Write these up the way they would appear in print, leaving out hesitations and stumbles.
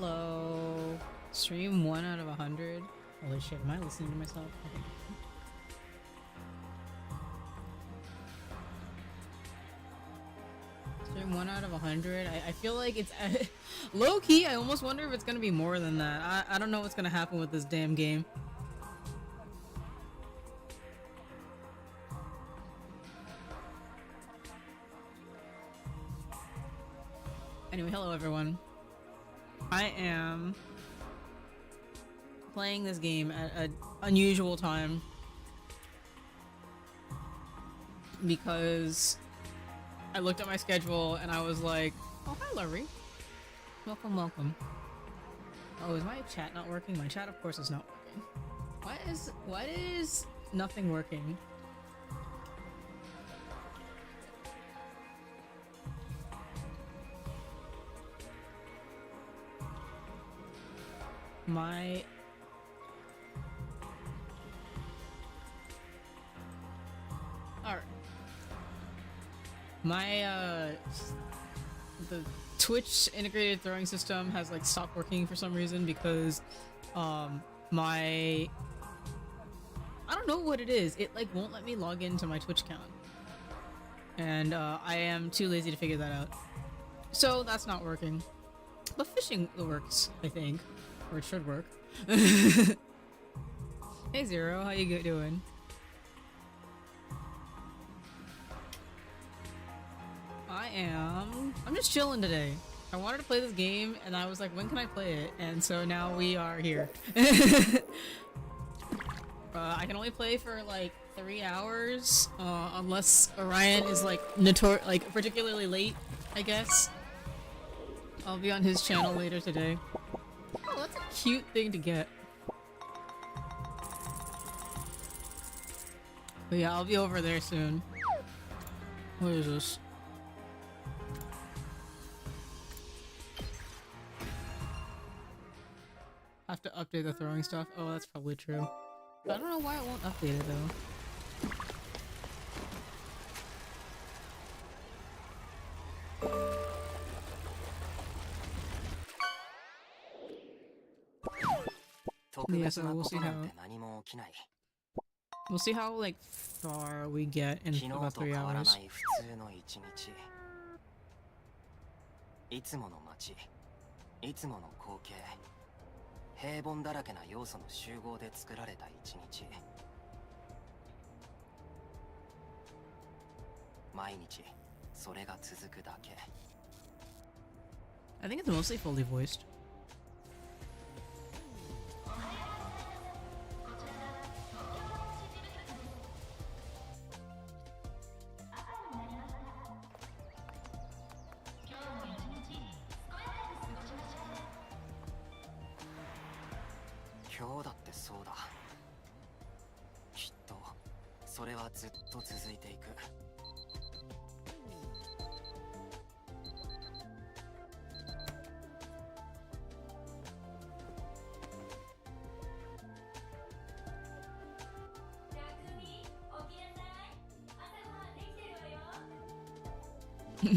Hello. Stream 1 out of 100. Holy shit, am I listening to myself? Okay. Stream 1 out of 100. I feel like it's low key. I almost wonder if it's gonna be more than that. I don't know what's gonna happen with this damn game. Anyway, hello everyone. I am playing this game at an unusual time because I looked at my schedule and I was like, oh, hi Larry. Welcome, welcome. Oh, is my chat not working? My chat, of course, is not working. What is nothing working? The Twitch integrated throwing system has like stopped working for some reason because I don't know what it is. It like won't let me log into my Twitch account. And I am too lazy to figure that out. So that's not working. But fishing works, I think. Or it should work. Hey Zero, how you doing? I'm just chilling today. I wanted to play this game and I was like, when can I play it? And so now we are here. I can only play for like 3 hours, unless Orion is like particularly late, I guess. I'll be on his channel later today. Oh, that's a cute thing to get. But yeah, I'll be over there soon. What is this? Have to update the throwing stuff? Oh, that's probably true. But I don't know why it won't update it though. Yeah, so we'll see how like far we get in about 3 hours. 平凡だらけな要素の集合で作られた一日。毎日それが続くだけ。I think it's mostly fully voiced.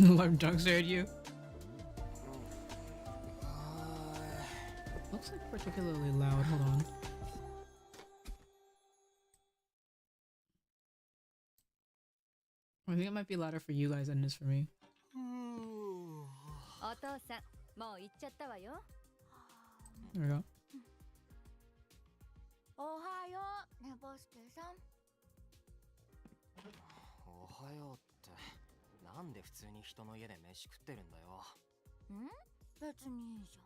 Alarm junk stared you. Looks like particularly loud. Hold on. I think it might be louder for you guys than it is for me. There we go. Ohayo. なんで普通に人の家で飯食ってるんだよ。別にいいじゃん。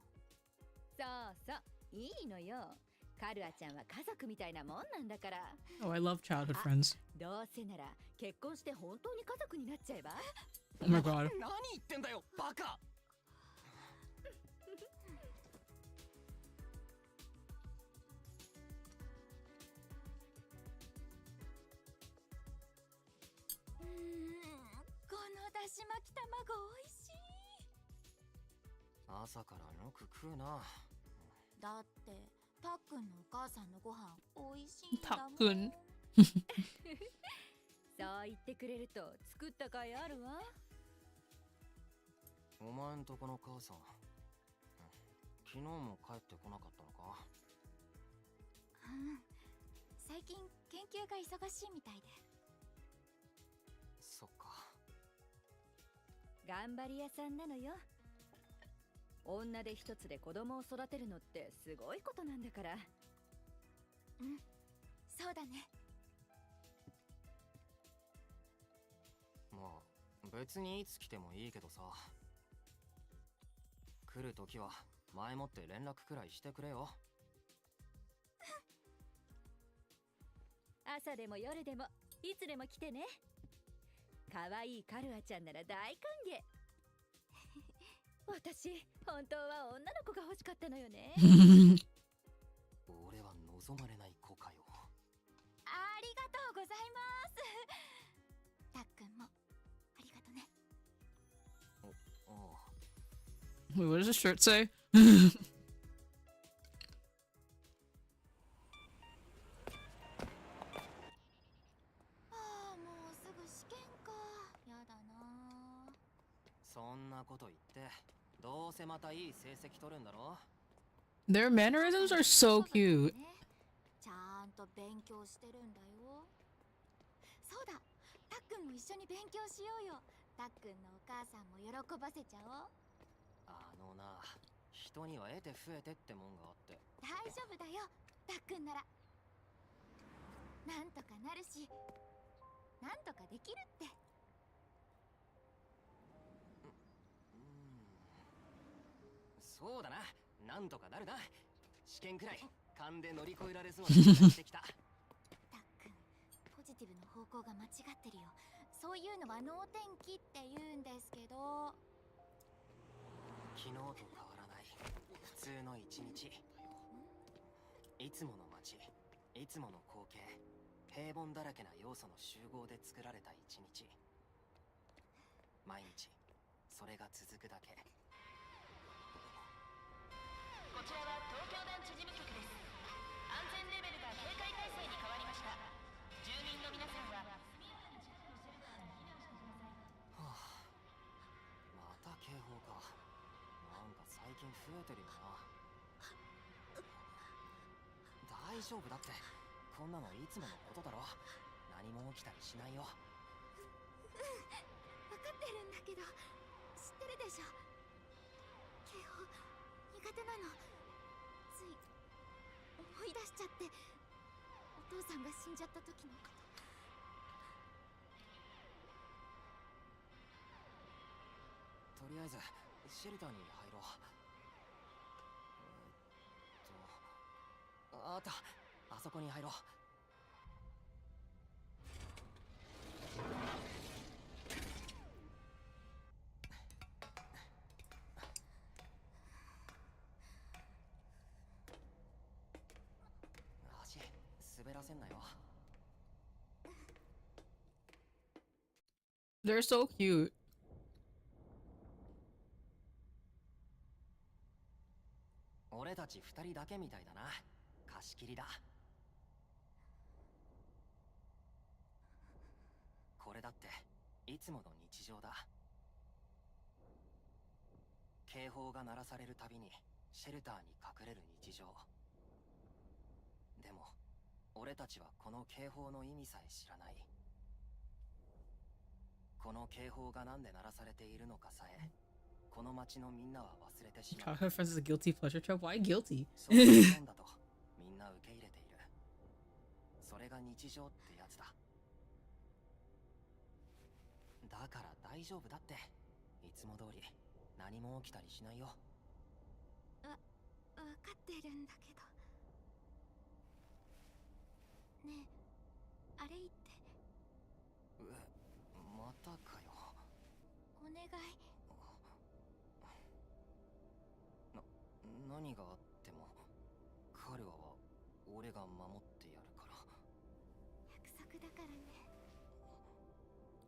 そうそう、いいのよ。カルアちゃんは家族みたいなもんなんだから。Oh, I love childhood friends. どうせなら結婚して本当に家族になっちゃえば。Oh my god. 何言ってんだよ、バカ。だし巻き卵美味しい。朝からよく食うな。だってたっくんのお母さんのご飯美味しいんだもん。たっくん。そう言ってくれると作った甲斐あるわ。お前んとこの母さん、昨日も帰ってこなかったのか？うん、最近研究が忙しいみたいで。そっか。頑張り屋さんなのよ。女で一つで子供を育てるのってすごいことなんだから。うん、そうだね。まあ別にいつ来てもいいけどさ、来るときは前もって連絡くらいしてくれよ。朝でも夜でもいつでも来てね。可愛いカルアちゃんなら大歓迎。私本当は女の子が欲しかったのよね。俺は望まれない子かよ。ありがとうございます。たっくんもありがとね。おおう。 Wait, what does the shirt say? ああ、もうすぐ試験か。やだな。そんなこと言ってどうせまたいい成績取るんだろ。 Their mannerisms are so cute. ちゃんと勉強してるんだよ。そうだ、たっくんも一緒に勉強しようよ。たっくんのお母さんも喜ばせちゃおう。あのな、人には得て増えてってもんがあって。大丈夫だよ、たっくんなら。なんとかなるし、なんとかできるって。そうだな、なんとかなるな。試験くらい勘で乗り越えられそうな気がしてきた。たっくん、ポジティブの方向が間違ってるよ。そういうのは能天気って言うんですけど。昨日と変わらない普通の一日。いつもの街、いつもの光景、平凡だらけな要素の集合で作られた一日。毎日それが続くだけ。こちらは東京団地事務局です。安全レベルが警戒態勢に変わりました。住民の皆さんは速やかに近くのシェルターに避難してください。はあ、また警報か。なんか最近増えてるよな。大丈夫だって、こんなのいつものことだろ。何も起きたりしないよ。分かってるんだけど、知ってるでしょ。警報苦手なの。つい思い出しちゃって、お父さんが死んじゃった時のこと。とりあえずシェルターに入ろう。あった、あそこに入ろう。足滑らせんなよ。 They're so cute. 俺たち2人だけみたいだな。貸し切りだ。これだっていつもの日常だ。警報が鳴らされるたびにシェルターに隠れる日常。でも俺たちはこの警報の意味さえ知らない。この警報がなんで鳴らされているのかさえこの町のみんなは忘れてしまう。 Childhood friends is a guilty pleasure trap? Why guilty? そういうもんだとみんな受け入れている。それが日常ってやつだ。だから大丈夫だって。いつも通り何も起きたりしないよ。分かってるんだけど。ねえ、あれ言って。またかよ。お願い。何があってもカルアは俺が守ってやるから。約束だからね。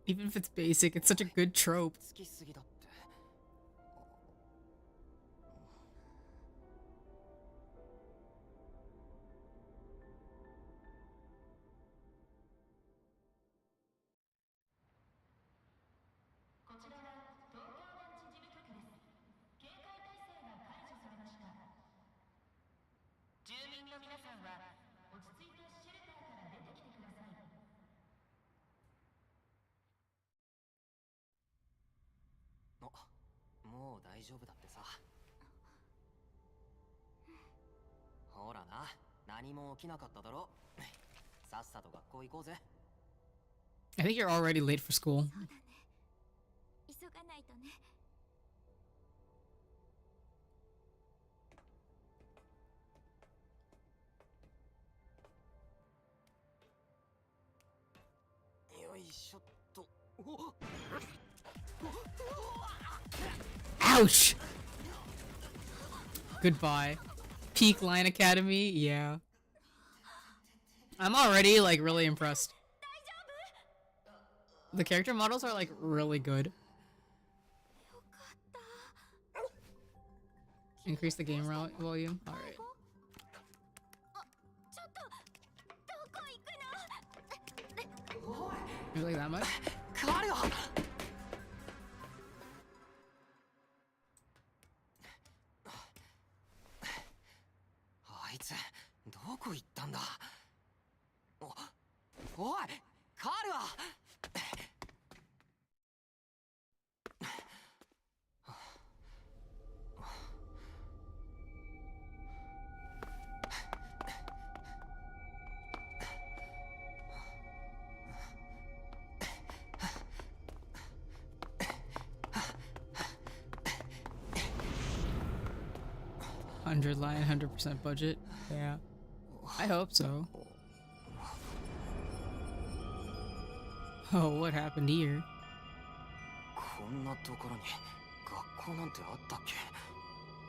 Even if it's basic, it's such a good trope. つきすぎだって。こちらは東京団地事務局です。警戒態勢が解除されました。丈夫だってさ。ほらな、何も起きなかっただろ。さっさと学校行こうぜ。 I think you're already late for school. そうだね。急がないとね。よいしょっと。 Ouch! Goodbye. Peak Line Academy? Yeah. I'm already, like, really impressed. The character models are, like, really good. よかった。 Increase the game volume. Alright. あ、ちょっとどこ行くの？ Really that much? 彼は。あいつどこ行ったんだ。おいカールは。100 line, 100% budget. Yeah. I hope so. Oh, what happened here? こんなところに学校なんてあったっけ。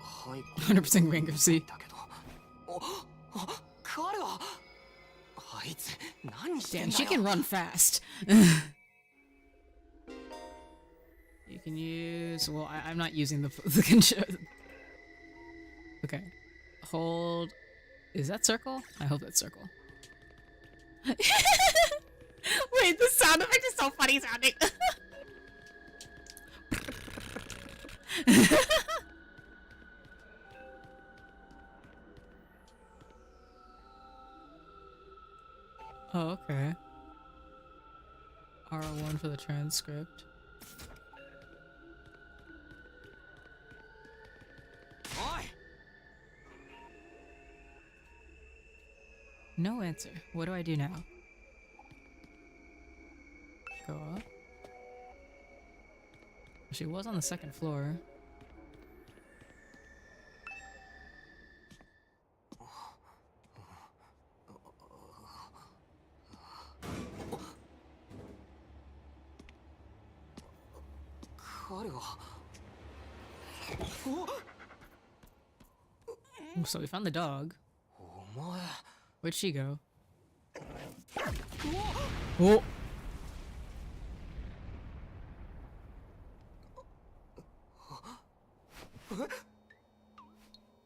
はい。 100% bankruptcy. だけど。カールは。あいつ何してん Damn, だ she よ。 can run fast. You can use. Well, I'm not using the control. Okay. Hold. Is that circle? I hope that's circle. Wait, the sound effect is so funny sounding. Oh, okay. R1 for the transcript. おい。 No answer. What do I do now? Go up. She was on the second floor. So we found the dog. お前。 Where'd she go? Oh!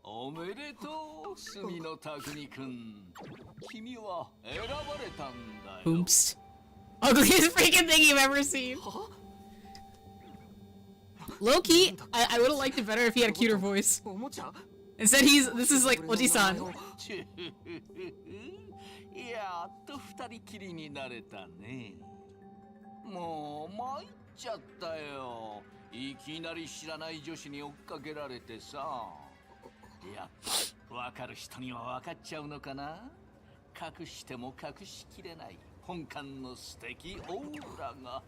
おめでとう、墨の匠くん。君は選ばれたんだよ。 Oops. Ugliest freaking thing you've ever seen. Low-key, I would have liked it better if he had a cuter voice. おもちゃ。 Instead this is like Oji-san. やっと二人きりになれたね。もう参っちゃったよ。いきなり知らない女子に追っかけられてさ。やっぱ分かる人には分かっちゃうのかな。隠しても隠しきれない本館の素敵オーラが。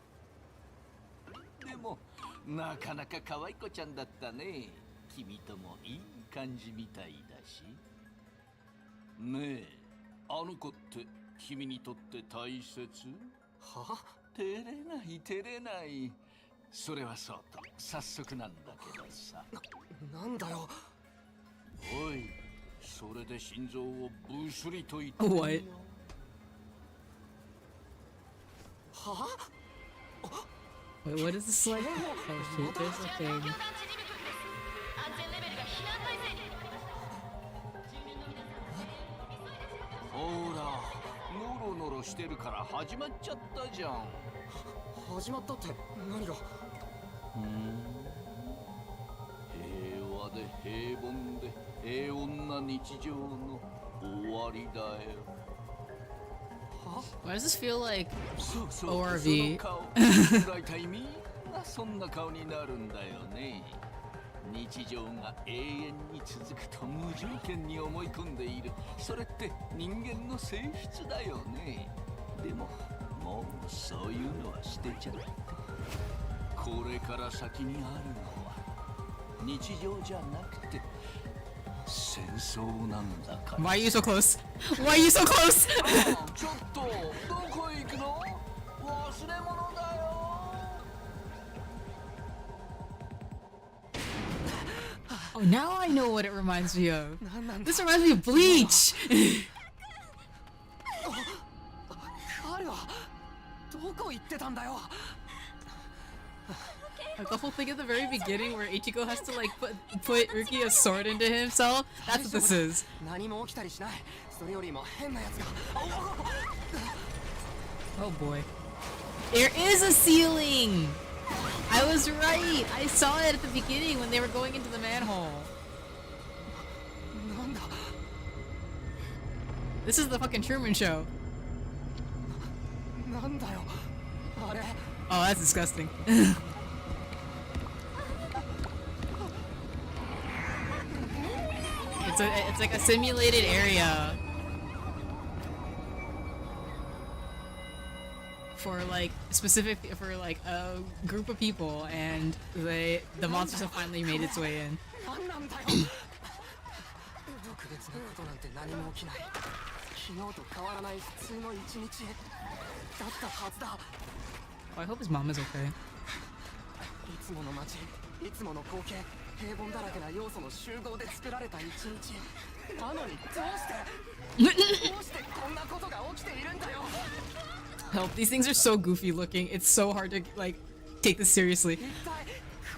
でもなかなか可愛い子ちゃんだったね。君ともいい感じみたいだし。ねえ、あの子って君にとって大切？は？照れない照れない。それはそうと早速なんだけどさ。なんだよ。おい、それで心臓をブスリと言って What? は？ Wait, what is this like? Oh shoot, there's a 東 thing. 京団地事務局です。安全レベルが避難体制に。住民の皆さん、ほら、ノロノロしてるから始まっちゃったじゃん。始まったって何が。平和で平凡で平穏な日常の終わりだよ。 Why does this feel like そうそう、 ORV? その顔。大体みんなそんな顔になるんだよね。日常が永遠に続くと無条件に思い込んでいる。それって人間の性質だよね。でももうそういうのは捨てちゃって、これから先にあるのは日常じゃなくて戦争なんだから。 Why are you so close? Why are you so close? ちょっとどこへ行くの？忘れ物だよ。Oh, now I know what it reminds me of. This reminds me of Bleach! 彼はどこ行ってたんだよ。 Like the whole thing at the very beginning where Ichigo has to like put Rukia's sword into himself. That's what this is. 何も起きたりしない。それよりも変なやつが。 Oh boy. There is a ceiling! I was right! I saw it at the beginning when they were going into the manhole. なんだ。 This is the fucking Truman Show. なんだよ。あれ。 Oh, that's disgusting. It's like a simulated area for like for like a group of people, and the monsters have finally made its way in. なんなんだよ。特別なことなんて何も起きない。昨日と変わらない普通の一日だったはずだ。 Oh, I hope his mom is okay. いつもの街、いつもの光景、平凡だらけな要素の集合で作られた一日。なのにどうしてこんなことが起きているんだよ。 Help! These things are so goofy looking. It's so hard to like take this seriously. 一体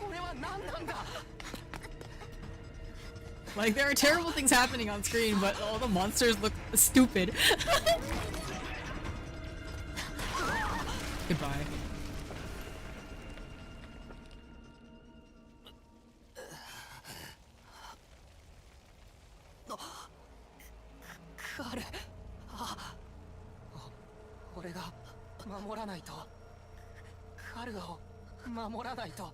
これは何なんだ。 Like there are terrible things happening on screen, but all the monsters look stupid. Goodbye. 彼、俺が守らないと。彼を守らないと。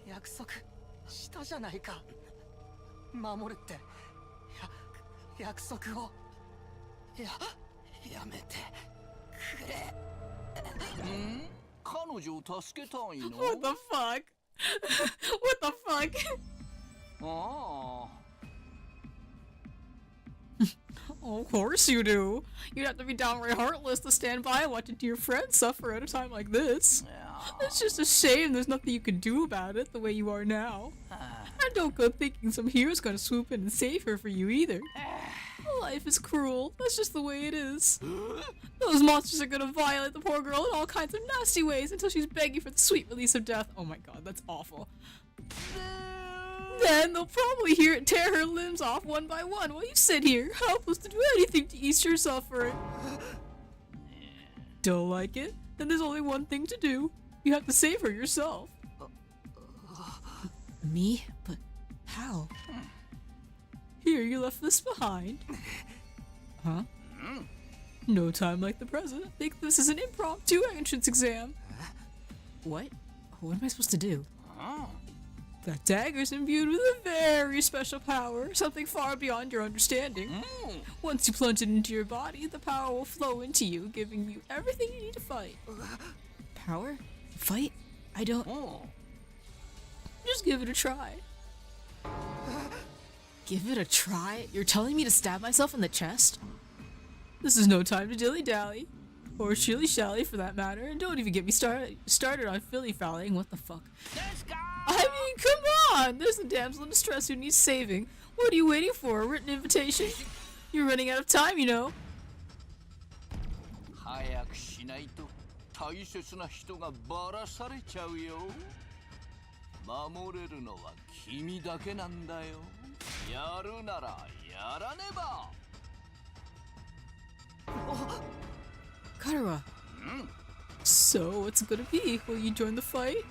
約束したじゃないか。守るって。約束を。やめてくれ。彼女を助けたいの？ What the fuck? What the fuck? ああ。 Oh, of course you do. You'd have to be downright heartless to stand by and watch a dear friend suffer at a time like this. It's just a shame there's nothing you can do about it the way you are now. And don't go thinking some hero's gonna swoop in and save her for you either. Life is cruel. That's just the way it is. Those monsters are gonna violate the poor girl in all kinds of nasty ways until she's begging for the sweet release of death. Oh my god, that's awful. Then they'll probably tear her limbs off one by one while you sit here, helpless to do anything to ease your suffering. Don't like it? Then there's only one thing to do. You have to save her yourself. Me? But how? Here, you left this behind. Huh? No time like the present. Think this is an impromptu entrance exam. What? What am I supposed to do? That dagger's imbued with a very special power, something far beyond your understanding. Once you plunge it into your body, the power will flow into you, giving you everything you need to fight. Power? Fight? I don't... Just give it a try. Give it a try? You're telling me to stab myself in the chest? This is no time to dilly-dally. Or shilly-shally for that matter, and don't even get me started on filly-fallying. What the fuck? I mean, come on! There's a damsel in distress who needs saving. What are you waiting for? A written invitation? You're running out of time, you know. 早くしないと大切な人がばらされちゃうよ。守れるのは君だけなんだよ。やるならやらねば。Karawa. So, what's it gonna be? Will you join the fight?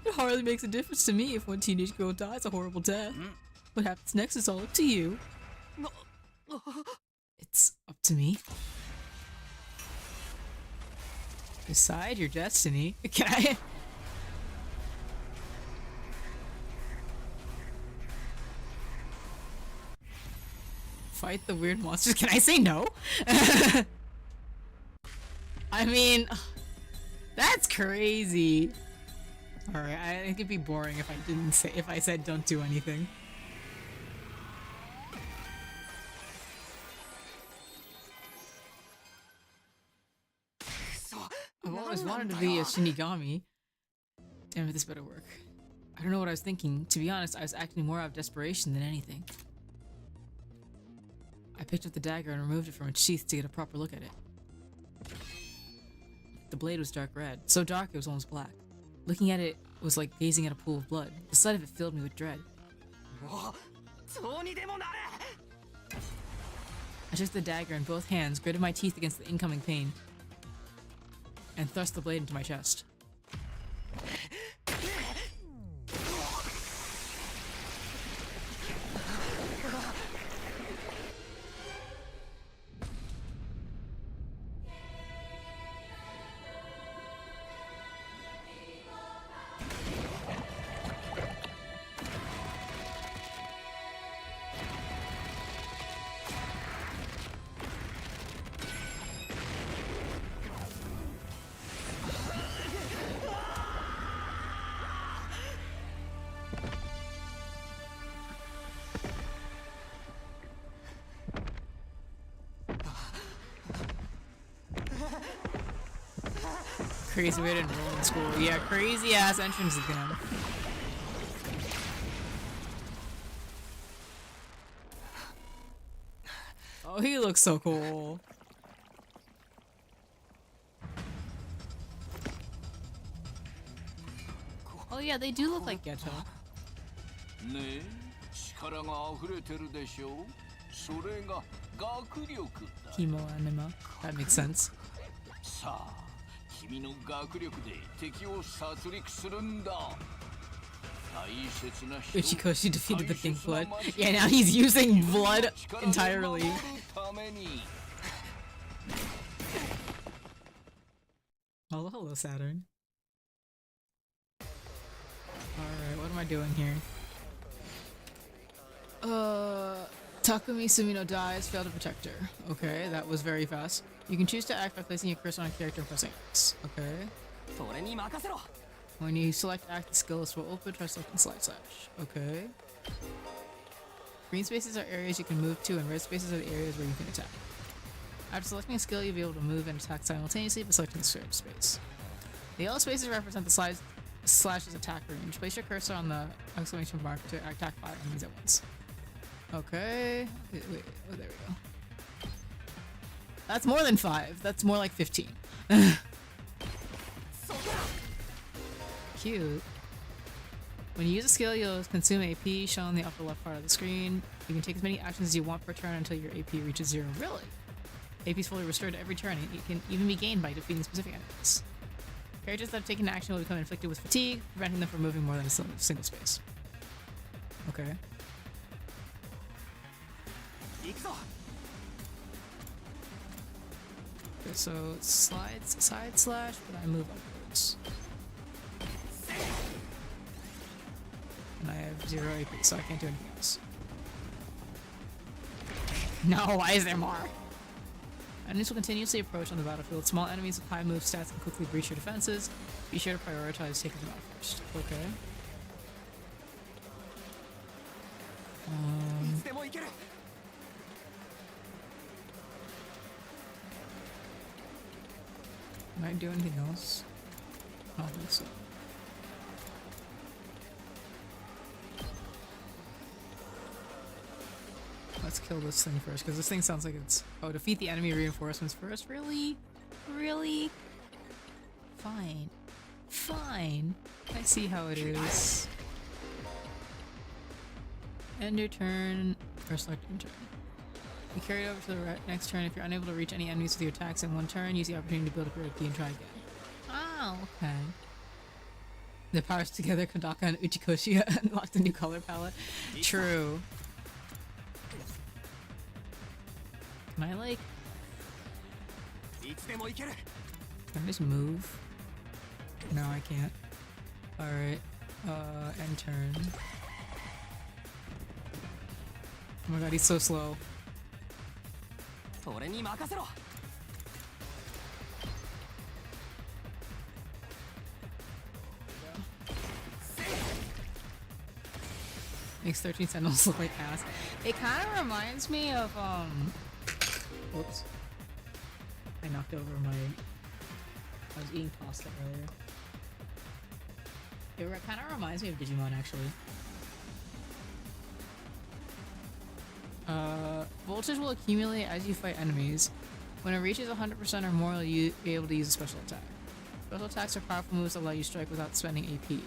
It hardly makes a difference to me if one teenage girl dies a horrible death. What happens next is all up to you. It's up to me? Decide your destiny. Can I? fight the weird monsters. Can I say no? I mean, that's crazy. Alright, I think it'd be boring if I said don't do anything. I've always wanted to be a Shinigami. Damn it, this better work. I don't know what I was thinking. To be honest, I was acting more out of desperation than anything. I picked up the dagger and removed it from its sheath to get a proper look at it. The blade was dark red, so dark it was almost black. Looking at it was like gazing at a pool of blood. The sight of it filled me with dread. I took the dagger in both hands, gritted my teeth against the incoming pain, and thrust the blade into my chest. Crazy way to enroll in school. Yeah, crazy ass entrance exam. Oh, he looks so cool. Oh yeah, they do look like Geto. ねえ、力が溢れてるでしょ。それが学力だ。 Chemo anima. That makes sense. さあ、君の学力で敵を殺戮するんだ。大切な人。 Uchikoshi defeated the Pink Blood. Yeah, now he's using blood entirely. Oh, hello, Saturn. Alright, what am I doing here? Takumi Sumino dies, failed to protect her. Okay, that was very fast. You can choose to act by placing your cursor on a character and pressing X. Okay. When you select act, the skill list will open, try selecting slide slash. Okay. Green spaces are areas you can move to, and red spaces are the areas where you can attack. After selecting a skill, you'll be able to move and attack simultaneously by selecting the shared space. The yellow spaces represent the slash's attack range. Place your cursor on the exclamation mark to attack 5 enemies at once. Okay. Wait, oh, there we go. That's more than 5. That's more like 15. Cute. When you use a skill, you'll consume AP shown in the upper left part of the screen. You can take as many actions as you want per turn until your AP reaches 0. Really? AP is fully restored every turn, and it can even be gained by defeating specific enemies. Characters that have taken action will become inflicted with fatigue, preventing them from moving more than a single space. Okay. Okay, so side slash, but I move upwards. And I have 0 AP, so I can't do anything else. No, why is there more? Enemies will continuously approach on the battlefield. Small enemies with high move stats can quickly breach your defenses. Be sure to prioritize taking them out first. Okay. Can I do anything else? I don't think so. Let's kill this thing first, because this thing sounds like it's... Oh, defeat the enemy reinforcements first? Really? Really? Fine. Fine. I see how it is. End your turn, or select your turn. You carry it over to the next turn. If you're unable to reach any enemies with your attacks in one turn, use the opportunity to build up your AP and try again. Oh, okay. The powers together, Kodaka and Uchikoshi unlocked a new color palette. True. Can I, like... Can I just move? No, I can't. Alright. End turn. Oh my god, he's so slow. 俺に任せろ。 Makes 13 Sentinels look like ass. It kind of reminds me of, whoops. I knocked over my... I was eating pasta earlier. It kind of reminds me of Digimon, actually. Voltage will accumulate as you fight enemies. When it reaches 100% or more, you'll be able to use a special attack. Special attacks are powerful moves that allow you to strike without spending AP.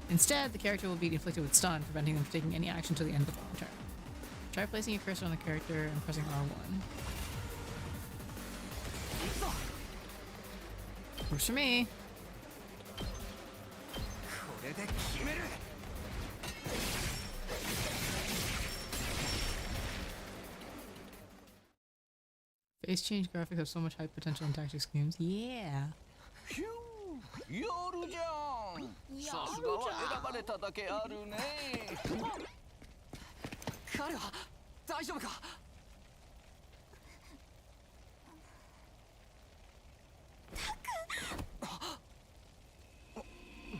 Instead, the character will be inflicted with stun, preventing them from taking any action until the end of the following turn. Try placing your cursor on the character and pressing R1. Works for me. これで決める。 Face change graphics have so much high potential in tactics games. Yeah. ひゅー、やるじゃん。さすがは選ばれただけあるね。彼は大丈夫か。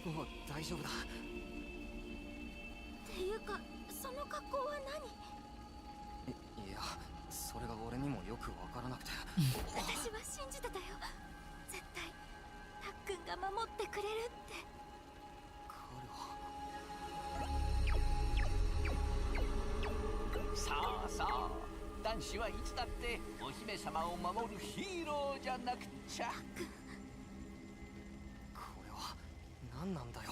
もう大丈夫だ。っていうかその格好は何？いや、それが俺にもよくわからなくて。私は信じてたよ。絶対たっくんが守ってくれるって。さあさあ、男子はいつだってお姫様を守るヒーローじゃなくちゃ。これは何なんだよ。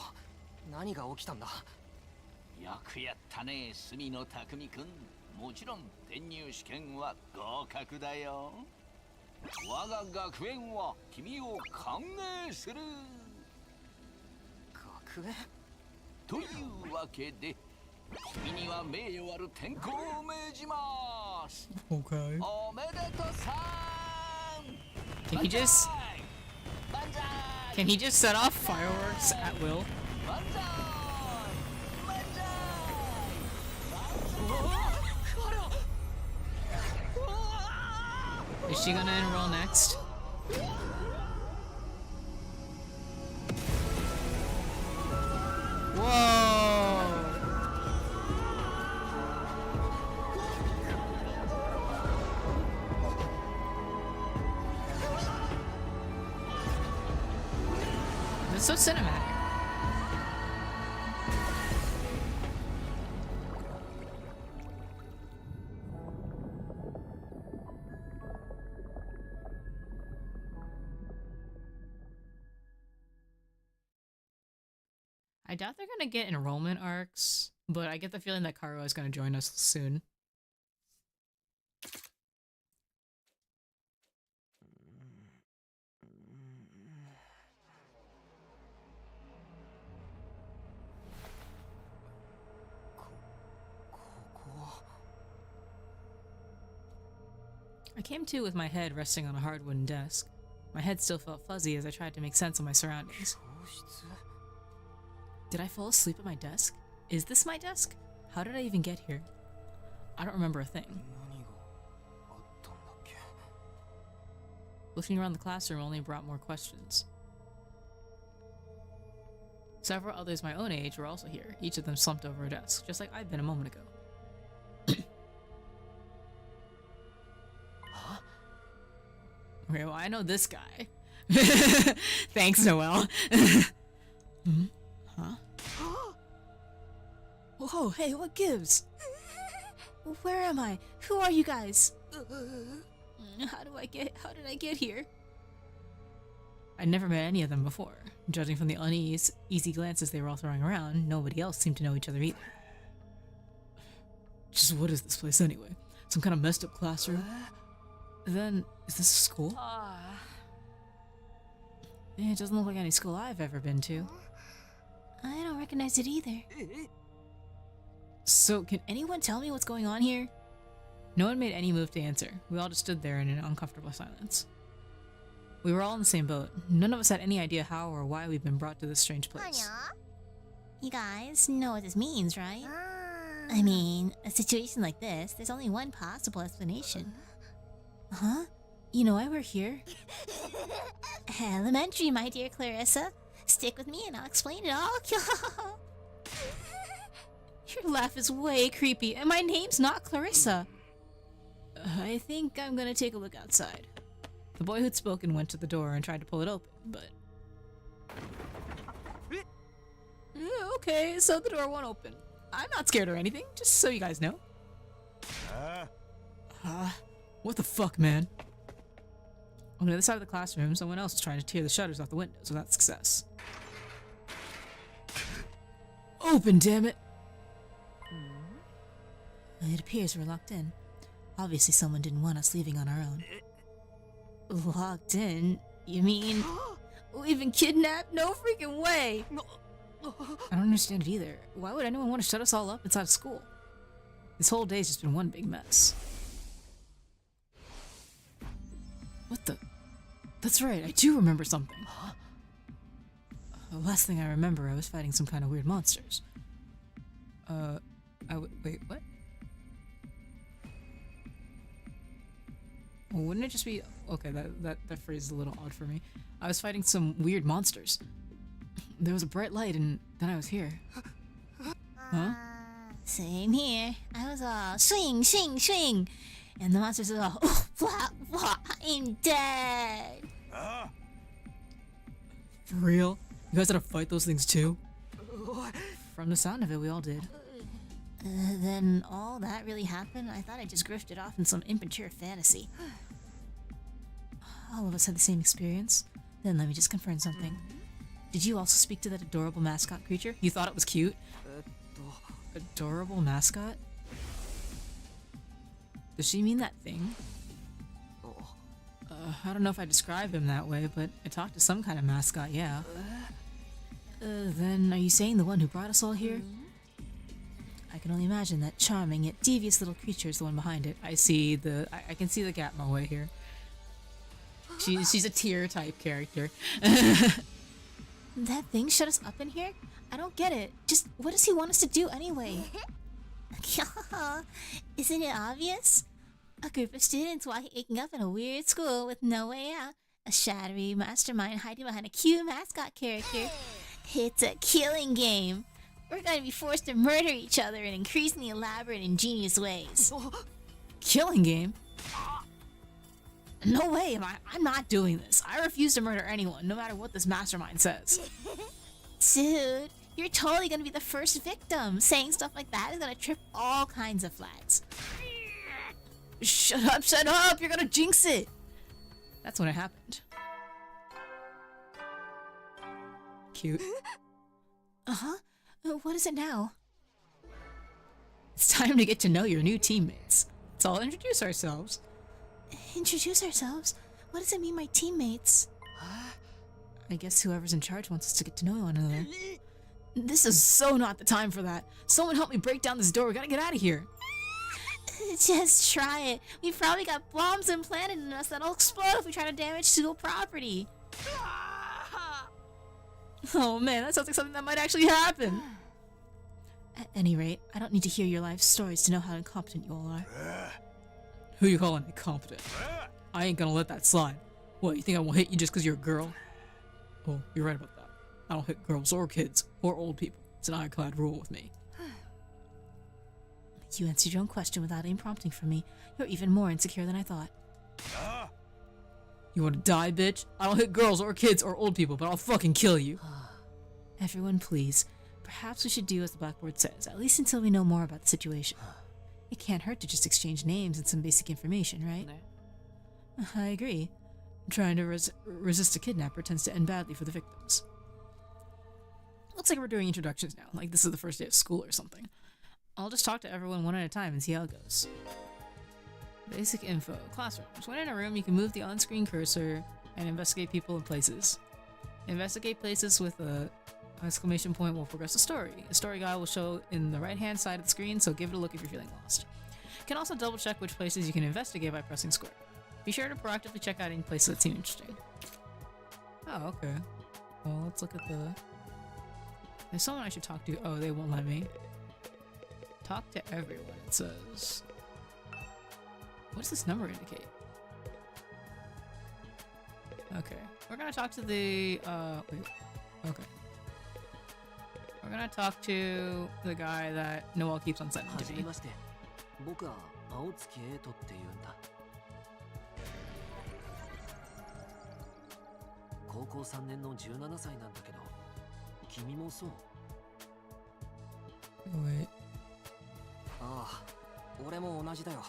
何が起きたんだ。よくやったね、隅野匠くん。もちろん転入試験は合格だよ。我が学園は君を歓迎する。学園？というわけで、君には名誉ある転校を命じます。 Okay. おめでとさん。 Can he just... Can he just set off fireworks at will? Is she gonna enroll next? Whoa! That's so cinematic. I doubt they're gonna get enrollment arcs, but I get the feeling that Karo is gonna join us soon. I came to with my head resting on a hard wooden desk. My head still felt fuzzy as I tried to make sense of my surroundings. Did I fall asleep at my desk? Is this my desk? How did I even get here? I don't remember a thing. Looking around the classroom only brought more questions. Several others my own age were also here, each of them slumped over a desk, just like I'd been a moment ago. Huh? Okay, well, I know this guy. Thanks, Noelle. Hmm? Huh? Whoa, hey, what gives? Where am I? Who are you guys? How did I get here? I'd never met any of them before. Judging from the easy glances they were all throwing around, nobody else seemed to know each other either. Just what is this place anyway? Some kind of messed up classroom? Then, is this a school? It doesn't look like any school I've ever been to. I don't recognize it either. So, can anyone tell me what's going on here? No one made any move to answer. We all just stood there in an uncomfortable silence. We were all in the same boat. None of us had any idea how or why we'd been brought to this strange place. You guys know what this means, right? I mean, a situation like this, there's only one possible explanation. Huh? You know why we're here? Elementary, my dear Clarissa. Stick with me and I'll explain it all. Your laugh is way creepy, and my name's not Clarissa. I think I'm gonna take a look outside. The boy who'd spoken went to the door and tried to pull it open, but... Okay, so the door won't open. I'm not scared or anything, just so you guys know. What the fuck, man? On the other side of the classroom, someone else was trying to tear the shutters off the windows without success. Open, damn it! It appears we're locked in. Obviously someone didn't want us leaving on our own. Locked in? You mean we've been kidnapped? No freaking way! I don't understand it either. Why would anyone want to shut us all up inside of school? This whole day's just been one big mess. What the? That's right, I do remember something. The last thing I remember, I was fighting some kind of weird monsters. Wait, what? Well, wouldn't it just be... Okay, that phrase is a little odd for me. I was fighting some weird monsters. There was a bright light and then I was here. Huh? Same here. I was all swing, swing, swing. And the monsters was all, oh, blah, blah, I'm dead. For real? You guys had to fight those things too? From the sound of it, we all did. Then all that really happened? I thought I just grifted off in some immature fantasy. All of us had the same experience. Then let me just confirm something. Did you also speak to that adorable mascot creature? You thought it was cute? Adorable mascot? Does she mean that thing? I don't know if I describe him that way, but I talked to some kind of mascot, yeah. Then are you saying the one who brought us all here? I can only imagine that charming yet devious little creature is the one behind it. I can see the gap in my way here. She's a tier type character. That thing shut us up in here? I don't get it. Just what does he want us to do anyway? Isn't it obvious? A group of students waking up in a weird school with no way out. A shadowy mastermind hiding behind a cute mascot character. It's a killing game. We're going to be forced to murder each other in increasingly elaborate, ingenious ways. Killing game? No way, I'm not doing this. I refuse to murder anyone, no matter what this mastermind says. Dude, you're totally gonna be the first victim. Saying stuff like that is gonna trip all kinds of flags. Shut up, you're gonna jinx it. That's when it happened. Cute. Uh-huh. What is it now? It's time to get to know your new teammates. Let's all introduce ourselves. Introduce ourselves? What does it mean, my teammates? I guess whoever's in charge wants us to get to know one another. This is so not the time for that. Someone help me break down this door. We gotta get out of here. Just try it. We've probably got bombs implanted in us that'll explode if we try to damage school property. Oh man, that sounds like something that might actually happen. At any rate, I don't need to hear your life stories to know how incompetent you all are. Who you calling incompetent? I ain't gonna let that slide. What, you think I won't hit you just because you're a girl? Oh, you're right about that. I don't hit girls or kids or old people. It's an ironclad rule with me. You answered your own question without any prompting from me. You're even more insecure than I thought. You wanna die, bitch? I don't hit girls or kids or old people, but I'll fucking kill you. Everyone, please. Perhaps we should do as the blackboard says, at least until we know more about the situation. It can't hurt to just exchange names and some basic information, right? I agree. Trying to resist a kidnapper tends to end badly for the victims. Looks like we're doing introductions now, like this is the first day of school or something. I'll just talk to everyone one at a time and see how it goes. Basic info. Classrooms. When in a room, you can move the on-screen cursor and investigate people and places. Investigate places with a exclamation point will progress the story. A story guide will show in the right-hand side of the screen, so give it a look if you're feeling lost. You can also double-check which places you can investigate by pressing square. Be sure to proactively check out any places that seem interesting. Oh, okay. Well, let's look at the... There's someone I should talk to. Oh, they won't let me. Talk to everyone, it says. What does this number indicate? Okay. We're gonna talk to the, wait. Okay. We're gonna talk to the guy that Noel keeps on sending は to じめ me. まして。僕は青月エイトっていうんだ。高校3年の17歳なんだけど、君もそう？ Wait. ああ、俺も同じだよ。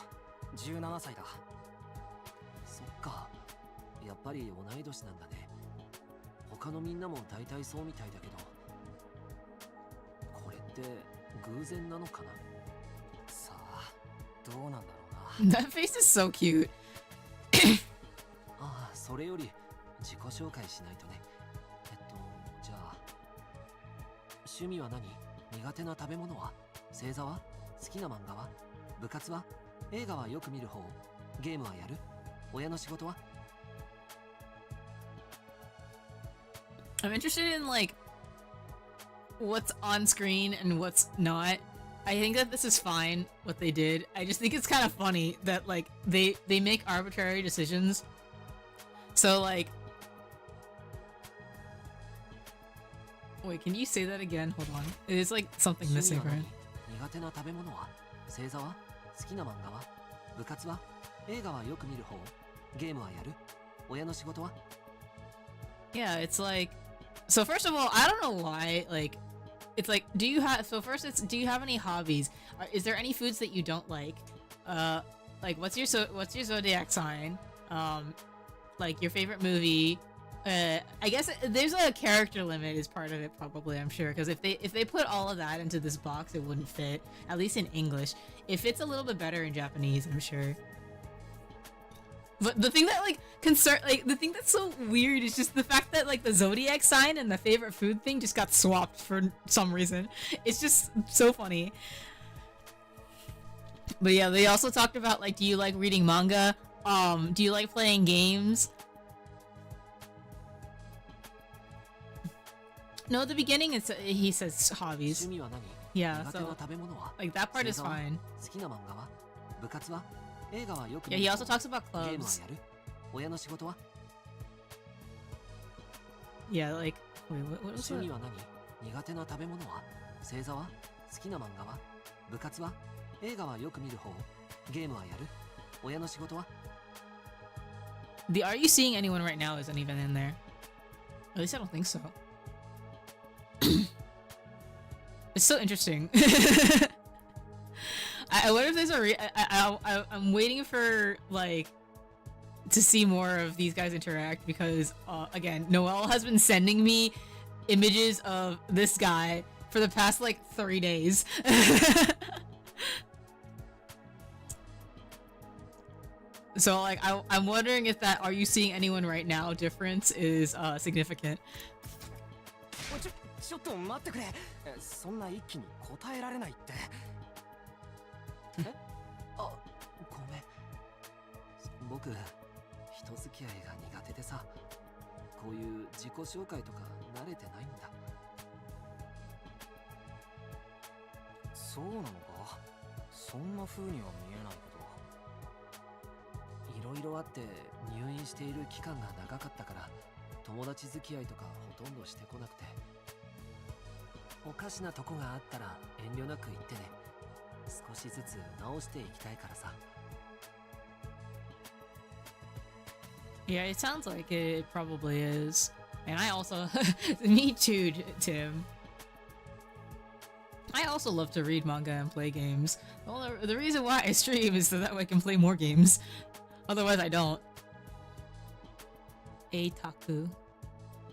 17歳だ。そっか。やっぱり同い年なんだね。他のみんなも大体そうみたいだけど、これって偶然なのかな？さあ、どうなんだろうな。 That face is so cute. ああ、それより自己紹介しないとね。じゃあ、趣味は何？苦手な食べ物は？星座は？好きな漫画は？部活は？映画はよく見る方？ゲームはやる？親の仕事は？ I'm interested in like what's on screen and what's not. I think that this is fine what they did. I just think it's kind of funny that like they make arbitrary decisions. So like wait, can you say that again? Hold on. There's like something 趣味 missing は for 何？ him. 苦手な食べ物は？星座は？好きな漫画は？部活は？映画はよく見る方？ゲームはやる？親の仕事は？ Yeah, it's like so first of all, I don't know why like it's like do you have so first it's do you have any hobbies? Is there any foods that you don't like? Like what's your zodiac sign? Like your favorite movie? I guess there's a character limit is part of it probably, I'm sure, because if they put all of that into this box it wouldn't fit, at least in English. It fits a little bit better in Japanese, I'm sure. But the thing that the thing that's so weird is just the fact that like the zodiac sign and the favorite food thing just got swapped for some reason. It's just so funny. But yeah, they also talked about like, do you like reading manga? Do you like playing games? No, at the beginning he says hobbies. 趣味は何？ Yeah, 苦手な so 食べ物は？ like that part is 星座は？ fine. 好きな漫画は？部活は？映画はよく Yeah, 見 he る also 方？ talks about ゲームは clubs. やる？親の仕事は？ Yeah, like wait, what was 趣 that? 味は何？苦手な食べ物は？星座は？好きな漫画は？部活は？映画はよく見る方？ゲームはやる？親の仕事は？ The "Are you seeing anyone right now" isn't even in there. At least I don't think so. It's so interesting. I wonder if there's a I'm waiting for like to see more of these guys interact because again, Noel has been sending me images of this guy for the past like 3 days. So like I'm wondering if that "Are you seeing anyone right now" difference is significant. ちょっと待ってくれ。そんな一気に答えられないって。あ、ごめん。僕、人付き合いが苦手でさ、こういう自己紹介とか慣れてないんだ。そうなのか？そんな風には見えないけど。いろいろあって入院している期間が長かったから、友達付き合いとかほとんどしてこなくて。おかしなとこがあったら遠慮なく言ってね。少しずつ直していきたいからさ。 Yeah, it sounds like it probably is. And I also me too, Tim. I also love to read manga and play games. Well, the reason why I stream is so that way I can play more games. Otherwise I don't. Eitaku.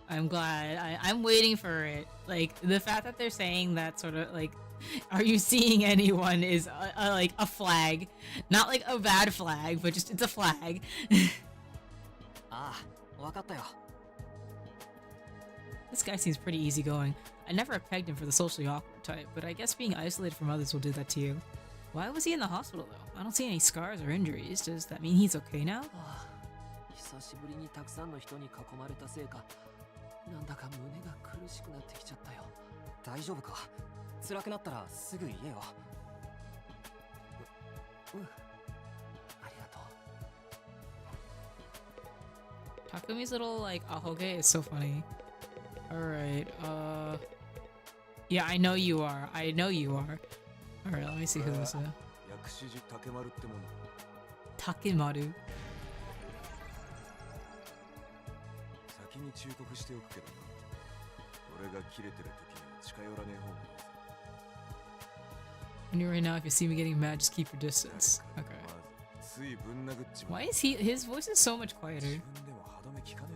I'm glad. I'm waiting for it. Like, the fact that they're saying that sort of, like, "Are you seeing anyone" is, like, a flag. Not, like, a bad flag, but just, it's a flag. ああ、わかったよ。 This guy seems pretty easygoing. I never pegged him for the socially awkward type, but I guess being isolated from others will do that to you. Why was he in the hospital, though? I don't see any scars or injuries. Does that mean he's okay now? ああ、久しぶりにたくさんの人に囲まれたせいか、なんだか胸が苦しくなってきちゃったよ。大丈夫か？辛くなったらすぐ言えよ。ありがとう。Takumi's little like ahoge is so funny. Alright, yeah, I know you are. I know you are. Alright, let me see who this is. 薬師寺竹丸ってもんだ。 Takemaru. 先に忠告しておくけどな。俺が切れてる時には近寄らねえ方がいいぞ。 I knew right now if you see me getting mad, just keep your distance. Okay. まずついぶん殴っちまう。 Why is his voice is so much 自 quieter? 分でも歯止め効かね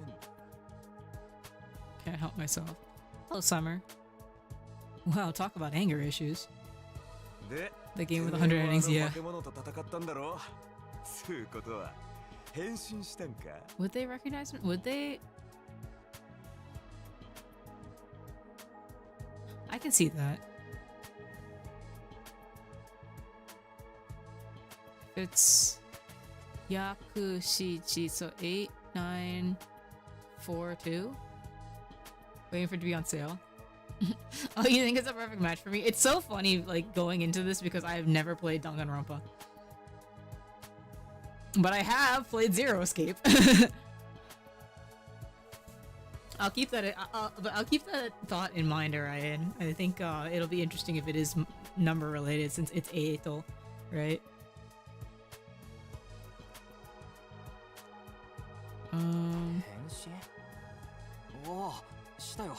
えんだ。 Can't help myself. Hello, Summer. Wow, talk about anger issues. で、 The game with てめえ 100 endings, もあの yeah. 化け物と戦ったんだろ。つうことは変身したんか。 Would they recognize me? Would they? I can see that. It's Yakushichi, so 8, 9, 4, 2. Waiting for it to be on sale. Oh, you think it's a perfect match for me? It's so funny, like, going into this because I have never played Danganronpa. But I have played Zero Escape. I'll keep that. But I'll keep that thought in mind, Orion. I think it'll be interesting if it is number related since it's Eito, right? 変身おおしたよ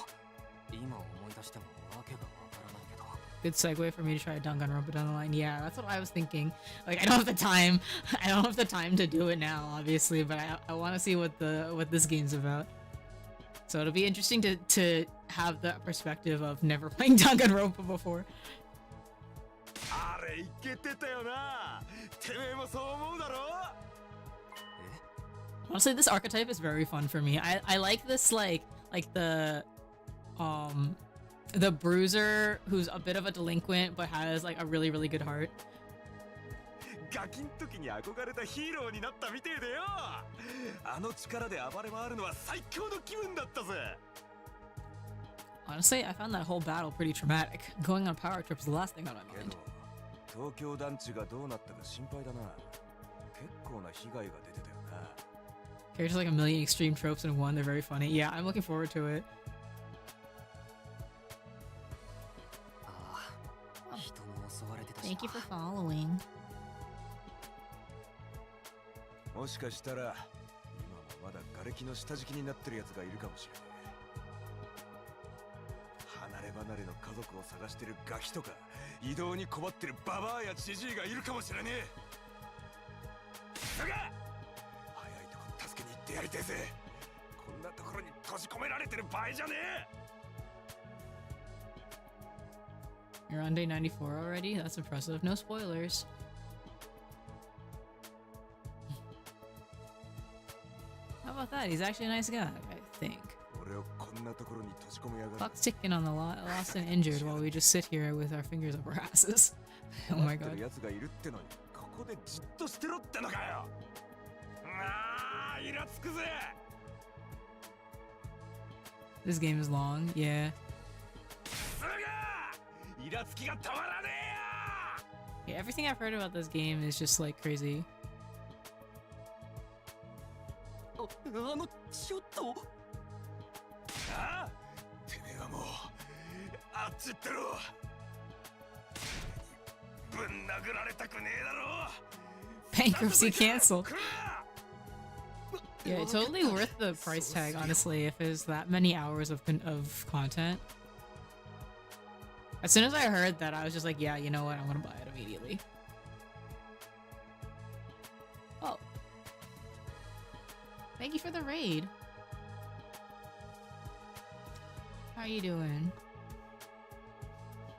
今思い出してもわけがわからないけど Good segue for me to try Danganronpa down the line. Yeah, that's what I was thinking. Like, I don't have the time. I don't have the time to do it now, obviously, but I want to see what this game's about. So it'll be interesting to have the perspective of never playing Danganronpa before. あれいけてたよな。てめえもそう思うだろ。 Honestly, this archetype is very fun for me. I like this like the bruiser who's a bit of a delinquent but has like a really good heart. ガキん時に憧れたヒーローになったみてえでよ。あの力で暴れ回るのは最強の気分だったぜ。 Honestly, I found that whole battle pretty traumatic. Going on power trips is the last thing on my け mind. ど東京団地がどうなったか心配だな。結構な被害が出てたよな。 Characters like a million extreme tropes in one. They're very funny. Yeah, I'm looking forward to it. ああ人も襲われてたし Thank you な for following. もしかしたら今もまだ瓦礫の下敷きになってるやつがいるかもしれない。離れ離れの家族を探してるガキとか移動に困ってるババアやジジイがいるかもしれねえ。だが早いとこ助けに行ってやりてえぜ。こんなところに閉じ込められてる場合じゃねえ。 You're on day 94 already? That's impressive. No spoilers. How about that? He's actually a nice guy, I think. 俺をこんなところに閉じ込めやがる。 Clock's ticking on the lost and injured while we just sit here with our fingers up our asses. Oh my 待って god. るやつがいるってのにここでじっとしてろってのかよ。ああイラつくぜ。 This game is long, yeah. すがイラつきがたまらねえ Yeah, everything I've heard about this game is just like crazy. あのちょっとああてめえはもうあっち行ってろ。ぶん殴られたくねえだろ。 Bankruptcy cancel. Yeah, totally worth the price tag, honestly, if there's that many hours of content. As soon as I heard that, I was just like, yeah, you know what, I'm gonna buy it immediately. Oh. Thank you for the raid. How are you doing?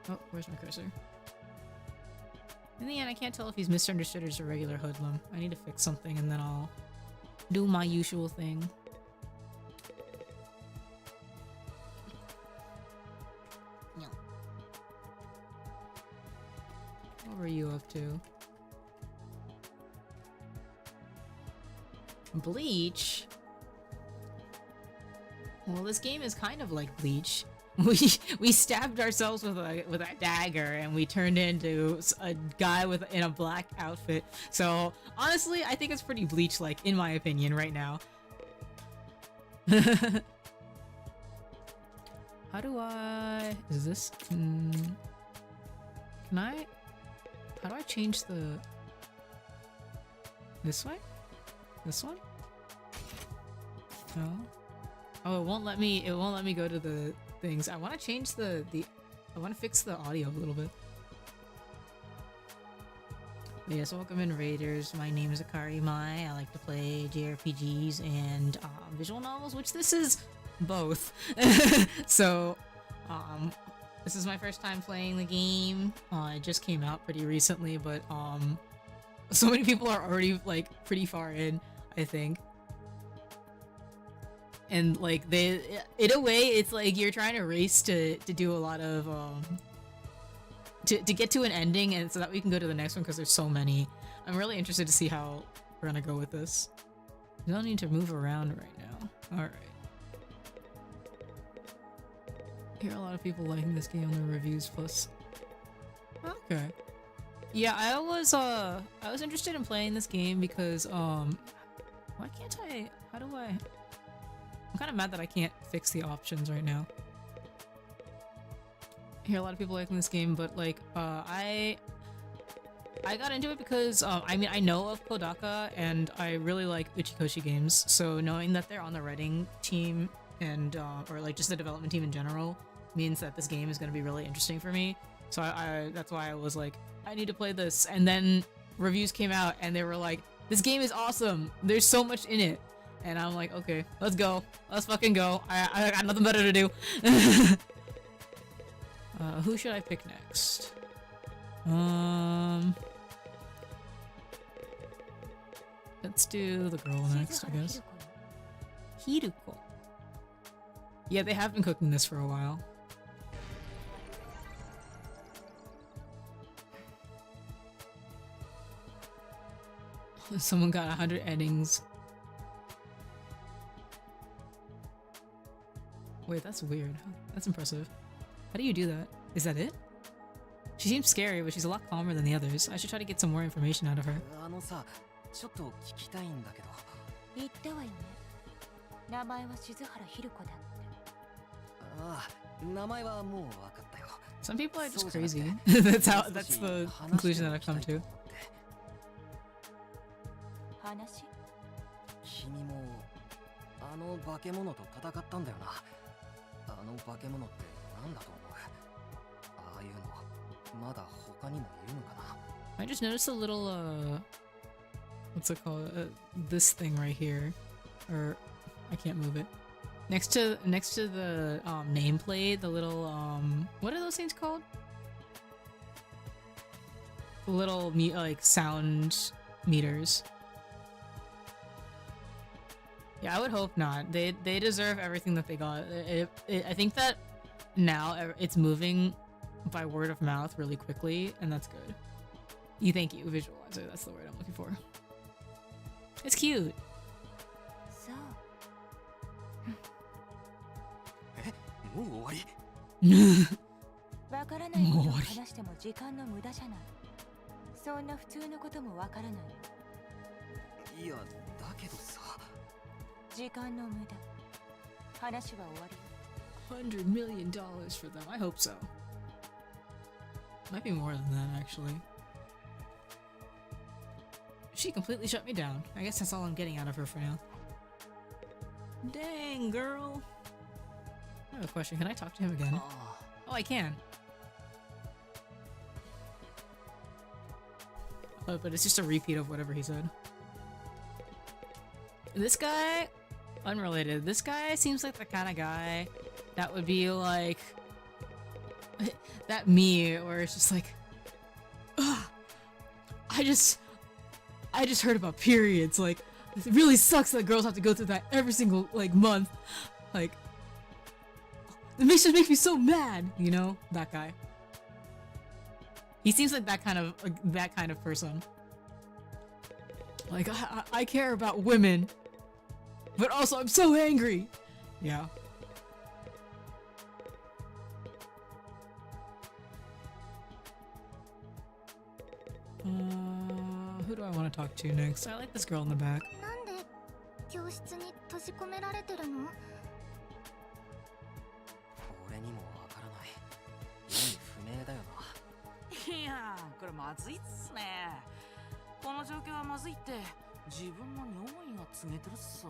Oh, where's my cursor? In the end, I can't tell if he's misunderstood or just a regular hoodlum. I need to fix something and then I'll do my usual thing. No. What were you up to? Bleach? Well, this game is kind of like Bleach. We stabbed ourselves with a dagger and we turned into a guy in a black outfit. So honestly, I think it's pretty Bleach-like, in my opinion, right now. How do I... Is this... Can I... How do I change the... This way? This one? No? Oh, it won't let me go to the things. I want to change the... I want to fix the audio a little bit. But yes, welcome in Raiders. My name is Akari Mai. I like to play JRPGs and visual novels, which this is both. So, this is my first time playing the game. It just came out pretty recently, but so many people are already like pretty far in, I think. And like in a way, it's like you're trying to race to do a lot of to get to an ending, and so that we can go to the next one because there's so many. I'm really interested to see how we're gonna go with this. You don't need to move around right now. All right. I hear a lot of people liking this game on the reviews. Plus, okay. Yeah, I was interested in playing this game because why can't I? How do I? I'm kind of mad that I can't fix the options right now. I hear a lot of people liking this game, but like I got into it because I mean I know of Kodaka and I really like Uchikoshi games, so knowing that they're on the writing team and or like just the development team in general means that this game is going to be really interesting for me. So I that's why I was like, I need to play this. And then reviews came out and they were like, this game is awesome, there's so much in it. And I'm like, okay, let's go, let's fucking go. I got nothing better to do. Who should I pick next? Let's do the girl next, I guess. Hiruko. Yeah, they have been cooking this for a while. Someone got 100 endings. Wait, that's weird. That's impressive. How do you do that? Is that it? She seems scary, but she's a lot calmer than the others. I should try to get some more information out of her. ちょっと聞きたいんだけど。言ったわよね。名前は静原ひる子だって。ああ、名前はもう分かったよ。 Some people are just crazy. That's the conclusion that I've come to. 話？君もあの化け物と戦ったんだよな。あの化け物って何だと思う？ああいうのまだ他にもいるのかな？ I just noticed a little what's it called? This thing right here, or I can't move it. Next to the nameplate, the little what are those things called? The little like sound meters. Yeah, I would hope not. They deserve everything that they got. I think that now it's moving by word of mouth really quickly, and that's good. Thank you, visualizer. That's the word I'm looking for. It's cute. そう。もう終わり？わからないことを話しても時間の無駄じゃない。そんな普通のこともわからない。いや、だけどさ。時間の無駄。話は終わり。$100 million for them. I hope so. Might be more than that, actually. She completely shut me down. I guess that's all I'm getting out of her for now. Dang, girl. I have a question. Can I talk to him again? Oh, I can. But it's just a repeat of whatever he said. This guy, unrelated. This guy seems like the kind of guy that would be like that me, where it's just like, ugh, I just heard about periods. Like, it really sucks that girls have to go through that every single like month. Like, it makes me so mad. You know, that guy. He seems like that kind of person. Like, I care about women, but also I'm so angry. Yeah. Who do I want to talk to next? I like this girl in the back. なんで教室に閉じ込められてるの？俺にもわからない。意味不明だよな。いやー、これまずいっすね。この状況はまずいって自分の尿意が告げてるっす。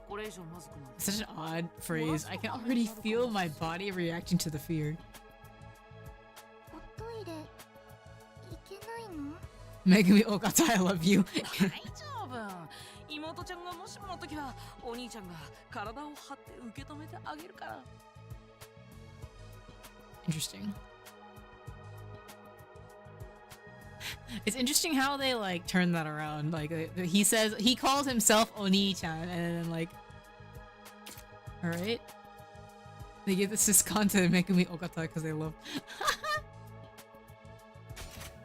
これ以上まずくなる。 Such an odd phrase. I can already feel my body reacting to the fear. おトイレ行けないの？ Megumi Ogata, I love you. 大丈夫。妹ちゃんがもしもの時はお兄ちゃんが体を張って受け止めてあげるから。 Interesting. It's interesting how they like turn that around. Like he says he calls himself Oni-chan, and then like, all right, they give the Siscon to Megumi Ogata because they love.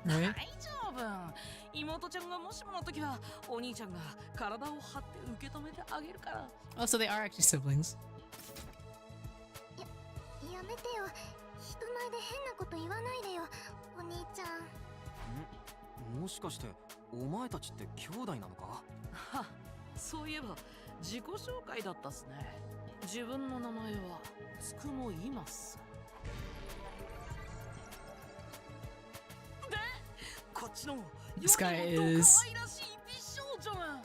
Right? 大丈夫。妹ちゃんがもしもの時はお兄ちゃんが体を張って受け止めてあげるから。 Oh, so they are actually siblings. やめてよ。人前で変なこと言わないでよ、お兄ちゃん。もしかしてお前たちって兄弟なのか？は、そういえば自己紹介だったっすね。自分の名前はつくもいますで、こっちの This guy 世にもっと is- 可愛らしい美少女が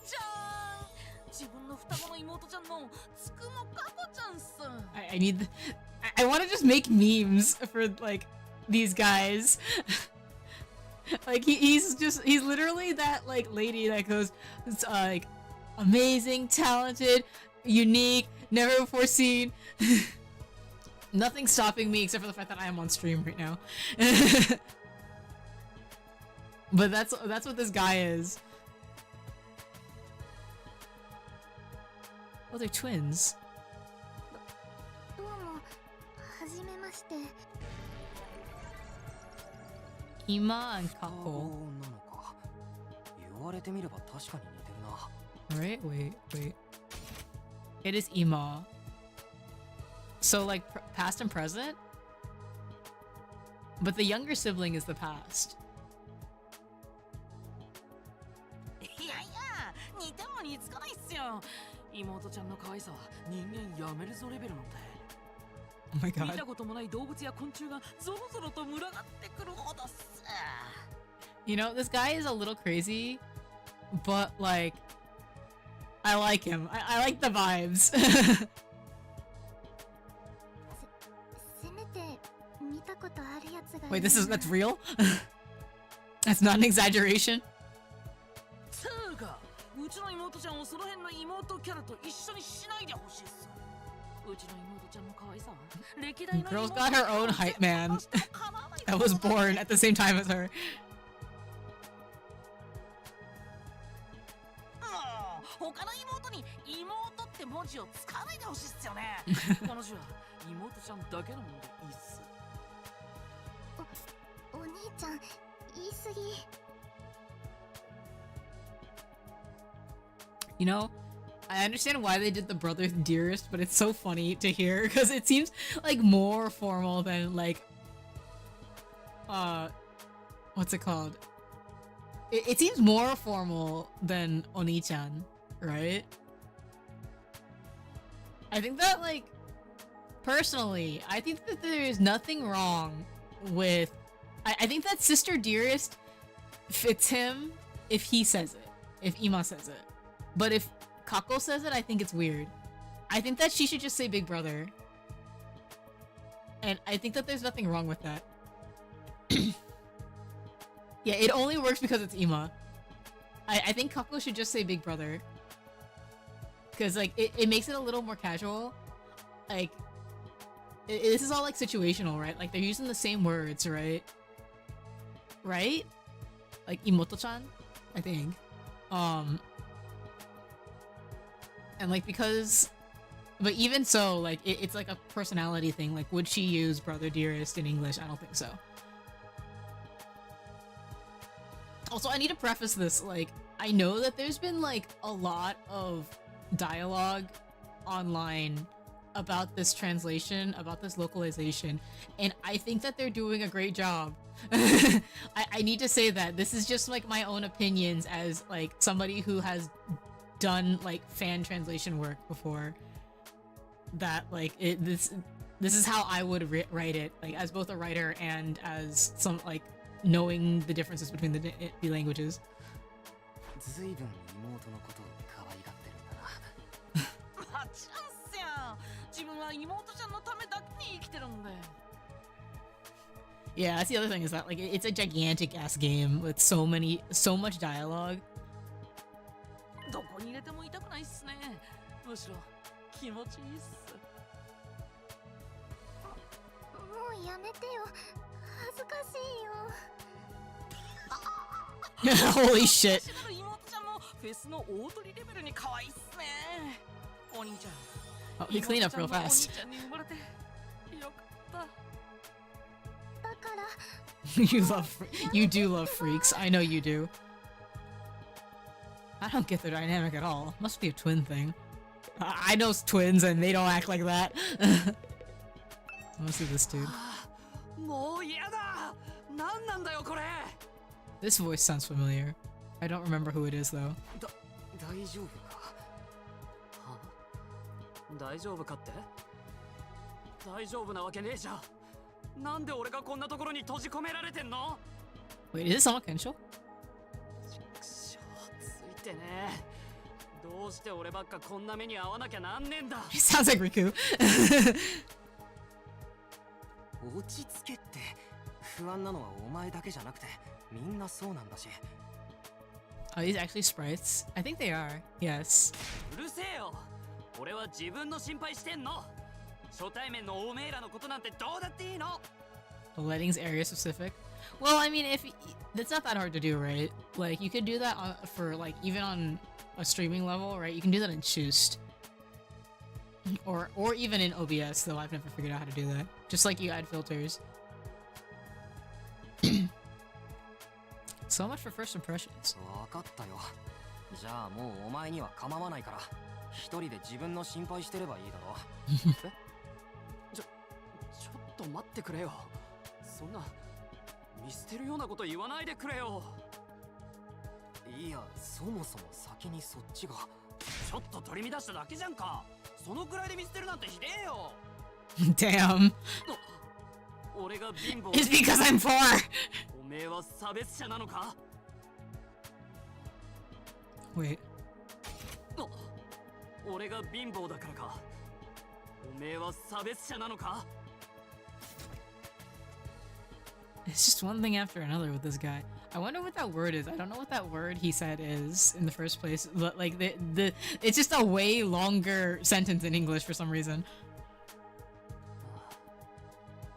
じゃーん、自分の双子の妹ちゃんのつくもかこちゃんっす。 I need. I want to just make memes for like these guys. Like he's literally that like lady that goes like amazing, talented, unique, never before seen. Nothing stopping me except for the fact that I am on stream right now. But that's what this guy is. Oh, they're twins. どうも、はじめまして。 Ima and 双 Kako. 子なのか。言われてみれば確かに似てるな。 Alright, wait. It is Ima. So, like, past and present? But the younger sibling is the past. いやいや、似ても似つかないっすよ。妹ちゃんの可愛さは人間やめるぞレベルなんで。 Oh my 見 god. たこともない動物や昆虫がゾロゾロと群がってくるほどっす。 You know, this guy is a little crazy, but, like, I like him. I like the vibes. せめて見たことあるやつがい Wait, る that's real? That's not an exaggeration? つうか、うちの妹ちゃんをその辺の妹キャラと一緒にしないでほしいっす。うちの妹ちゃんの可愛さは歴代の Girl's 妹 got her own hype man that was born at the same time as her. もう他の妹に妹って文字を使わないでほしいっすよね。この字は妹ちゃんだけのものでいいっす。お兄ちゃん、言い過ぎ。 You know, I understand why they did the brother dearest, but it's so funny to hear because it seems like more formal than like what's it called? It seems more formal than Oni-chan, right? I think that like personally, I think that there is nothing wrong with I think that sister dearest fits him if he says it, if Ima says it. But if Kako says it, I think it's weird. I think that she should just say big brother. And I think that there's nothing wrong with that. Yeah, it only works because it's Ima. I think Kako should just say big brother. Because, like, it makes it a little more casual. Like, this is all, like, situational, right? Like, they're using the same words, right? Right? Like, Imoto-chan? I think. And like because but even so like it's like a personality thing. Like would she use brother dearest in English? I don't think so. Also, I need to preface this, like I know that there's been like a lot of dialogue online about this translation, about this localization, and I think that they're doing a great job. I need to say that this is just like my own opinions as like somebody who has done like fan translation work before. That like this is how I would write it, like as both a writer and as some like knowing the differences between the languages. ずいぶん妹のことを可愛がってるんだな。あ、チャンスやん。自分は妹ちゃんのためだけに生きてるんで。Yeah, that's the other thing is that like it's a gigantic ass game with so much dialogue. どこに入れても痛くないっすね。むしろ気持ちいいっす。もうやめてよ。恥ずかしいよ。 Holy shit. 私なる妹ちゃんもフェスの大取りレベルに可愛いっすね。お兄ちゃん。 Oh, he cleaned up real fast. お兄ちゃんに生まれてよかった。だから you do love freaks. I know you do. I don't get the dynamic at all. Must be a twin thing. I know twins and they don't act like that. Let's see this dude. もう嫌だ。なんなんだよこれ。 This voice sounds familiar. I don't remember who it is though. 大丈夫か？は？大丈夫かって？大丈夫なわけねえじゃん。なんで俺がこんなところに閉じ込められてんの？ Wait, is this Sama Kensho? ちくしょう、ついてねえ。どうして俺ばっかこんな目に遭わなきゃなんねえんだ。 It sounds like Riku. 落ち着けって。不安なのはお前だけじゃなくて、みんなそうなんだし。 Are these actually sprites? I think they are. Yes. うるせえよ。俺は自分の心配してんの。初対面のおめえらのことなんてどうだっていいの。 The lighting's area specific. Well, I mean, that's not that hard to do, right? Like you could do that for like even on a streaming level, right? You can do that in Choost. Or even in OBS, though I've never figured out how to do that. Just like you add filters. So much for first impressions. わかったよ。じゃあもうお前には構わないから、一人で自分の心配してればいいだろ。え？ちょっと待ってくれよ。そんな見捨てるようなこと言わないでくれよ。いや、そもそも先にそっちが。ちょっと取り乱しただけじゃんか。そのくらいで見捨てるなんてひでえよ。Damn. 俺が貧乏。 It's because I'm poor. おめえは差別者なのか？ Wait. 俺が貧乏だからか？おめえは差別者なのか？ It's just one thing after another with this guy. I wonder what that word is. I don't know what that word he said is in the first place. But like it's just a way longer sentence in English for some reason.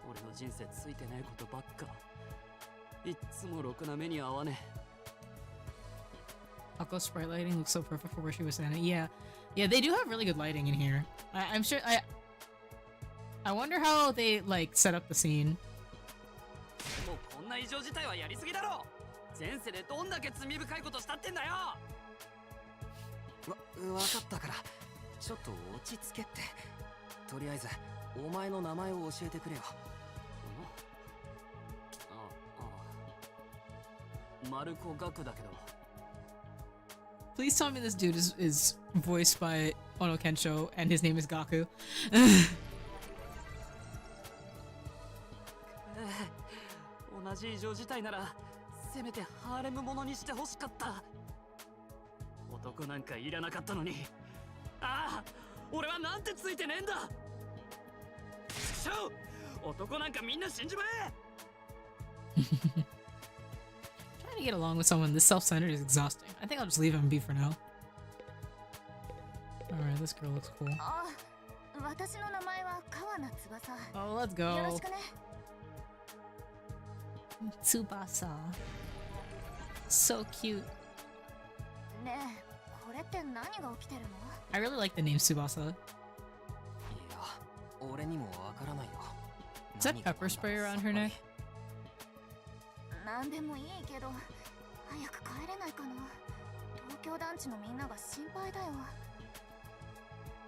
俺の人生ついてないことばっか。いっつもろくな目に合わねえ。 Akko's sprite lighting looks so perfect for where she was standing. Yeah, they do have really good lighting in here. I'm sure. I wonder how they like set up the scene. もうこんな異常事態はやりすぎだろ。前世でどんだけ罪深いことしたってんだよ。わかったから、ちょっと落ち着けって。とりあえずお前の名前を教えてくれよ。マルコ・ガクだけど。 Please tell me this dude is voiced by Ono Kensho and his name is Gaku. 同じ異常事態ならせめてハーレムものにしてほしかった。男なんかいらなかったのに。ああ、俺はなんてついてねえんだ。ちくしょう、男なんかみんな死んじまえ。 Trying to get along with someone this self-centered is exhausting. I think I'll just leave him be for now. Alright, this girl looks cool. あ、私の名前は川名翼。 Oh, let's よろ go. しくね。 Tsubasa. So cute. ねえ、これって何が起きてるの？ I really like the name Tsubasa. いや、俺にもわからないよ。 Is that pepper spray around her neck? なんでもいいけど、早く帰れないかな。東京団地のみんなが心配だよ。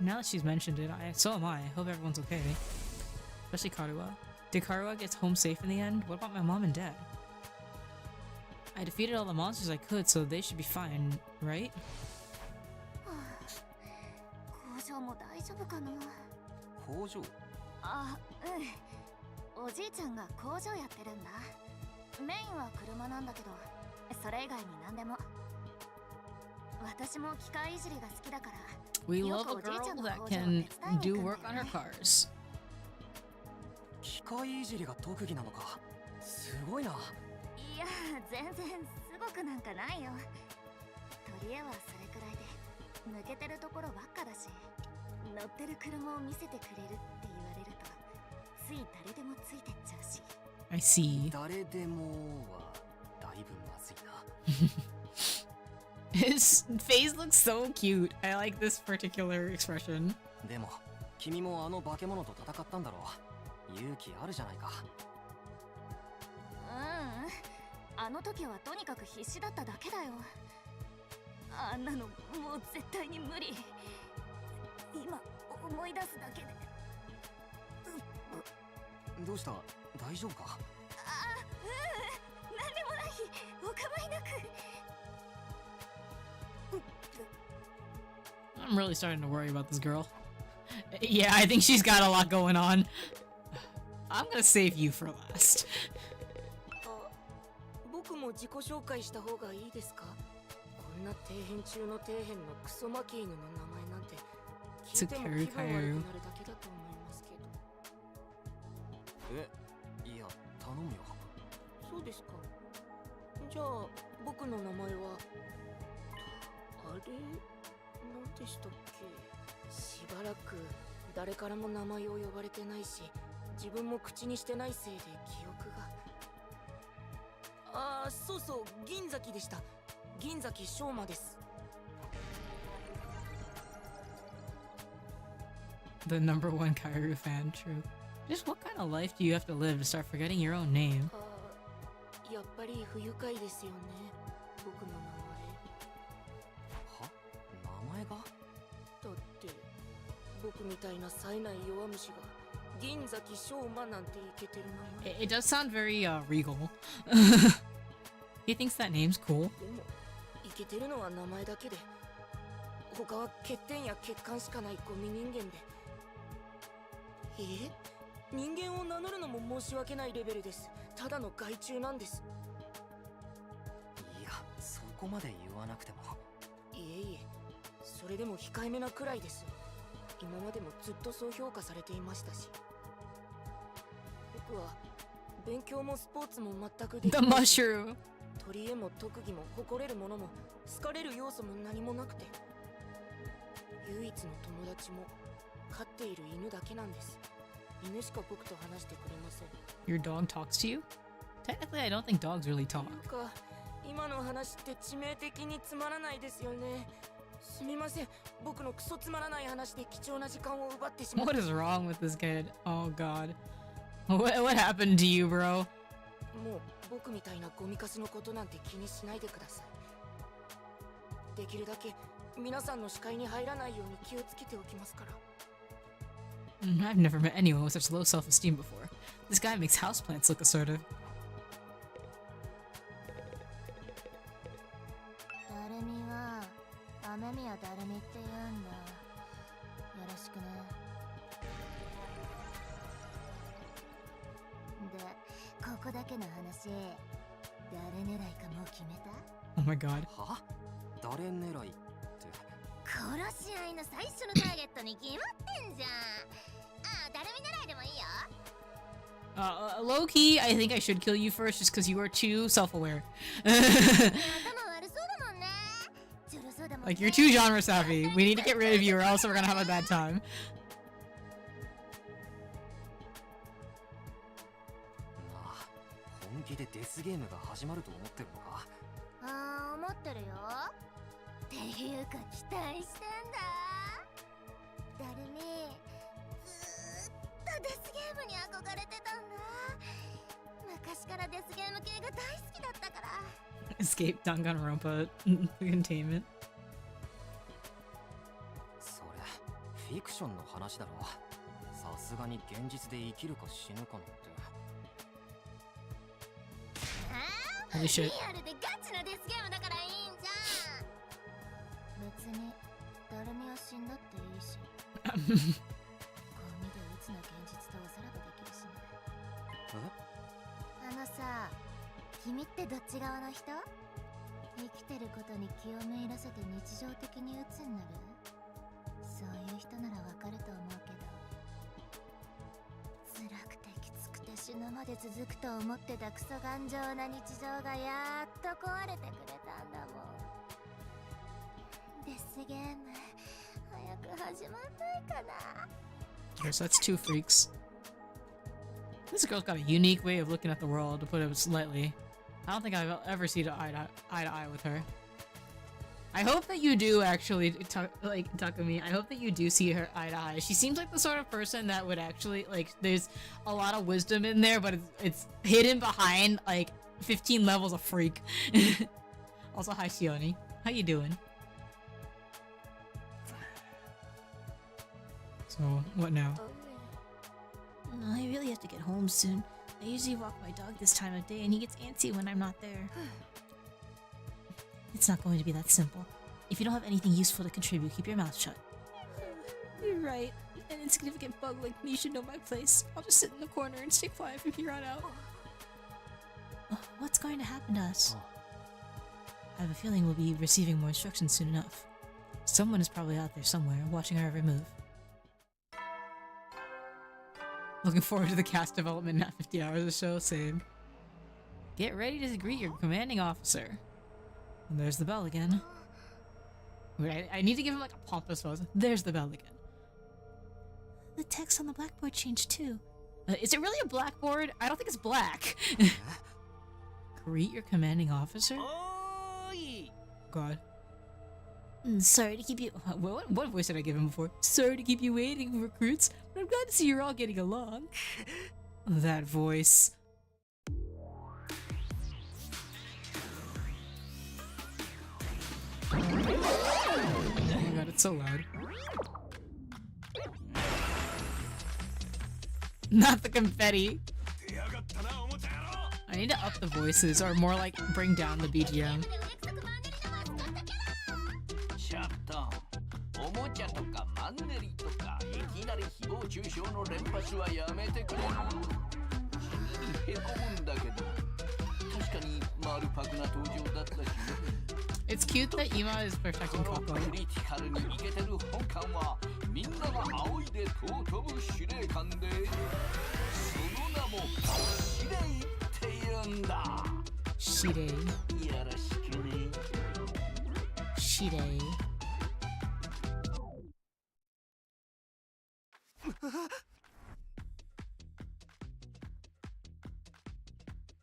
Now that she's mentioned it, so am I. I hope everyone's okay. Especially Karuha. Did Karua get home safe in the end? What about my mom and dad? I defeated all the monsters I could, so they should be fine, right? 工場も大丈夫かな。工場？あ、うん。おじいちゃんが工場やってるんだ。メインは車なんだけど、それ以外に何でも。私も機械いじりが好きだから。We love a girl that can do work on her cars. 機械いじりが特技なのか。すごいな。いや、全然すごくなんかないよ。とりえはそれくらいで、抜けてるところばっかだし、乗ってる車を見せてくれるって言われると、つい誰でもついてっちゃうし。I see. 誰でもはだいぶまずいな。His face looks so cute. I like this particular expression. でも、君もあの化け物と戦ったんだろう。勇気あるじゃないか。あの時はとにかく必死だっただけだよ。あんなのもう絶対に無理。今思い出すだけで。どうした？大丈夫か？なんでもない。お構いなく。I'm really starting to worry about this girl. Yeah, I think she's got a lot going on. I'm gonna save you for last. 僕も自己紹介した方がいいですか？こんな底辺中の底辺のクソ負け犬の名前なんて聞いても気分悪くなるだけだと思いますけど。いや、頼むよ。そうですか。じゃあ僕の名前はあれ何でしたっけ？しばらく誰からも名前を呼ばれてないし、自分も口にしてないせいで記憶が。ああ、そうそう、銀崎でした。銀崎翔馬です。The number one Kairu fan, true. Just what kind of life do you have to live to start forgetting your own name? やっぱり不愉快ですよね、僕の名前。は？名前が？だって僕みたいな冴えない弱虫が銀崎翔馬なんてイケてる名前。It does sound very regal. He thinks that name's cool. でもイケてるのは名前だけで、他は欠点や欠陥しかないゴミ人間で。人間を名乗るのも申し訳ないレベルです。ただの害虫なんです。いや、そこまで言わなくても。いえいえ、それでも控えめなくらいです。今までもずっとそう評価されていましたし。僕は勉強もスポーツも全くでき The ない。 mushroom. 取り柄も特技も誇れるものも好かれる要素も何もなくて、唯一の友達も飼っている犬だけなんです。犬しか僕と話してくれません。 Your dog talks to you? Technically, I don't think dogs really talk. なんか今の話って致命的につまらないですよね。すみません、僕のクソつまらない話で貴重な時間を奪ってしまっ What is wrong with this kid? Oh god. What happened to you, bro? もう僕みたいなゴミカスのことなんて気にしないでください。できるだけ皆さんの視界に入らないように気をつけておきますから。I've never met anyone with such low self-esteem before. This guy makes houseplants look assertive. ダルミは雨宮ダルミって言うんだ。よろしくね。で、ここだけの話、誰狙いかもう決めた？ Oh my god. は？誰狙いって。殺し合いの最初のターゲットに決まってんじゃん。ダルミ狙いでもいいよ。Low key, I think I should kill you first just because you are too self-aware. 頭悪そうだもんね。ちょろそうだもんね。 Like, you're too genre savvy. We need to get rid of you or else we're gonna have a bad time. 本気でデスゲームが始まると思ってるのか？思ってるよ。っていうか期待してんだ。ダルミ、ずーっとデスゲームに憧れてたんだ。昔からデスゲーム系が大好きだったから。Escape Danganronpa containment. それフィクションの話だろ。さすがに現実で生きるか死ぬかなんて。Holy shit. リアルでガチなデスゲームだからいいんじゃん。別に誰には死んだっていいし、ゴミでいつの現実とおさらばできるしね。あのさ、君ってどっち側の人？生きてることに気をめいらせて日常的に鬱になる？そういう人ならわかると思うけど、辛くてきつくて死ぬまで続くと思ってたクソ頑丈な日常がやっと壊れてくれたんだもん。デスゲーム早く始まんないかな。 Okay, so that's two freaks. This girl's got a unique way of looking at the world, to put it slightly. I don't think I've ever seen eye to eye with her. I hope that you do actually, Takumi, I hope that you do see her eye to eye. She seems like the sort of person that would actually, like, there's a lot of wisdom in there, but it's hidden behind, like, 15 levels of freak. Also, hi, Shioni. How you doing? So, what now? I really have to get home soon. I usually walk my dog this time of day and he gets antsy when I'm not there. It's not going to be that simple. If you don't have anything useful to contribute, keep your mouth shut. You're right. An insignificant bug like me should know my place. I'll just sit in the corner and stay quiet from here on out. What's going to happen to us? I have a feeling we'll be receiving more instructions soon enough. Someone is probably out there somewhere, watching our every move. Looking forward to the cast development, not 50 hours of show, same. Get ready to greet your commanding officer. And there's the bell again. Wait, I need to give him like a pompous pose. There's the bell again. The text on the blackboard changed too. Is it really a blackboard? I don't think it's black. Greet your commanding officer? God. Sorry to keep you... What voice did I give him before? Sorry to keep you waiting, recruits, but I'm glad to see you're all getting along. That voice. Oh my god, it's so loud. Not the confetti. I need to up the voices, or more like bring down the BGM. シャットおもちゃとかマンネリとかいきなり誹謗中傷の連発はやめてくれる。地味にへこむんだけど確かに丸パクな登場だったしね。It's cute that Ima is protecting Coco. クリティカルにイケてる本館はみんなが仰いで尊ぶ司令官でその名も司令って言うんだ。司令。よろしくね。司令。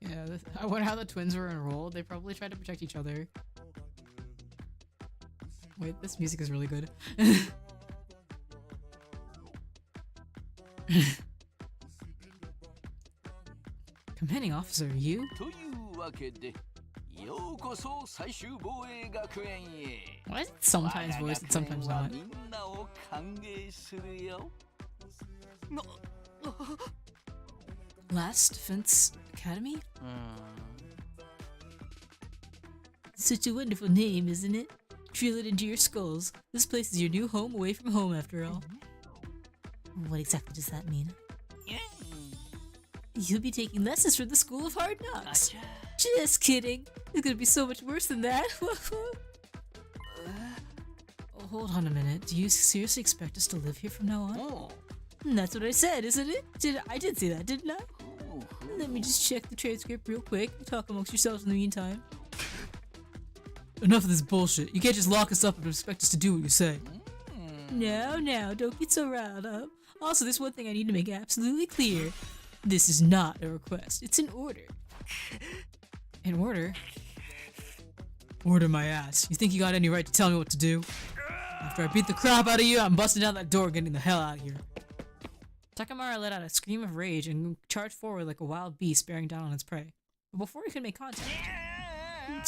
Yeah, I wonder how the twins were enrolled. They probably tried to protect each other. Wait, this music is really good. Commanding officer, you? というわけで、ようこそ最終防衛学園へ。 Why is it sometimes voiced and sometimes not? みんなを歓迎するよ。Last Defense Academy? Such a wonderful name, isn't it? Drill it into your skulls. This place is your new home away from home, after all. What exactly does that mean? You'll be taking lessons from the School of Hard Knocks. Just kidding. It's gonna be so much worse than that. Oh, hold on a minute. Do you seriously expect us to live here from now on? That's what I said, isn't it? I did say that, didn't I? Let me just check the transcript real quick. Talk amongst yourselves in the meantime. Enough of this bullshit. You can't just lock us up and expect us to do what you say. Now, don't get so riled up. Also, there's one thing I need to make absolutely clear. This is not a request. It's an order. An order? Order my ass. You think you got any right to tell me what to do? After I beat the crap out of you, I'm busting down that door and getting the hell out of here. Takamura let out a scream of rage and charged forward like a wild beast bearing down on its prey. But before he could make contact...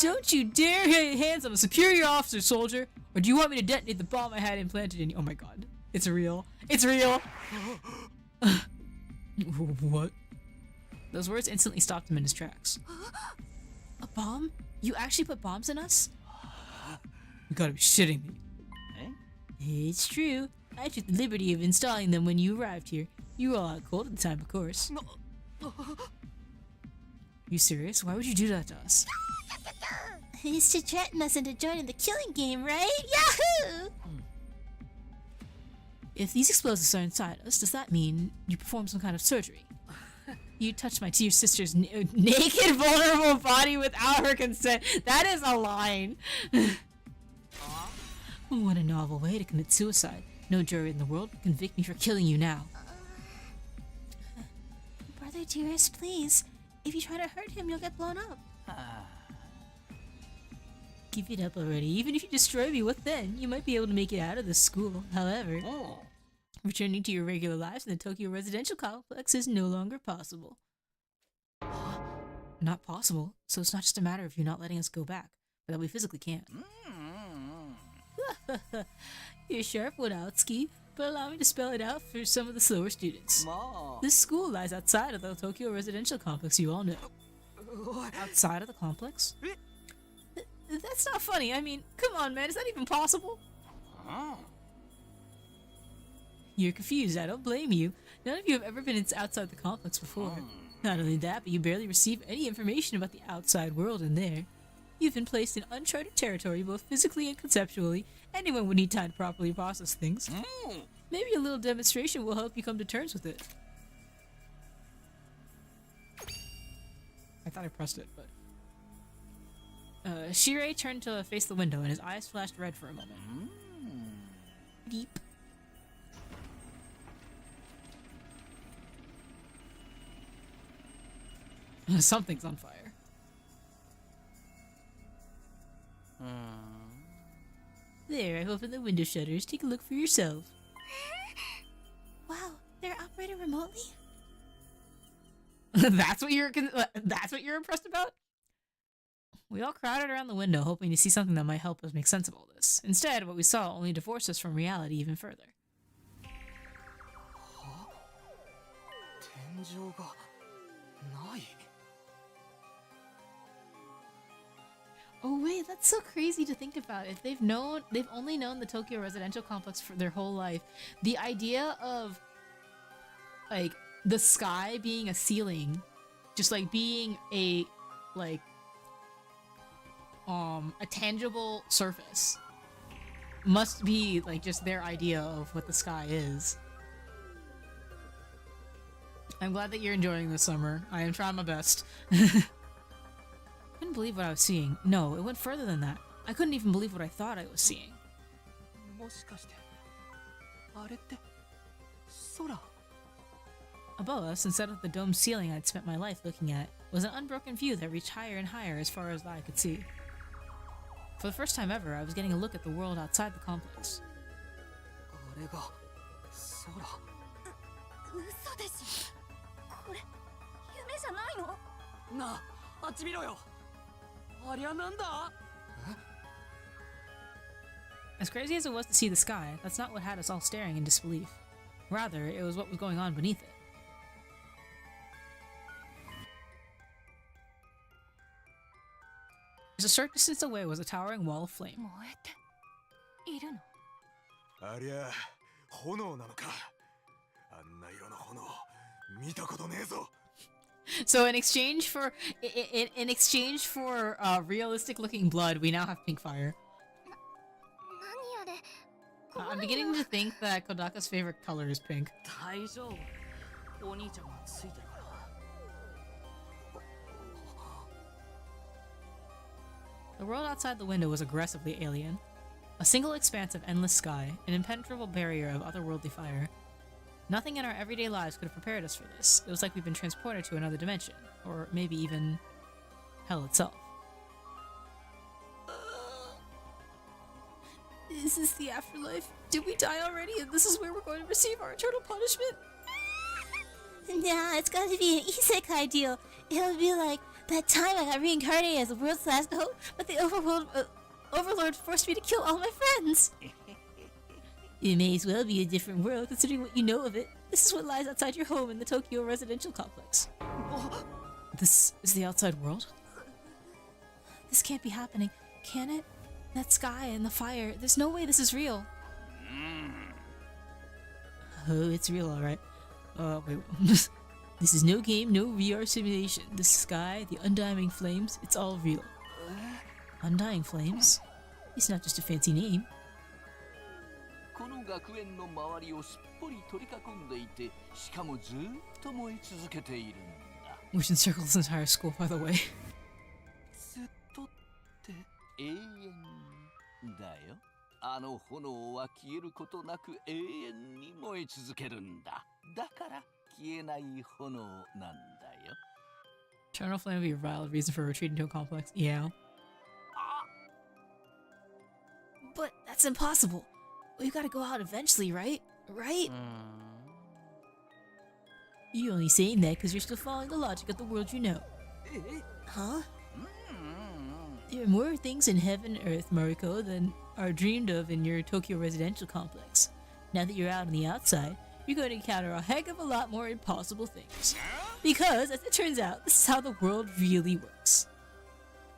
Don't you dare lay hands on a superior officer, soldier! Or do you want me to detonate the bomb I had implanted in you? Oh my god. It's real. It's real! What? Those words instantly stopped him in his tracks. A bomb? You actually put bombs in us? You gotta be shitting me. Eh? It's true. I took the liberty of installing them when you arrived here. You were all out cold at the time, of course. You serious? Why would you do that to us? It's to threaten us into joining the killing game, right? Yahoo! If these explosives are inside us, does that mean you performed some kind of surgery? You touched my dear sister's naked, vulnerable body without her consent. That is a line. What a novel way to commit suicide. No jury in the world will convict me for killing you now. Brother dearest, please. If you try to hurt him, you'll get blown up. Give it up already. Even if you destroy me, what then? You might be able to make it out of the school. However, returning to your regular lives in the Tokyo residential complex is no longer possible. Not possible? So it's not just a matter of you not letting us go back, but that we physically can't. You're a sharp one, Outski, but allow me to spell it out for some of the slower students. This school lies outside of the Tokyo residential complex, you all know. Outside of the complex? That's not funny. I mean, come on, man. Is that even possible? You're confused. I don't blame you. None of you have ever been outside the complex before. Not only that, but you barely receive any information about the outside world in there. You've been placed in uncharted territory, both physically and conceptually. Anyone would need time to properly process things. Maybe a little demonstration will help you come to terms with it. I thought I pressed it, but... Shirei turned to face the window, and his eyes flashed red for a moment. Deep. Something's on fire. There, I've opened the window shutters. Take a look for yourself. Wow, they're operated remotely? That's what you're impressed about? We all crowded around the window, hoping to see something that might help us make sense of all this. Instead, what we saw only divorced us from reality even further. Oh wait, that's so crazy to think about. If they've only known the Tokyo residential complex for their whole life, the idea of like the sky being a ceiling, just like being a tangible surface, must be like just their idea of what the sky is. I'm glad that you're enjoying this summer. I am trying my best. I couldn't believe what I was seeing. No, it went further than that. I couldn't even believe what I thought I was seeing. Above us, instead of the domed ceiling I'd spent my life looking at, was an unbroken view that reached higher and higher as far as the eye could see. For the first time ever, I was getting a look at the world outside the complex. 嘘でしょ。これ夢じゃないの？なあ、あっち見ろよ。ありゃなんだ？ As crazy as it was to see the sky, that's not what had us all staring in disbelief. Rather, it was what was going on beneath it. Just a short distance away was a towering wall of flame. 燃えているの？ありゃ炎なのか。あんな色の炎見たことねえぞ。 So in exchange for realistic looking blood, we now have pink fire. 何あれ？ I'm beginning to think that Kodaka's favorite color is pink. 大丈夫。お兄ちゃんがついてるから。 The world outside the window was aggressively alien. A single expanse of endless sky, an impenetrable barrier of otherworldly fire. Nothing in our everyday lives could have prepared us for this. It was like we'd been transported to another dimension, or maybe even hell itself. Is this the afterlife? Did we die already and this is where we're going to receive our eternal punishment? Nah, it's gotta be an isekai deal. It'll be like that time I got reincarnated as the world's last hope, but the overlord forced me to kill all my friends. It may as well be a different world, considering what you know of it. This is what lies outside your home in the Tokyo residential complex. This is the outside world? This can't be happening. Can it? That sky and the fire. There's no way this is real. Oh, it's real, alright. Wait. This is no game, no VR simulation. The sky, the undying flames, it's all real. Undying flames? It's not just a fancy name. この学園の周りをすっぽり取り囲んでいて、しかもずーっと燃え続けているんだ。Which encircles this entire school, by the way. ずっとって永遠だよ。あの炎は消えることなく永遠に燃え続けるんだ。だから消えない炎なんだよ。Eternal flame would be a valid reason for retreating to a complex. Yeah. But that's impossible. We've got to go out eventually, right? Right? You're only saying that because you're still following the logic of the world you know. Huh? There are more things in heaven and earth, Mariko, than are dreamed of in your Tokyo residential complex. Now that you're out on the outside, you're going to encounter a heck of a lot more impossible things. Because, as it turns out, this is how the world really works.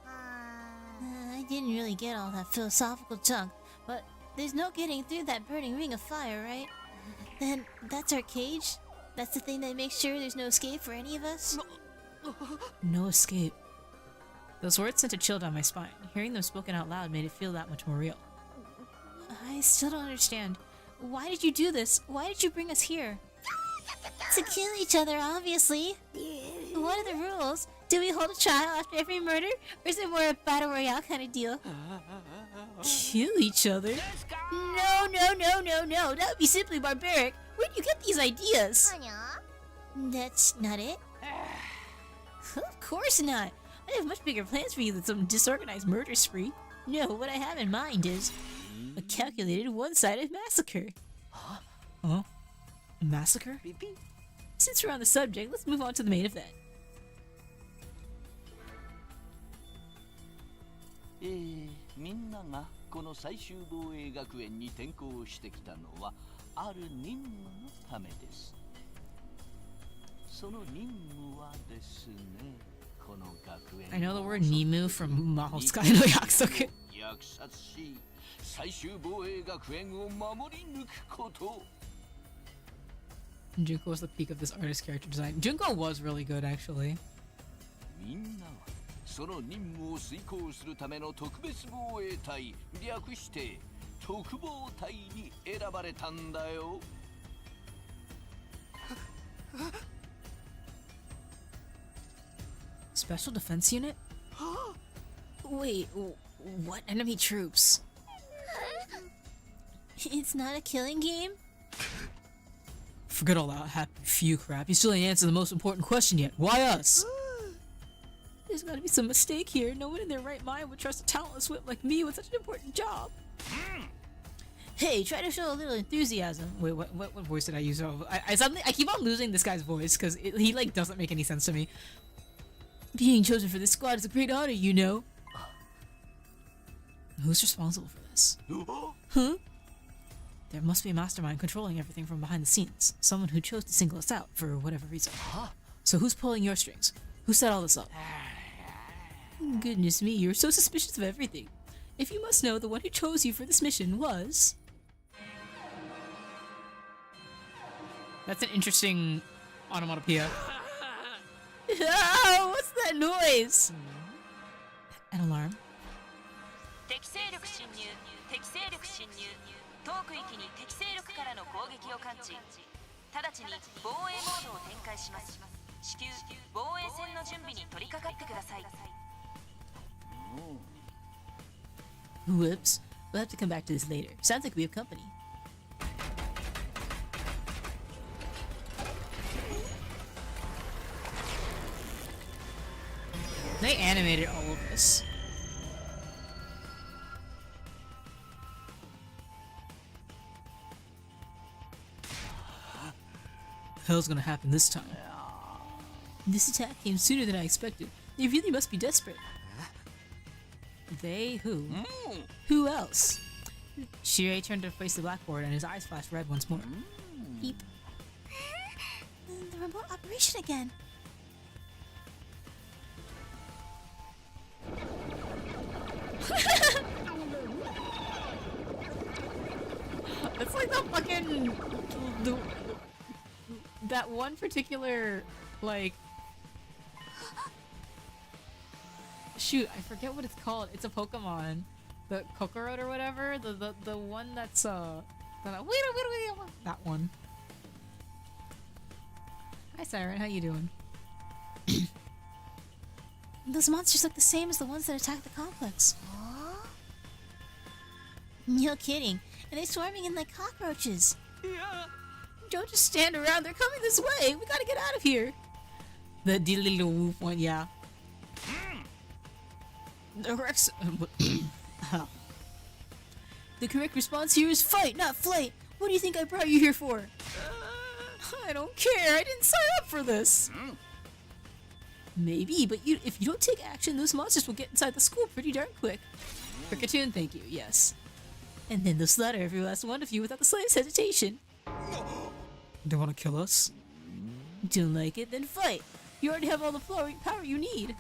I didn't really get all that philosophical junk, but there's no getting through that burning ring of fire, right? Then, that's our cage? That's the thing that makes sure there's no escape for any of us? No escape. Those words sent a chill down my spine. Hearing them spoken out loud made it feel that much more real. I still don't understand. Why did you do this? Why did you bring us here? To kill each other, obviously. What are the rules? Do we hold a trial after every murder? Or is it more a battle royale kind of deal? Kill each other? No. That would be simply barbaric. Where do you get these ideas? That's not it. Of course not. I have much bigger plans for you than some disorganized murder spree. No, what I have in mind is a calculated one-sided massacre. Huh? A massacre? Since we're on the subject, let's move on to the main event. みんながこの最終防衛学園に転校してきたのはある任務のためです。その任務はですね、この学園 I know the word Nimu from Mahou Sky no Yakusoku. 虐殺し、最終防衛学園を守り抜くこと。Junko was the peak of this artist's character design. Junko was really good, actually. みんなはその任務を遂行するための特別防衛隊、略して特防隊に選ばれたんだよ。Special Defense Unit? Wait, what enemy troops? It's not a killing game? Forget all that happy few crap. You still ain't answered the most important question yet. Why us? There's gotta be some mistake here. No one in their right mind would trust a talentless whip like me with such an important job. Hey, try to show a little enthusiasm. Wait, what voice did I use? I keep on losing this guy's voice because he like doesn't make any sense to me. Being chosen for this squad is a great honor, you know. Who's responsible for this? Huh? There must be a mastermind controlling everything from behind the scenes. Someone who chose to single us out for whatever reason. So who's pulling your strings? Who set all this up? Goodness me, you're so suspicious of everything. If you must know, the one who chose you for this mission was... That's an interesting onomatopoeia. Oh, what's that noise? An alarm. 敵勢力侵入、敵勢力侵入。当区域に敵勢力からの攻撃を感知。直ちに防衛モードを展開します。至急防衛戦の準備に取り掛かってください。Whoops. We'll have to come back to this later. Sounds like we have company. They animated all of this. What the hell's gonna happen this time? This attack came sooner than I expected. They really must be desperate. They who? Who else? Shirei turned to face the blackboard and his eyes flashed red once more. Beep. The remote operation again. That's like the fucking the, that one particular like shoot, I forget what it's called. It's a Pokemon, the Kokorot or whatever. The one that's that one. Hi Siren, how you doing? Those monsters look the same as the ones that attacked the complex. No kidding. And they're swarming in like cockroaches. Yeah. Don't just stand around. They're coming this way. We gotta get out of here. The little wolf one, yeah. The correct, the correct response here is fight, not flight. What do you think I brought you here for? I don't care. I didn't sign up for this. Maybe, but if you don't take action, those monsters will get inside the school pretty darn quick. Cricketune, thank you. Yes. And then they'll slaughter every last one of you without the slightest hesitation. They want to kill us? Don't like it? Then fight. You already have all the power you need.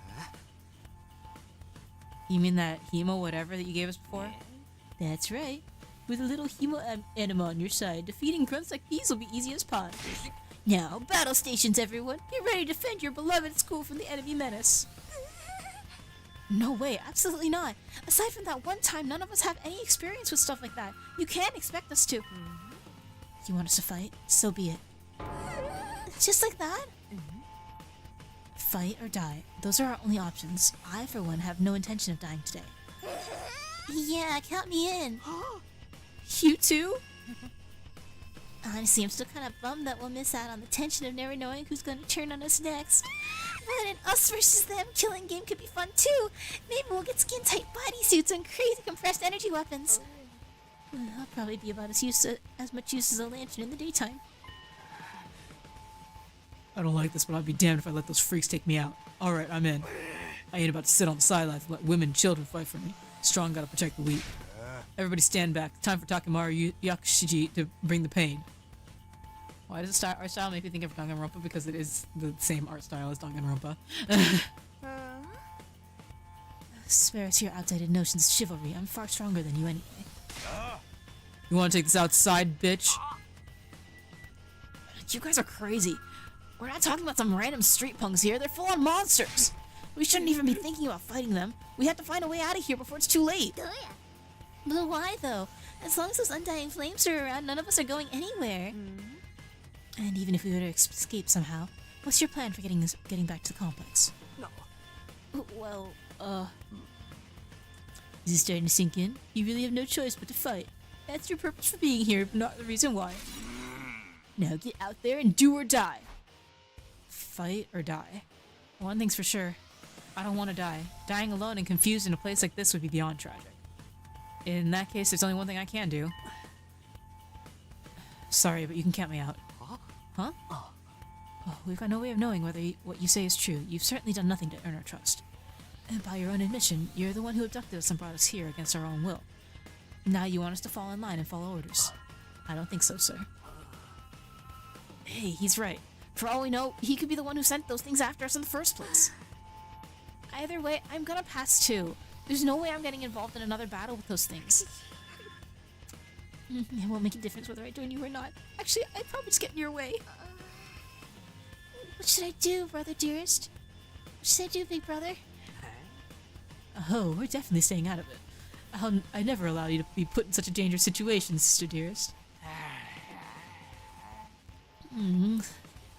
You mean that Hemo whatever that you gave us before? That's right. With a little Hemo enema on your side, defeating grunts like these will be easy as pie. Now, battle stations, everyone. Get ready to defend your beloved school from the enemy menace. No way, absolutely not. Aside from that one time, none of us have any experience with stuff like that. You can't expect us to. You want us to fight? So be it. Just like that? Fight or die. Those are our only options. I, for one, have no intention of dying today. Yeah, count me in. You too? Honestly, I'm still kind of bummed that we'll miss out on the tension of never knowing who's going to turn on us next. But an us versus them killing game could be fun too. Maybe we'll get skin-tight bodysuits and crazy compressed energy weapons. I'll probably be about as much use as a lantern in the daytime. I don't like this, but I'd be damned if I let those freaks take me out. Alright, I'm in. I ain't about to sit on the sidelines and let women and children fight for me. Strong gotta protect the weak. Everybody stand back. Time for Takemaru Yakushiji to bring the pain. Why does art style make me think of Danganronpa? Because it is the same art style as Danganronpa. Spare us your outdated notions of chivalry. I'm far stronger than you anyway. You wanna take this outside, bitch? You guys are crazy. We're not talking about some random street punks here. They're full-on monsters. We shouldn't even be thinking about fighting them. We have to find a way out of here before it's too late. But why, though? As long as those undying flames are around, none of us are going anywhere. And even if we were to escape somehow, what's your plan for getting back to the complex? No. Well, is it starting to sink in? You really have no choice but to fight. That's your purpose for being here, but not the reason why. Now get out there and do or die. Fight or die? One thing's for sure. I don't want to die. Dying alone and confused in a place like this would be beyond tragic. In that case, there's only one thing I can do. Sorry, but you can count me out. Huh? Oh, we've got no way of knowing whether what you say is true. You've certainly done nothing to earn our trust. And by your own admission, you're the one who abducted us and brought us here against our own will. Now you want us to fall in line and follow orders. I don't think so, sir. Hey, he's right. For all we know, he could be the one who sent those things after us in the first place. Either way, I'm gonna pass too. There's no way I'm getting involved in another battle with those things. It won't make a difference whether I join you or not. Actually, I'd probably just get in your way. What should I do, brother dearest? What should I do, big brother? Oh, we're definitely staying out of it. I never allow you to be put in such a dangerous situation, sister dearest.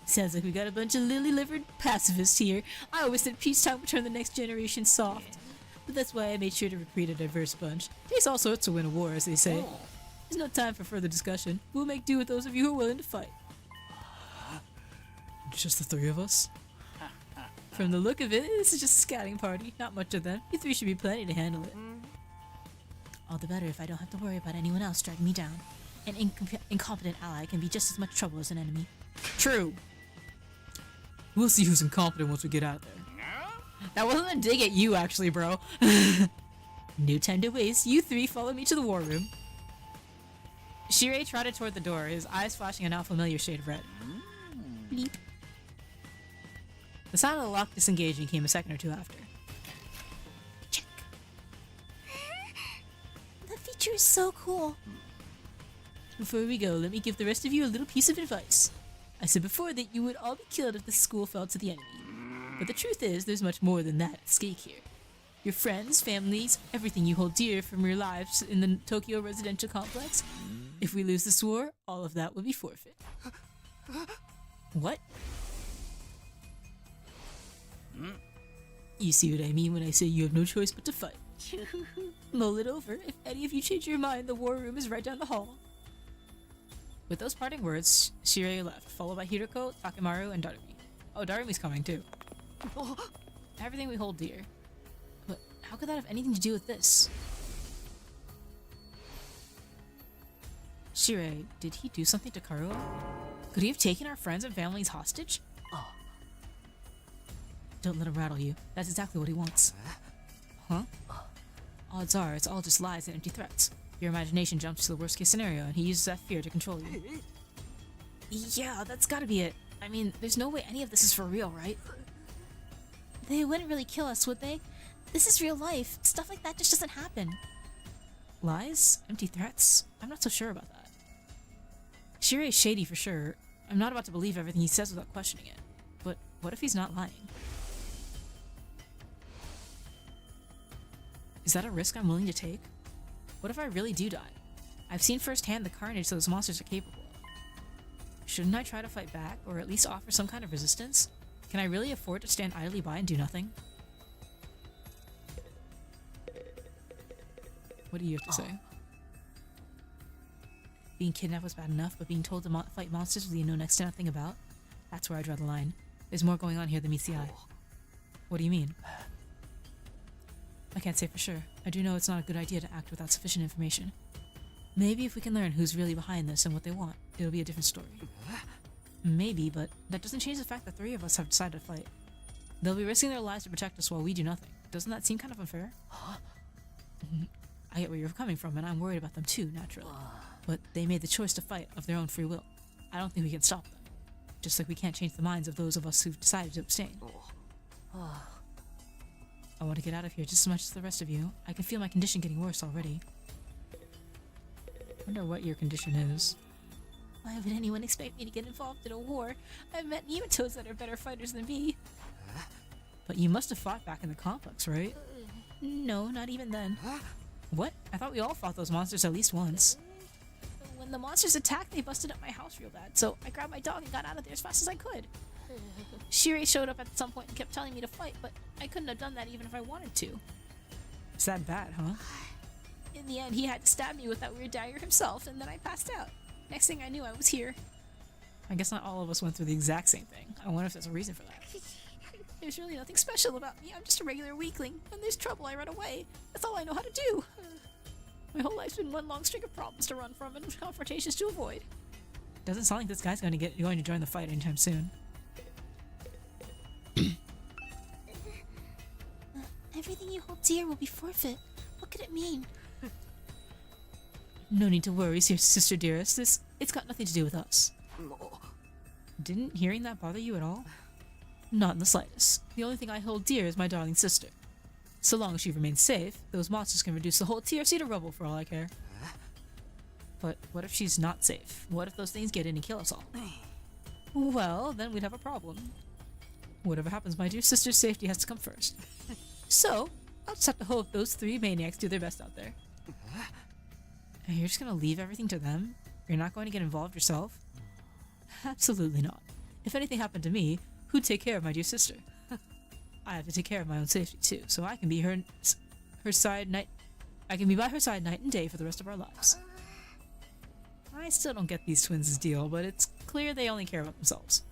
Sounds like we got a bunch of lily-livered pacifists here. I always said peacetime would turn the next generation soft. But that's why I made sure to recruit a diverse bunch. Takes all sorts to win a war, as they say. There's no time for further discussion. We'll make do with those of you who are willing to fight. Just the three of us? From the look of it, this is just a scouting party. Not much of them. You three should be plenty to handle it. All the better if I don't have to worry about anyone else dragging me down. An incompetent ally can be just as much trouble as an enemy. True. We'll see who's incompetent once we get out there. That wasn't a dig at you, actually, bro. No time to waste. You three follow me to the war room. Shirei trotted toward the door, his eyes flashing a now familiar shade of red. Bleep. The sound of the lock disengaging came a second or two after. Check. The feature is so cool. Before we go, let me give the rest of you a little piece of advice. I said before that you would all be killed if the school fell to the enemy. But the truth is, there's much more than that at stake here. Your friends, families, everything you hold dear from your lives in the Tokyo residential complex. If we lose this war, all of that will be forfeit. What? You see what I mean when I say you have no choice but to fight. Mull it over. If any of you change your mind, the war room is right down the hall. With those parting words, Shirei left, followed by Hiroko, Takemaru, and Darumi. Oh, Darumi's coming too. Everything we hold dear. But how could that have anything to do with this? Shirei, did he do something to Karuo? Could he have taken our friends and families hostage? Don't let him rattle you. That's exactly what he wants. Huh? Odds are, it's all just lies and empty threats. Your imagination jumps to the worst case scenario, and he uses that fear to control you. Yeah, that's gotta be it. I mean, there's no way any of this is for real, right? They wouldn't really kill us, would they? This is real life. Stuff like that just doesn't happen. Lies? Empty threats? I'm not so sure about that. Shirei is shady for sure. I'm not about to believe everything he says without questioning it. But what if he's not lying? Is that a risk I'm willing to take? What if I really do die? I've seen firsthand the carnage those monsters are capable of. Shouldn't I try to fight back, or at least offer some kind of resistance? Can I really afford to stand idly by and do nothing? What do you have to say? Being kidnapped was bad enough, but being told to fight monsters you know next to nothing about? That's where I draw the line. There's more going on here than meets the eye. What do you mean? I can't say for sure. I do know it's not a good idea to act without sufficient information. Maybe if we can learn who's really behind this and what they want, it'll be a different story. Maybe, but that doesn't change the fact that 3 of us have decided to fight. They'll be risking their lives to protect us while we do nothing. Doesn't that seem kind of unfair? I get where you're coming from, and I'm worried about them too, naturally. But they made the choice to fight of their own free will. I don't think we can stop them. Just like we can't change the minds of those of us who've decided to abstain. I want to get out of here just as much as the rest of you. I can feel my condition getting worse already. I wonder what your condition is. Why would anyone expect me to get involved in a war? I've met nematodes that are better fighters than me. But you must have fought back in the complex, right? No, not even then. What? I thought we all fought those monsters at least once. When the monsters attacked, they busted up my house real bad, so I grabbed my dog and got out of there as fast as I could. Shirei showed up at some point and kept telling me to fight, but I couldn't have done that even if I wanted to. It's that bad, huh? In the end, he had to stab me with that weird dagger himself, and then I passed out. Next thing I knew, I was here. I guess not all of us went through the exact same thing. I wonder if there's a reason for that. There's really nothing special about me. I'm just a regular weakling. When there's trouble, I run away. That's all I know how to do. My whole life's been one long string of problems to run from and confrontations to avoid. Doesn't sound like this guy's going to join the fight anytime soon. Everything you hold dear will be forfeit. What could it mean? No need to worry, sister dearest. It's got nothing to do with us. Didn't hearing that bother you at all? Not in the slightest. The only thing I hold dear is my darling sister. So long as she remains safe, those monsters can reduce the whole TRC to rubble for all I care. But what if she's not safe? What if those things get in and kill us all? Well, then we'd have a problem. Whatever happens, my dear sister's safety has to come first. So, I'll just have to hope those 3 maniacs do their best out there. And you're just gonna leave everything to them? You're not going to get involved yourself? Absolutely not. If anything happened to me, who'd take care of my dear sister? I have to take care of my own safety too, so I can be her side night. I can be by her side night and day for the rest of our lives. I still don't get these twins' deal, but it's clear they only care about themselves.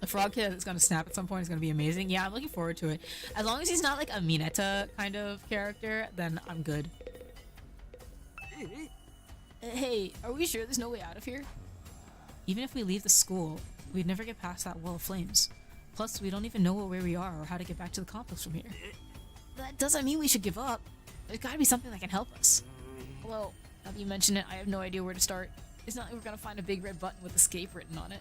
The frog kid that's gonna snap at some point is gonna be amazing. Yeah, I'm looking forward to it. As long as he's not like a Mineta kind of character, then I'm good. Hey, are we sure there's no way out of here? Even if we leave the school, we'd never get past that wall of flames. Plus, we don't even know where we are or how to get back to the complex from here. That doesn't mean we should give up. There's gotta be something that can help us. Well, now that you mention it, I have no idea where to start. It's not like we're gonna find a big red button with escape written on it.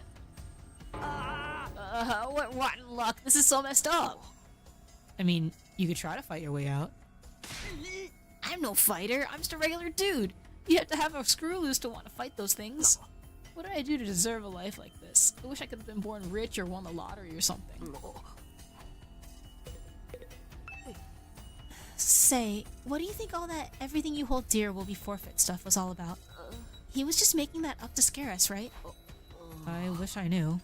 What rotten luck. This is so messed up. I mean, you could try to fight your way out. I'm no fighter. I'm just a regular dude. You have to have a screw loose to want to fight those things. What did I do to deserve a life like this? I wish I could have been born rich or won the lottery or something. Say, what do you think all that everything you hold dear will be forfeit stuff was all about? He was just making that up to scare us, right? I wish I knew.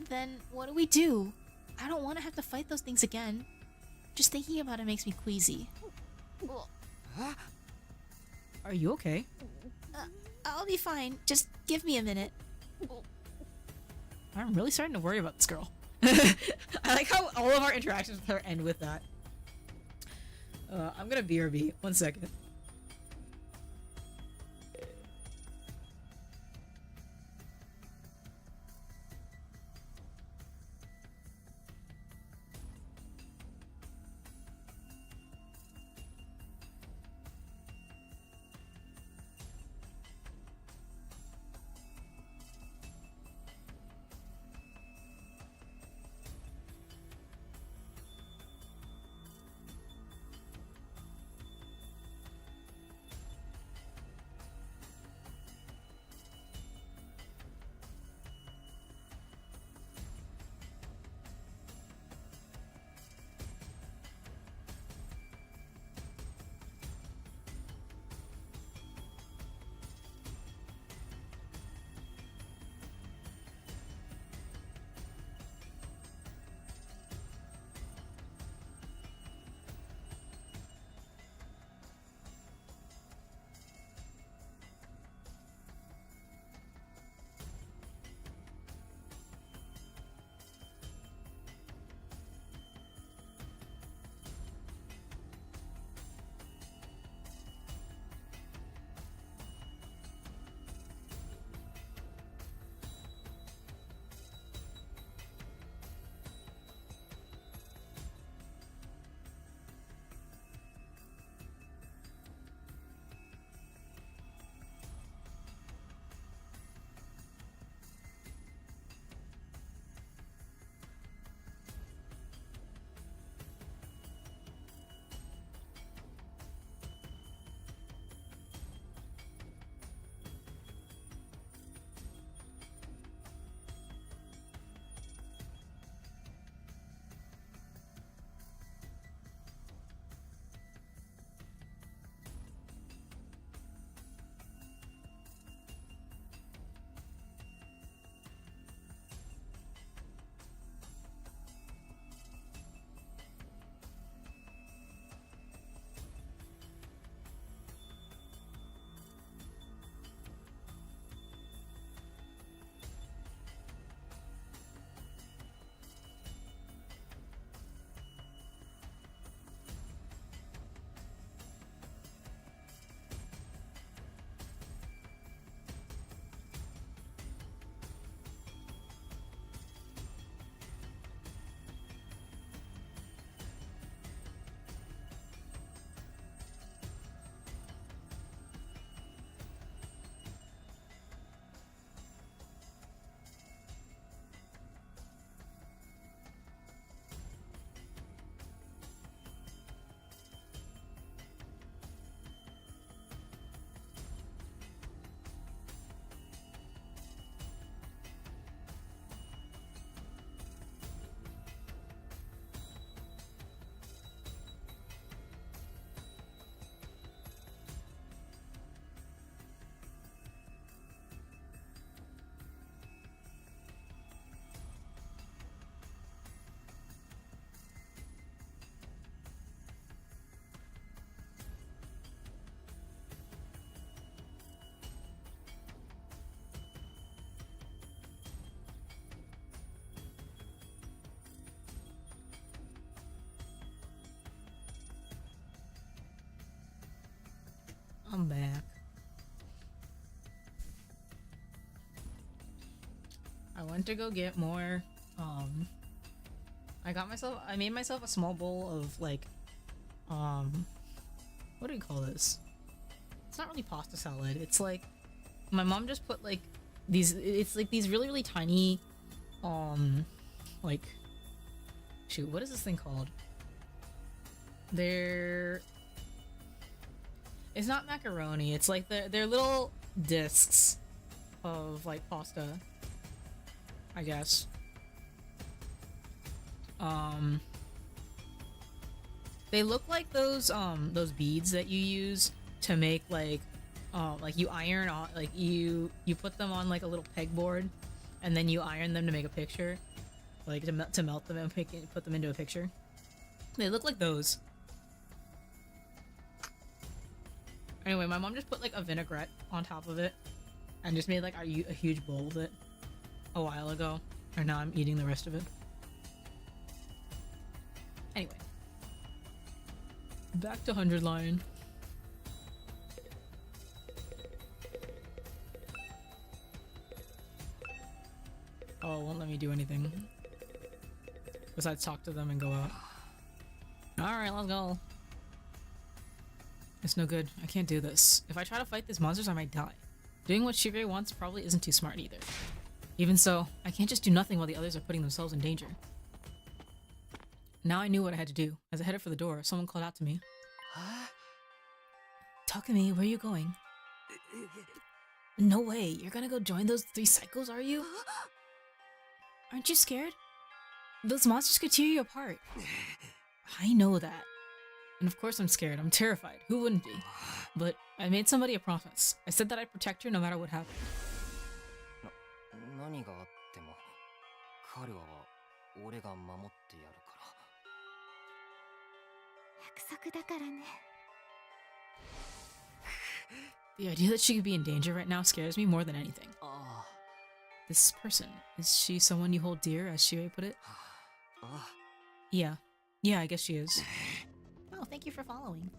Then what do we do? I don't want to have to fight those things again. Just thinking about it makes me queasy. Are you okay? I'll be fine. Just give me a minute. I'm really starting to worry about this girl. I like how all of our interactions with her end with that. I'm gonna BRB. 1 second. I'm back. I went to go get more, I made myself a small bowl of, like, what do you call this? It's not really pasta salad, it's like, my mom just put, like, it's like these really, really tiny, like, shoot, what is this thing called? It's not macaroni. It's like they're little discs of like pasta, I guess. They look like those beads that you use to make like you iron on, like you put them on like a little pegboard, and then you iron them to make a picture, like to melt them and put them into a picture. They look like those. Anyway, my mom just put like a vinaigrette on top of it and just made like a huge bowl of it a while ago, and now I'm eating the rest of it. Anyway, back to 100 Lion. Oh, it won't let me do anything besides talk to them and go out. Alright, let's go. It's no good. I can't do this. If I try to fight these monsters, I might die. Doing what Shirei wants probably isn't too smart either. Even so, I can't just do nothing while the others are putting themselves in danger. Now I knew what I had to do. As I headed for the door, someone called out to me. Takumi, where are you going? No way, you're gonna go join those 3 psychos, are you? Aren't you scared? Those monsters could tear you apart. I know that. And of course I'm scared. I'm terrified. Who wouldn't be? But I made somebody a promise. I said that I'd protect her no matter what happened. 何があっても彼は俺が守ってやるから。約束だからね。 The idea that she could be in danger right now scares me more than anything. ああ。 This person, is she someone you hold dear, as Shirei put it? ああ。 Yeah. Yeah, I guess she is. Oh, thank you for following.